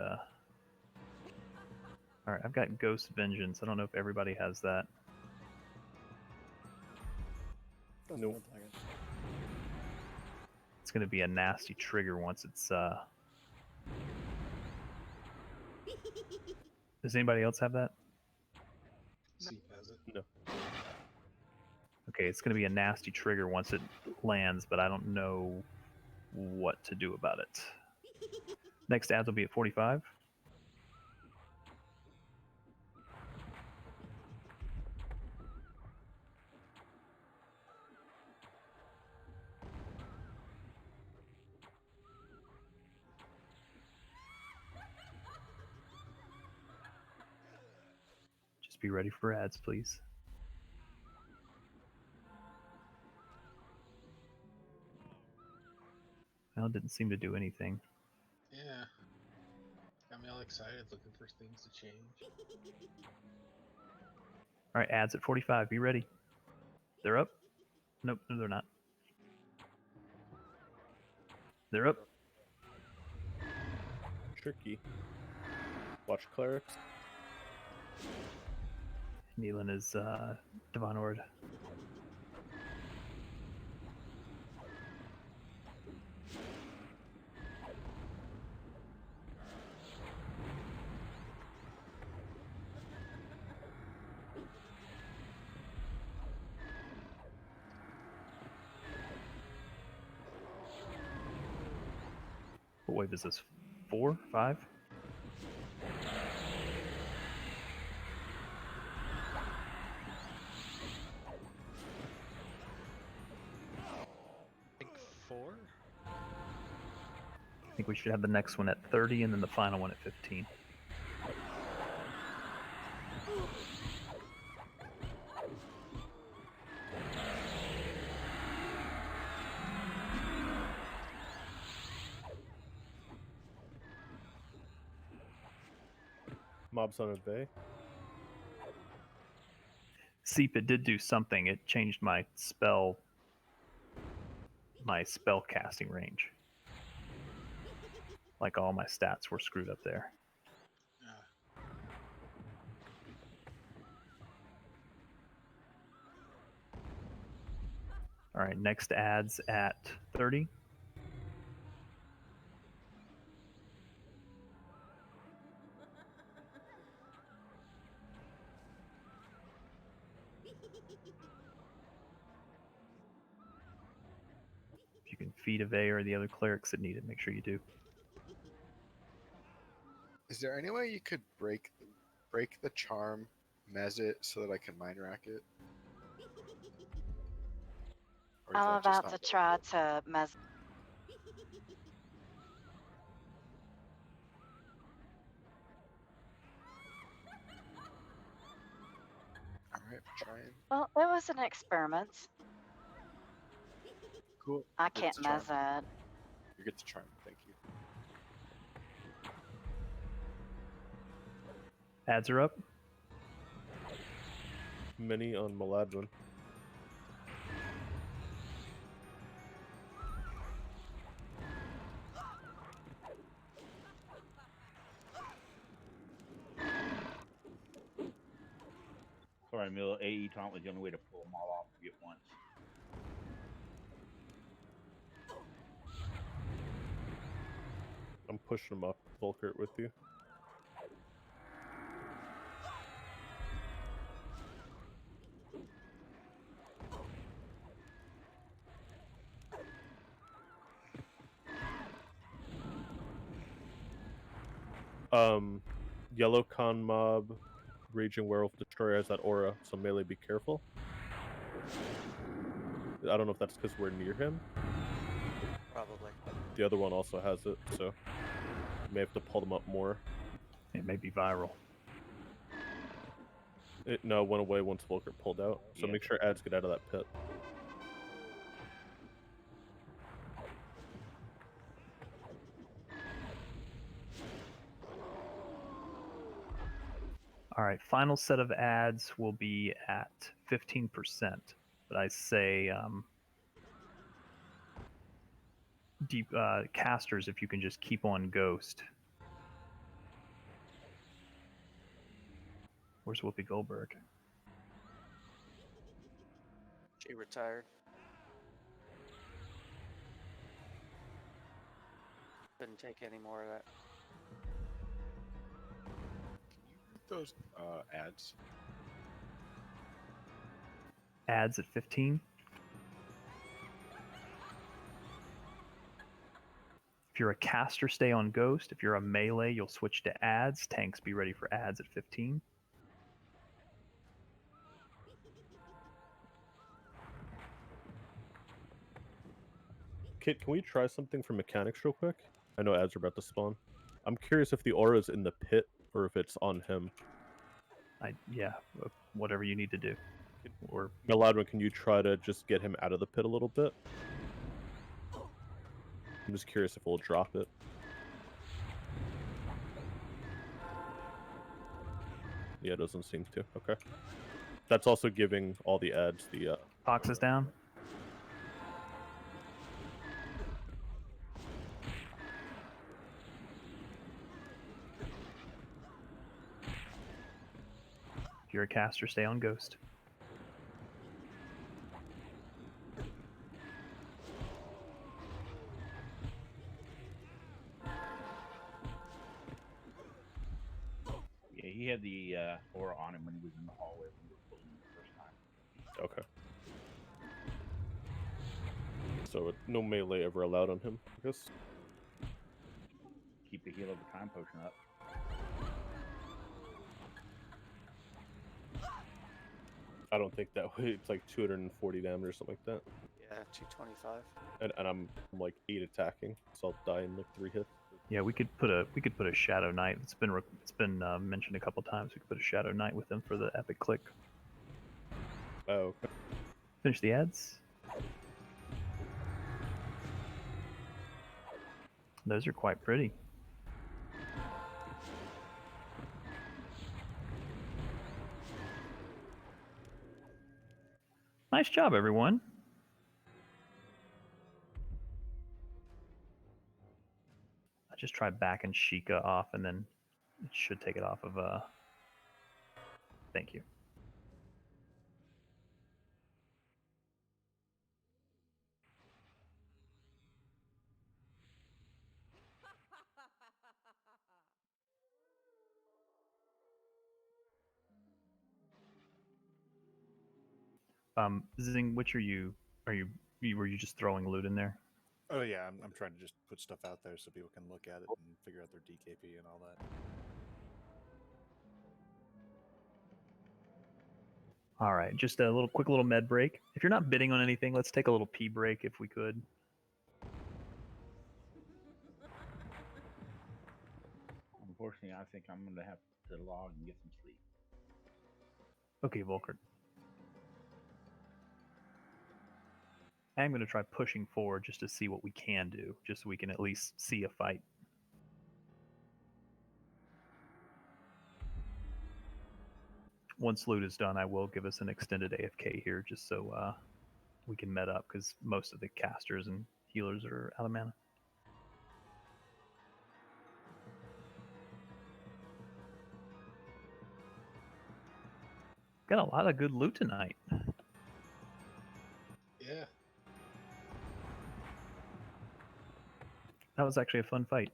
Alright, I've got Ghost Vengeance. I don't know if everybody has that. Nope. It's going to be a nasty trigger once it's... Does anybody else have that? Seep has it. No. Okay, it's going to be a nasty trigger once it lands, but I don't know what to do about it. Next ads will be at 45. Just be ready for ads, please. Well, it didn't seem to do anything. Yeah. Got me all excited looking for things to change. All right, ads at 45. Be ready. They're up? Nope, no, they're not. They're up. Tricky. Watch clerics. Neelan is Divine Ord. What wave is this? 4? 5? I think 4? I think we should have the next one at 30 and then the final one at 15. Mobs on a bay. Seep, it did do something. It changed my spell casting range. Like all my stats were screwed up there. All right, next ads at 30. If you can feed Ave or the other clerics that need it, make sure you do. Is there any way you could break the charm mez it so that I can mind rack it? Or is I'm that just about to not try to mess. Alright, I'm trying. Well, it was an experiment. Cool. I You get can't to try mess 'em. it. You get to try 'em, thank you. Ads are up. Many on Maladwin. Sorry, Mill. AE taunt was the only way to pull them all off at once. I'm pushing him up, Volkert, with you. Yellow Con Mob, Raging Werewolf Destroyer has that aura, so melee be careful. I don't know if that's because we're near him. Probably. The other one also has it, so you may have to pull them up more. It may be viral. No, it went away once Volkert pulled out, so Yeah. make sure ads get out of that pit. All right, final set of ads will be at 15%, but I say deep casters if you can just keep on Ghost. Where's Whoopi Goldberg? She retired. Couldn't take any more of that. Those ads. Ads at 15. If you're a caster, stay on Ghost. If you're a melee, you'll switch to ads. Tanks, be ready for ads at 15. Kit, can we try something for mechanics real quick? I know ads are about to spawn. I'm curious if the aura is in the pit or if it's on him. Yeah, whatever you need to do. Or Maladwin, can you try to just get him out of the pit a little bit? I'm just curious if we'll drop it. Yeah, it doesn't seem to. Okay. That's also giving all the ads the boxes down. If you're a caster, stay on Ghost. Yeah, he had the aura on him when he was in the hallway when we were pulling him the first time. Okay. So no melee ever allowed on him, I guess. Keep the heal of the time potion up. I don't think that way. It's like 240 damage or something like that. Yeah, 225. And I'm like 8 attacking, so I'll die in like 3 hits. Yeah, we could put a Shadow Knight. It's been mentioned a couple times. We could put a Shadow Knight with them for the epic click. Oh, okay. Finish the ads. Those are quite pretty. Nice job, everyone. I just tried backing Sheikah off, and then it should take it off of. Thank you. Zing, which are you? Were you just throwing loot in there? Oh yeah, I'm trying to just put stuff out there so people can look at it and figure out their DKP and all that. All right, just a quick little med break. If you're not bidding on anything, let's take a little pee break if we could. Unfortunately, I think I'm going to have to log and get some sleep. Okay, Volkert. I'm going to try pushing forward just to see what we can do, just so we can at least see a fight. Once loot is done, I will give us an extended AFK here, just so we can med up, because most of the casters and healers are out of mana. Got a lot of good loot tonight. Yeah. That was actually a fun fight.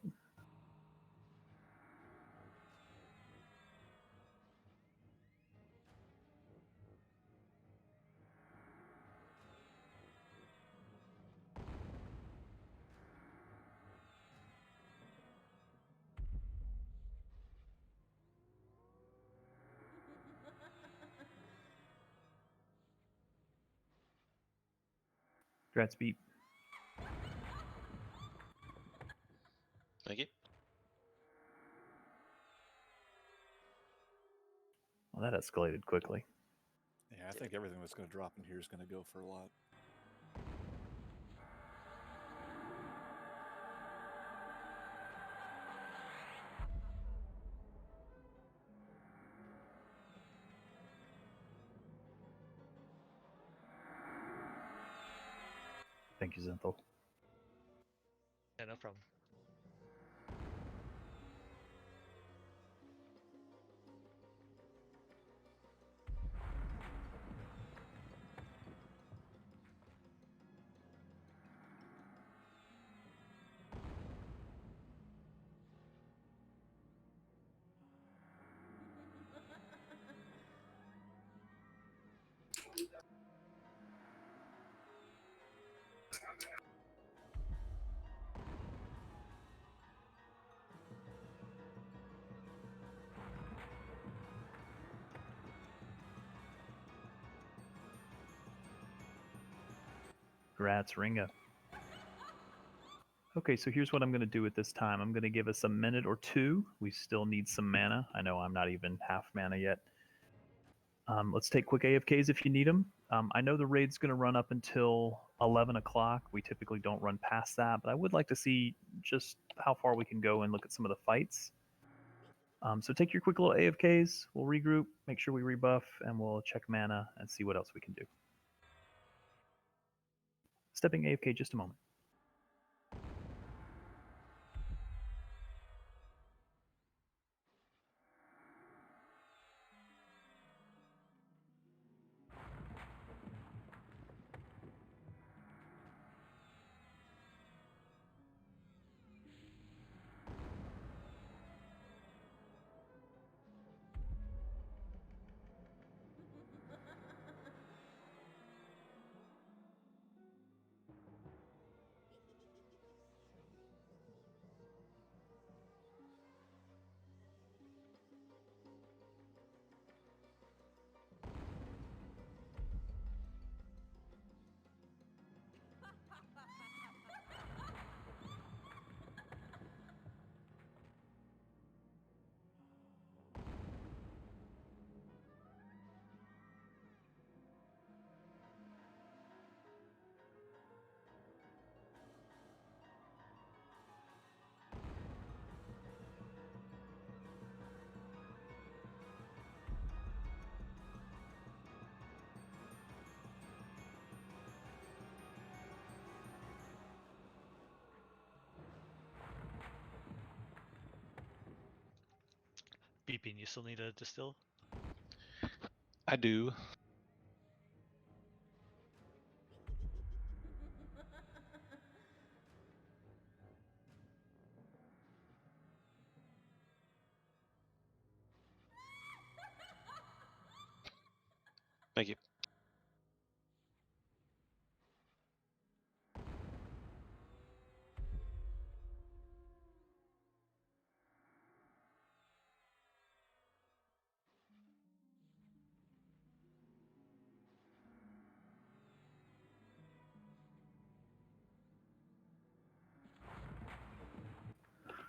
Congrats, Beat. Thank you. Well, that escalated quickly. Yeah, I think everything that's going to drop in here is going to go for a lot. Thank you, Zenthal. Yeah, no problem. Congrats, Ringa. Okay, so here's what I'm going to do at this time. I'm going to give us a minute or two. We still need some mana. I know I'm not even half mana yet. Let's take quick AFKs if you need them. I know the raid's going to run up until 11 o'clock. We typically don't run past that, but I would like to see just how far we can go and look at some of the fights. So take your quick little AFKs. We'll regroup, make sure we rebuff, and we'll check mana and see what else we can do. Stepping AFK just a moment. Beeping, you still need a distill? I do. Thank you.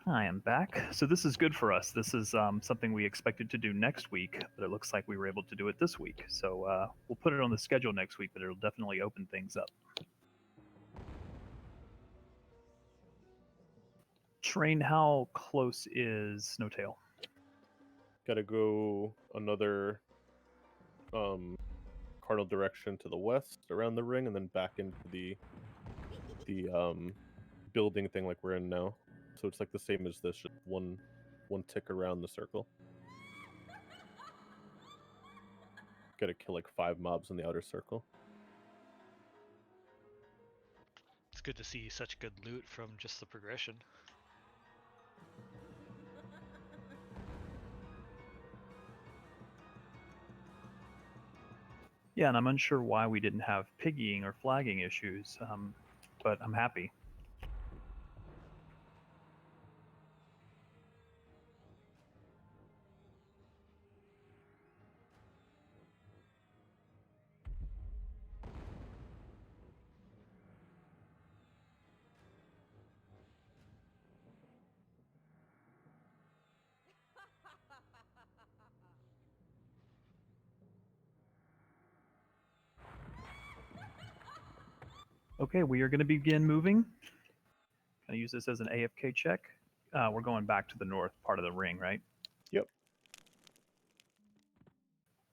I am back. So this is good for us. This is something we expected to do next week, but it looks like we were able to do it this week. So we'll put it on the schedule next week, but it'll definitely open things up. Train, how close is Snowtail? Gotta go another cardinal direction to the west around the ring, and then back into the building thing like we're in now. So it's like the same as this, just one tick around the circle. Gotta kill like 5 mobs in the outer circle. It's good to see such good loot from just the progression. Yeah, and I'm unsure why we didn't have piggying or flagging issues, but I'm happy. Okay, we are going to begin moving. Going to use this as an AFK check. We're going back to the north part of the ring, right? Yep.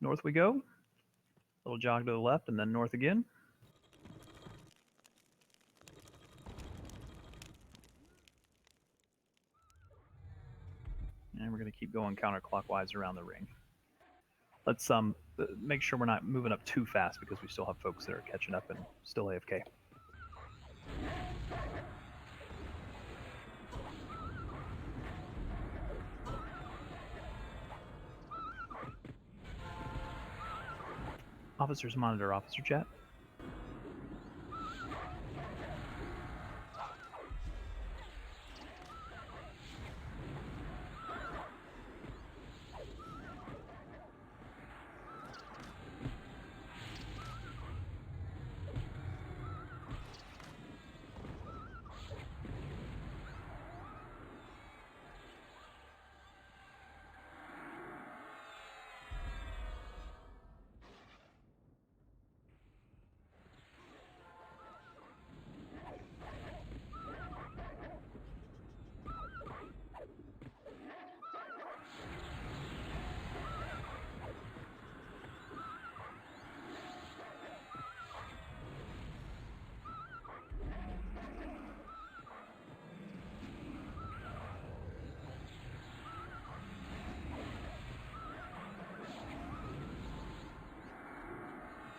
North we go. Little jog to the left and then north again. And we're going to keep going counterclockwise around the ring. Let's make sure we're not moving up too fast because we still have folks that are catching up and still AFK. Officers monitor officer chat.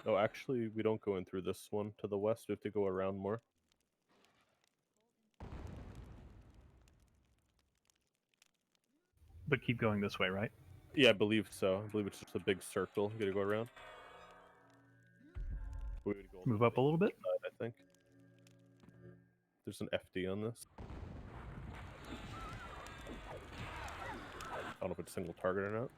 Oh, actually, we don't go in through this one to the west. We have to go around more. But keep going this way, right? Yeah, I believe so. I believe it's just a big circle. You gotta go around. We would go Move up a little bit. side, I think. There's an FD on this. I don't know if it's single target or not.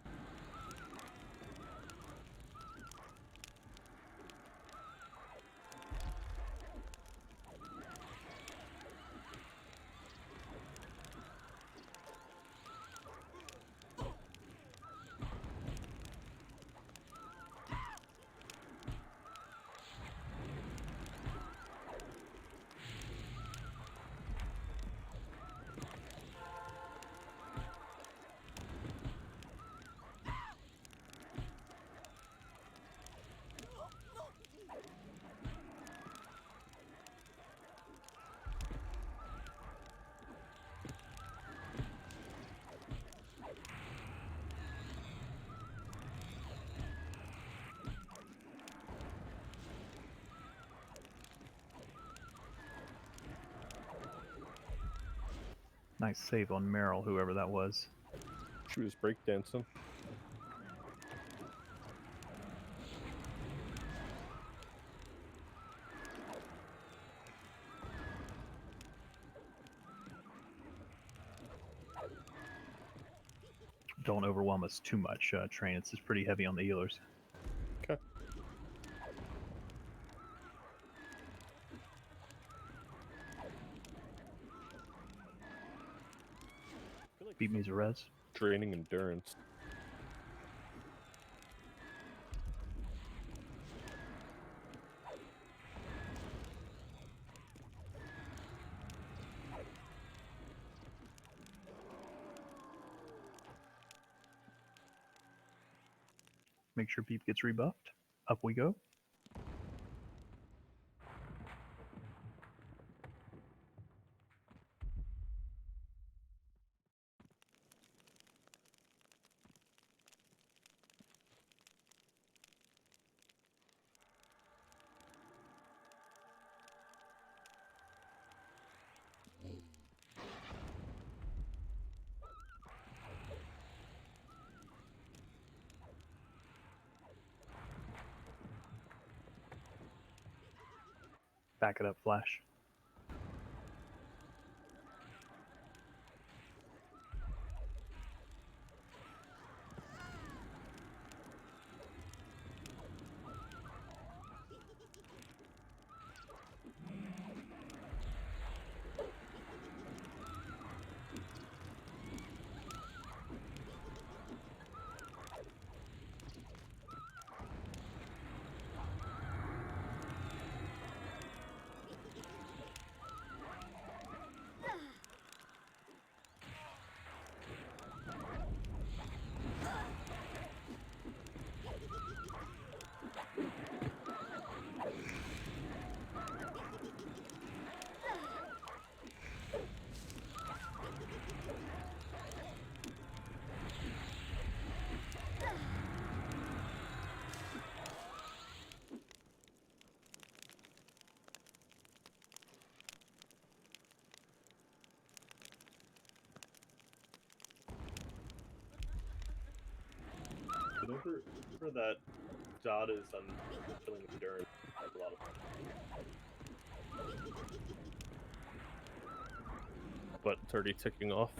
Nice save on Meryl, whoever that was. She was breakdancing. Don't overwhelm us too much, Train. It's just pretty heavy on the healers. Okay. Beat me's a res. Draining endurance. Make sure Beep gets rebuffed. Up we go. Back it up, Flash. Whenever that dot is on killing endurance, a lot of fun. But it's already ticking off.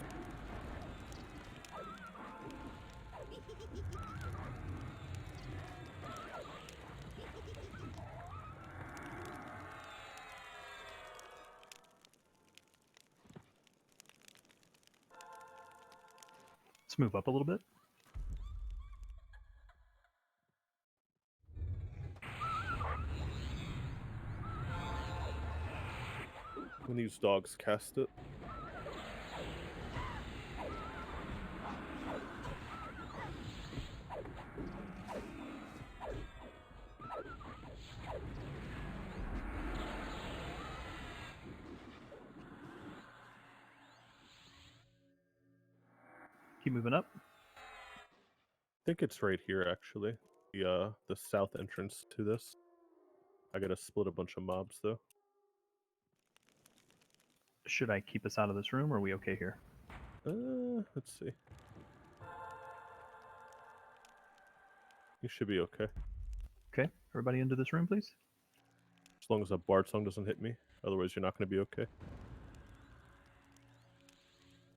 Let's move up a little bit. When these dogs cast it. Keep moving up. I think it's right here actually. The south entrance to this. I gotta split a bunch of mobs though. Should I keep us out of this room, or are we okay here? Let's see. You should be okay. Okay, everybody into this room, please. As long as a bard song doesn't hit me. Otherwise, you're not going to be okay.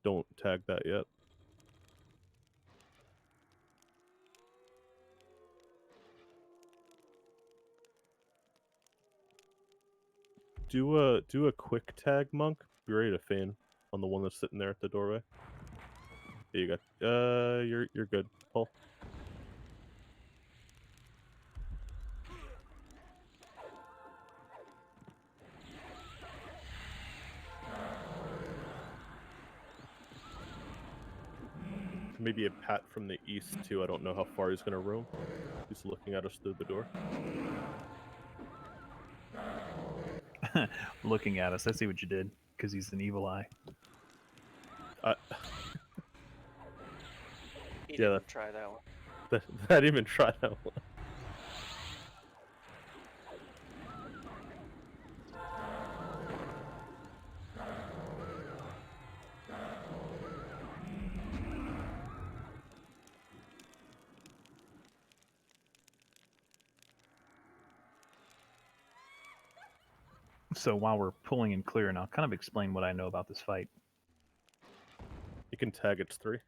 Don't tag that yet. Do a quick tag, Monk. Be ready to feign on the one that's sitting there at the doorway. There you go. You're good, Paul. Maybe a pat from the east too. I don't know how far he's gonna roam. He's looking at us through the door. Looking at us. I see what you did, because he's an evil eye. He Yeah, didn't try that one. I didn't even try that one. So while we're pulling and clearing, I'll kind of explain what I know about this fight. You can tag its 3.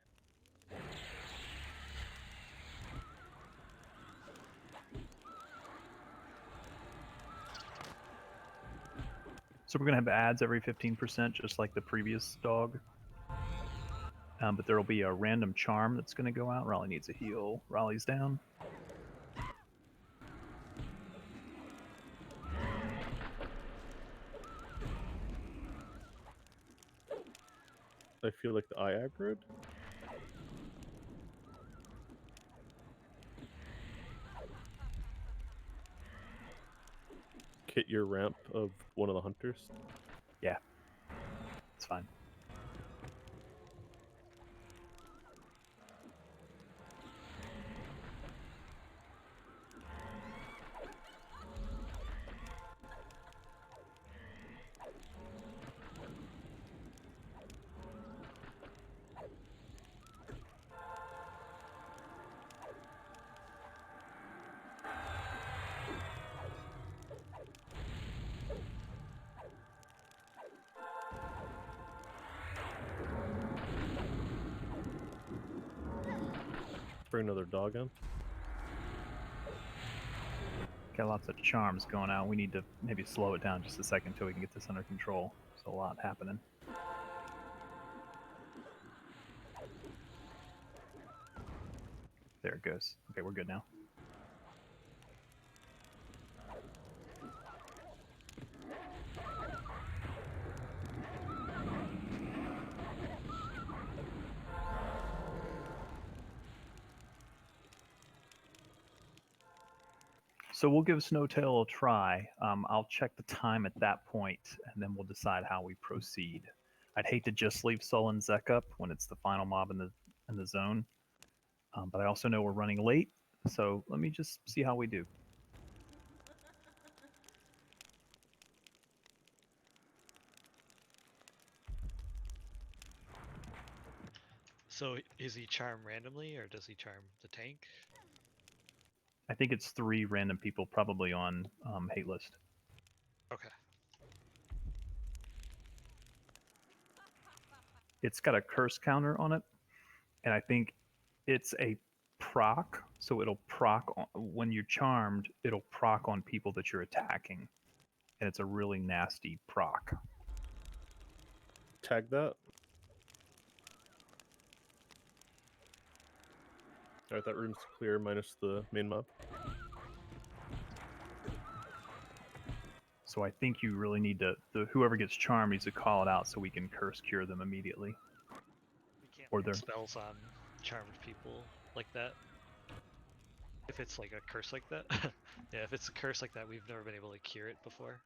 So we're going to have ads every 15%, just like the previous dog. But there will be a random charm that's going to go out. Raleigh needs a heal. Raleigh's down. I feel like the eye aggroed. Hit your ramp of one of the hunters. Yeah, it's fine. Bring another dog in. Got lots of charms going out. We need to maybe slow it down just a second until we can get this under control. There's a lot happening. There it goes. Okay, we're good now. So we'll give Snowtail a try. I'll check the time at that point, and then we'll decide how we proceed. I'd hate to just leave Sullen Zek up when it's the final mob in the zone, but I also know we're running late, so let me just see how we do. So is he charm randomly, or does he charm the tank? I think it's 3 random people, probably on hate list. Okay. It's got a curse counter on it, and I think it's a proc, so it'll proc when you're charmed. It'll proc on people that you're attacking, and it's a really nasty proc. Tag that. Alright, that room's clear minus the main mob. So I think you really need to, whoever gets charmed needs to call it out so we can curse cure them immediately. We can't Or put they're spells on charmed people like that. If it's like a curse like that. Yeah, if it's a curse like that, we've never been able to cure it before.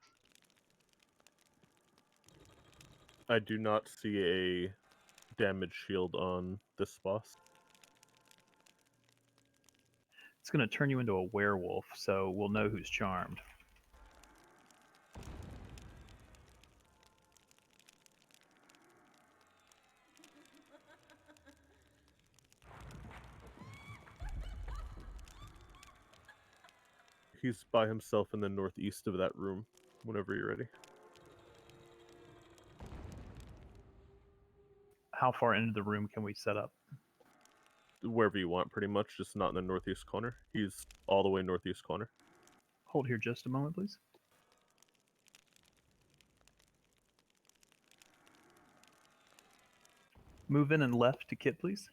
I do not see a damage shield on this boss. It's going to turn you into a werewolf, so we'll know who's charmed. He's by himself in the northeast of that room, whenever you're ready. How far into the room can we set up? Wherever you want, pretty much, just not in the northeast corner. He's all the way northeast corner. Hold here just a moment, please. Move in and left to Kit, please.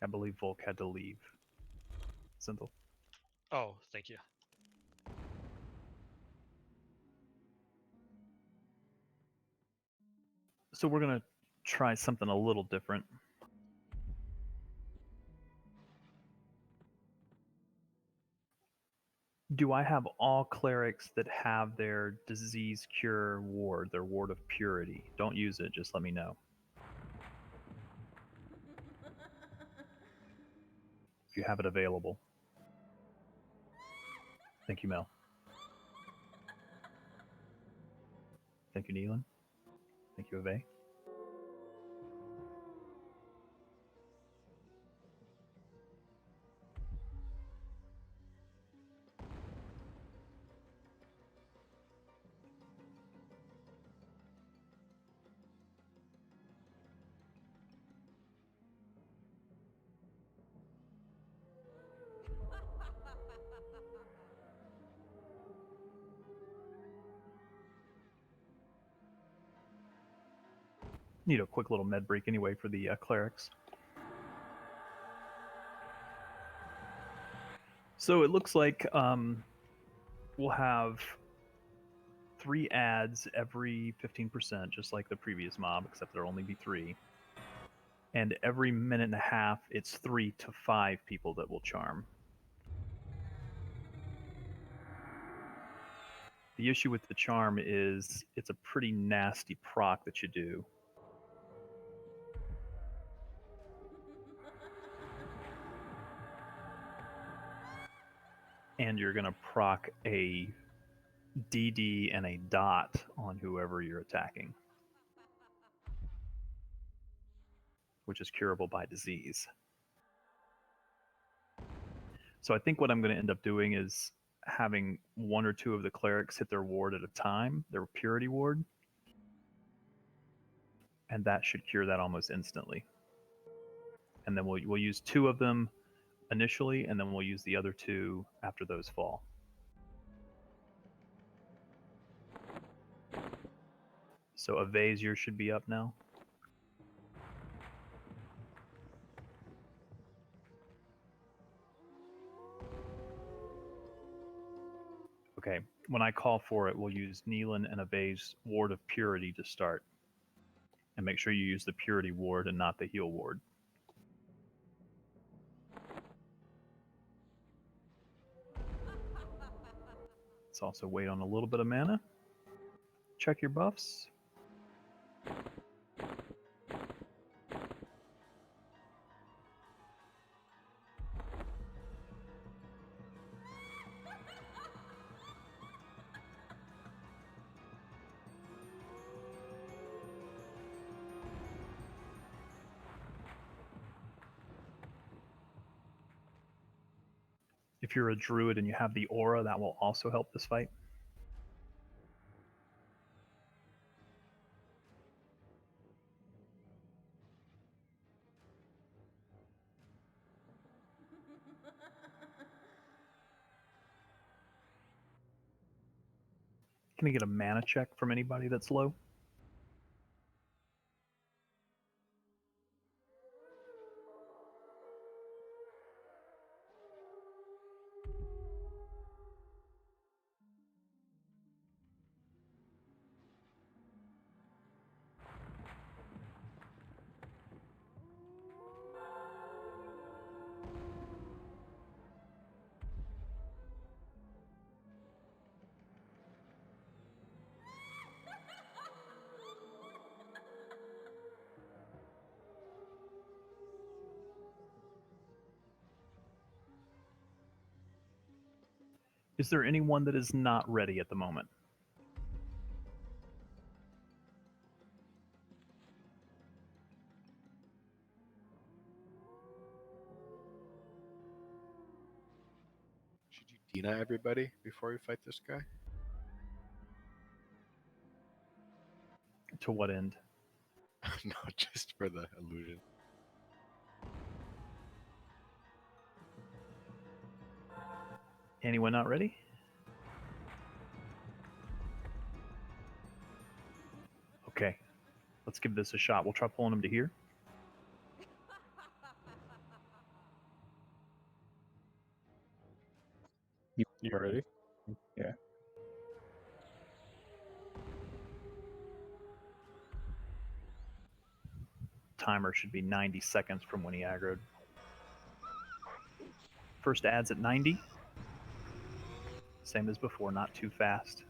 I believe Volk had to leave. Simple. Oh, thank you. So we're going to try something a little different. Do I have all clerics that have their disease cure ward, their ward of purity? Don't use it, just let me know. If you have it available. Thank you, Mel. Thank you, Neelan. Thank you, Ave. Need a quick little med break anyway for the clerics. So it looks like we'll have 3 ads every 15%, just like the previous mob, except there'll only be 3. And every minute and a half, it's 3 to 5 people that will charm. The issue with the charm is it's a pretty nasty proc that you do. And you're going to proc a DD and a dot on whoever you're attacking, which is curable by disease. So I think what I'm going to end up doing is having 1 or 2 of the clerics hit their ward at a time, their purity ward, and that should cure that almost instantly. And then we'll use 2 of them initially, and then we'll use the other 2 after those fall. So a Vazir should be up now. Okay, when I call for it, we'll use Neelan and a Vase Ward of Purity to start. And make sure you use the Purity Ward and not the Heal Ward. Let's also wait on a little bit of mana. Check your buffs. If you're a druid and you have the aura, that will also help this fight. Can I get a mana check from anybody that's low? Is there anyone that is not ready at the moment? Should you Dina everybody before you fight this guy? To what end? No, just for the illusion. Anyone not ready? Okay, let's give this a shot. We'll try pulling him to here. You ready? Yeah. Timer should be 90 seconds from when he aggroed. First ad's at 90. Same as before, not too fast.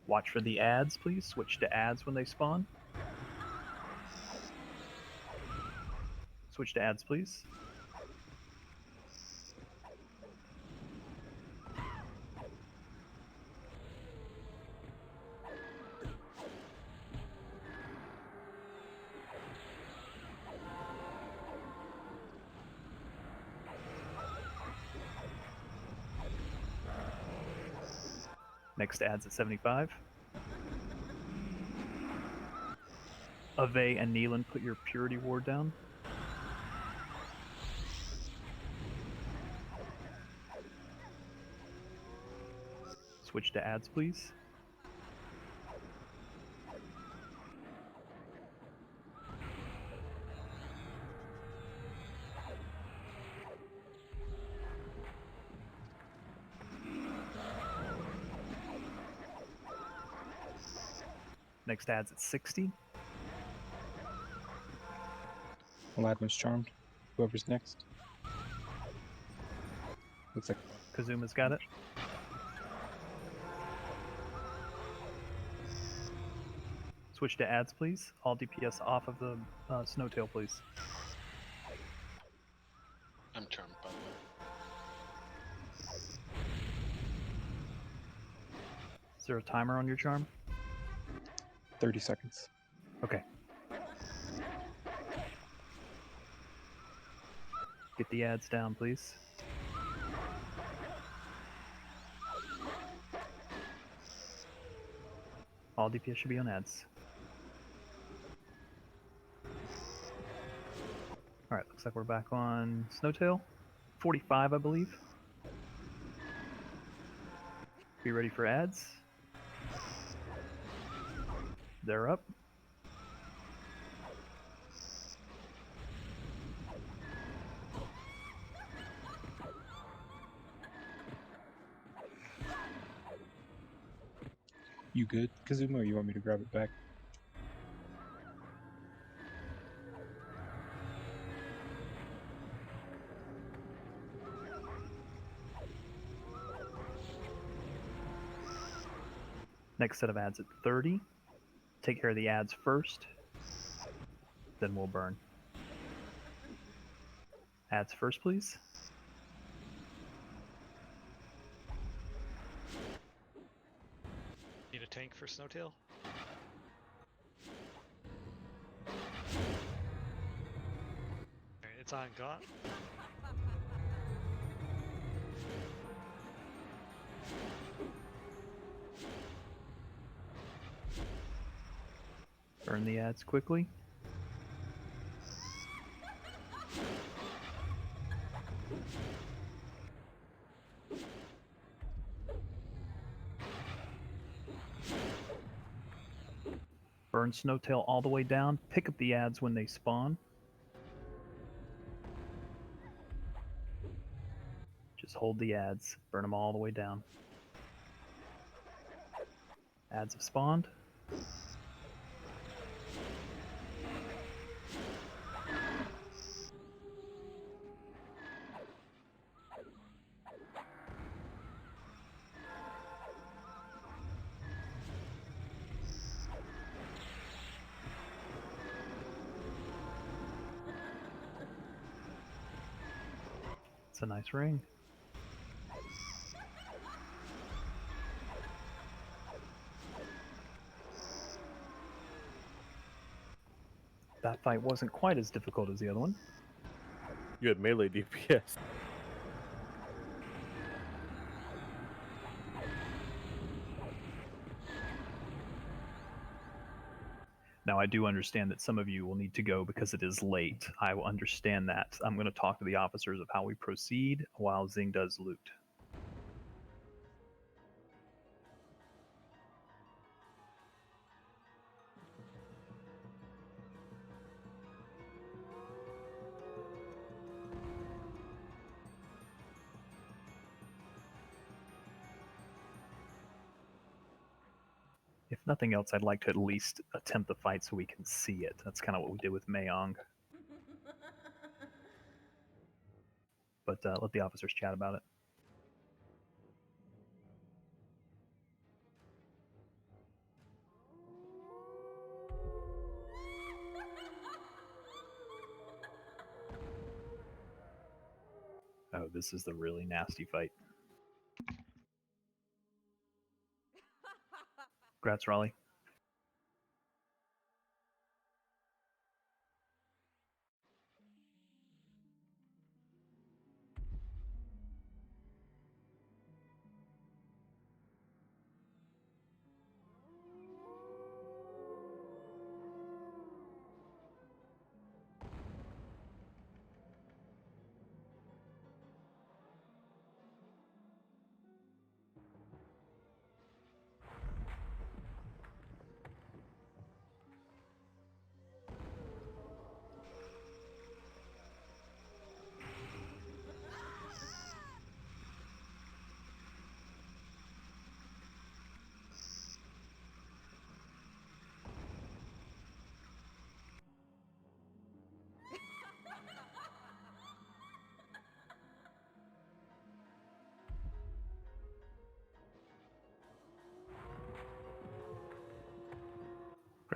Watch for the ads, please. Switch to ads when they spawn. Switch to ads, please. Next ad's at 75. Ave and Neelan, put your Purity Ward down. Switch to ads, please. Next ad's at 60. Aladdin's charmed. Whoever's next. Looks like Kazuma's got it. Switch to ads, please. All DPS off of the Snowtail, please. I'm charmed, by the way. Is there a timer on your charm? 30 seconds. Okay. Get the ads down, please. All DPS should be on ads. Alright, looks like we're back on Snowtail. 45, I believe. Be ready for ads. They're up. You good, Kazuma, or you want me to grab it back? Next set of ads at 30. Take care of the ads first, then we'll burn. Ads first, please. Need a tank for Snowtail? Alright, it's on Gaunt. Burn the ads quickly. Burn Snowtail all the way down. Pick up the ads when they spawn. Just hold the ads. Burn them all the way down. Ads have spawned. It's a nice ring. That fight wasn't quite as difficult as the other one. You had melee DPS. Now, I do understand that some of you will need to go because it is late. I will understand that. I'm going to talk to the officers of how we proceed while Zing does loot. If nothing else, I'd like to at least attempt the fight so we can see it. That's kind of what we did with Mayong. But let the officers chat about it. Oh, this is the really nasty fight. Congrats, Raleigh.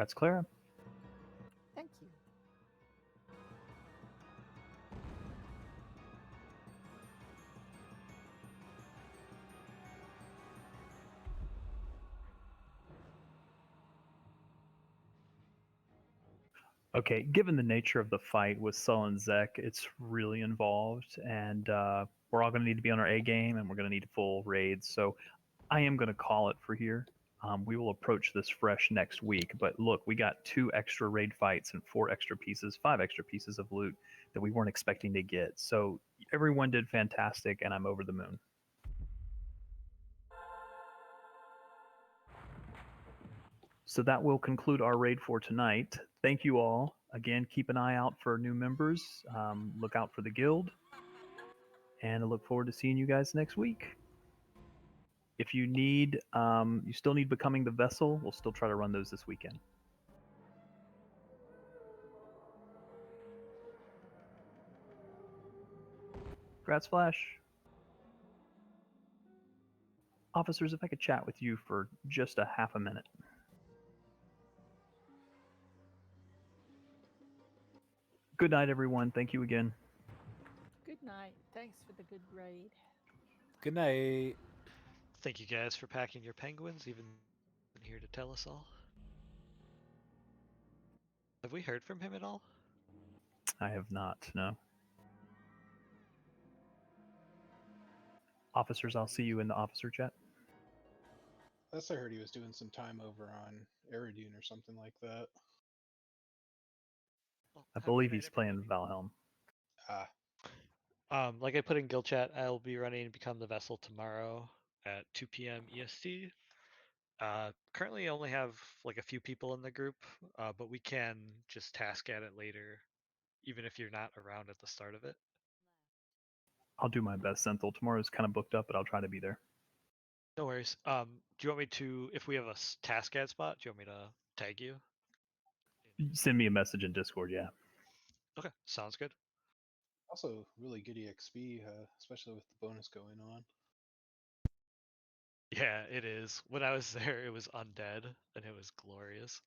Congrats, Clara. Thank you. Okay, given the nature of the fight with Sul and Zek, it's really involved, and we're all going to need to be on our A game, and we're going to need full raids. So I am going to call it for here. We will approach this fresh next week. But look, we got 2 extra raid fights and 4 extra pieces, 5 extra pieces of loot that we weren't expecting to get. So everyone did fantastic, and I'm over the moon. So that will conclude our raid for tonight. Thank you all. Again, keep an eye out for new members. Look out for the guild. And I look forward to seeing you guys next week. If you need, you still need Becoming the Vessel, we'll still try to run those this weekend. Congrats, Flash. Officers, if I could chat with you for just a half a minute. Good night, everyone. Thank you again. Good night. Thanks for the good raid. Good night. Thank you guys for packing your penguins, even here to tell us all. Have we heard from him at all? I have not, no. Officers, I'll see you in the officer chat. Last I heard, he was doing some time over on Eridude or something like that. I believe he's playing Valhelm. Like I put in guild chat, I'll be running Become the Vessel tomorrow at 2 p.m. EST. Currently, I only have like a few people in the group, but we can just task at it later, even if you're not around at the start of it. I'll do my best, Senthil. Tomorrow's kind of booked up, but I'll try to be there. No worries. Do you want me to, if we have a task ad spot, do you want me to tag you? Send me a message in Discord, yeah. Okay, sounds good. Also, really good EXP, especially with the bonus going on. Yeah, it is. When I was there, it was undead, and it was glorious.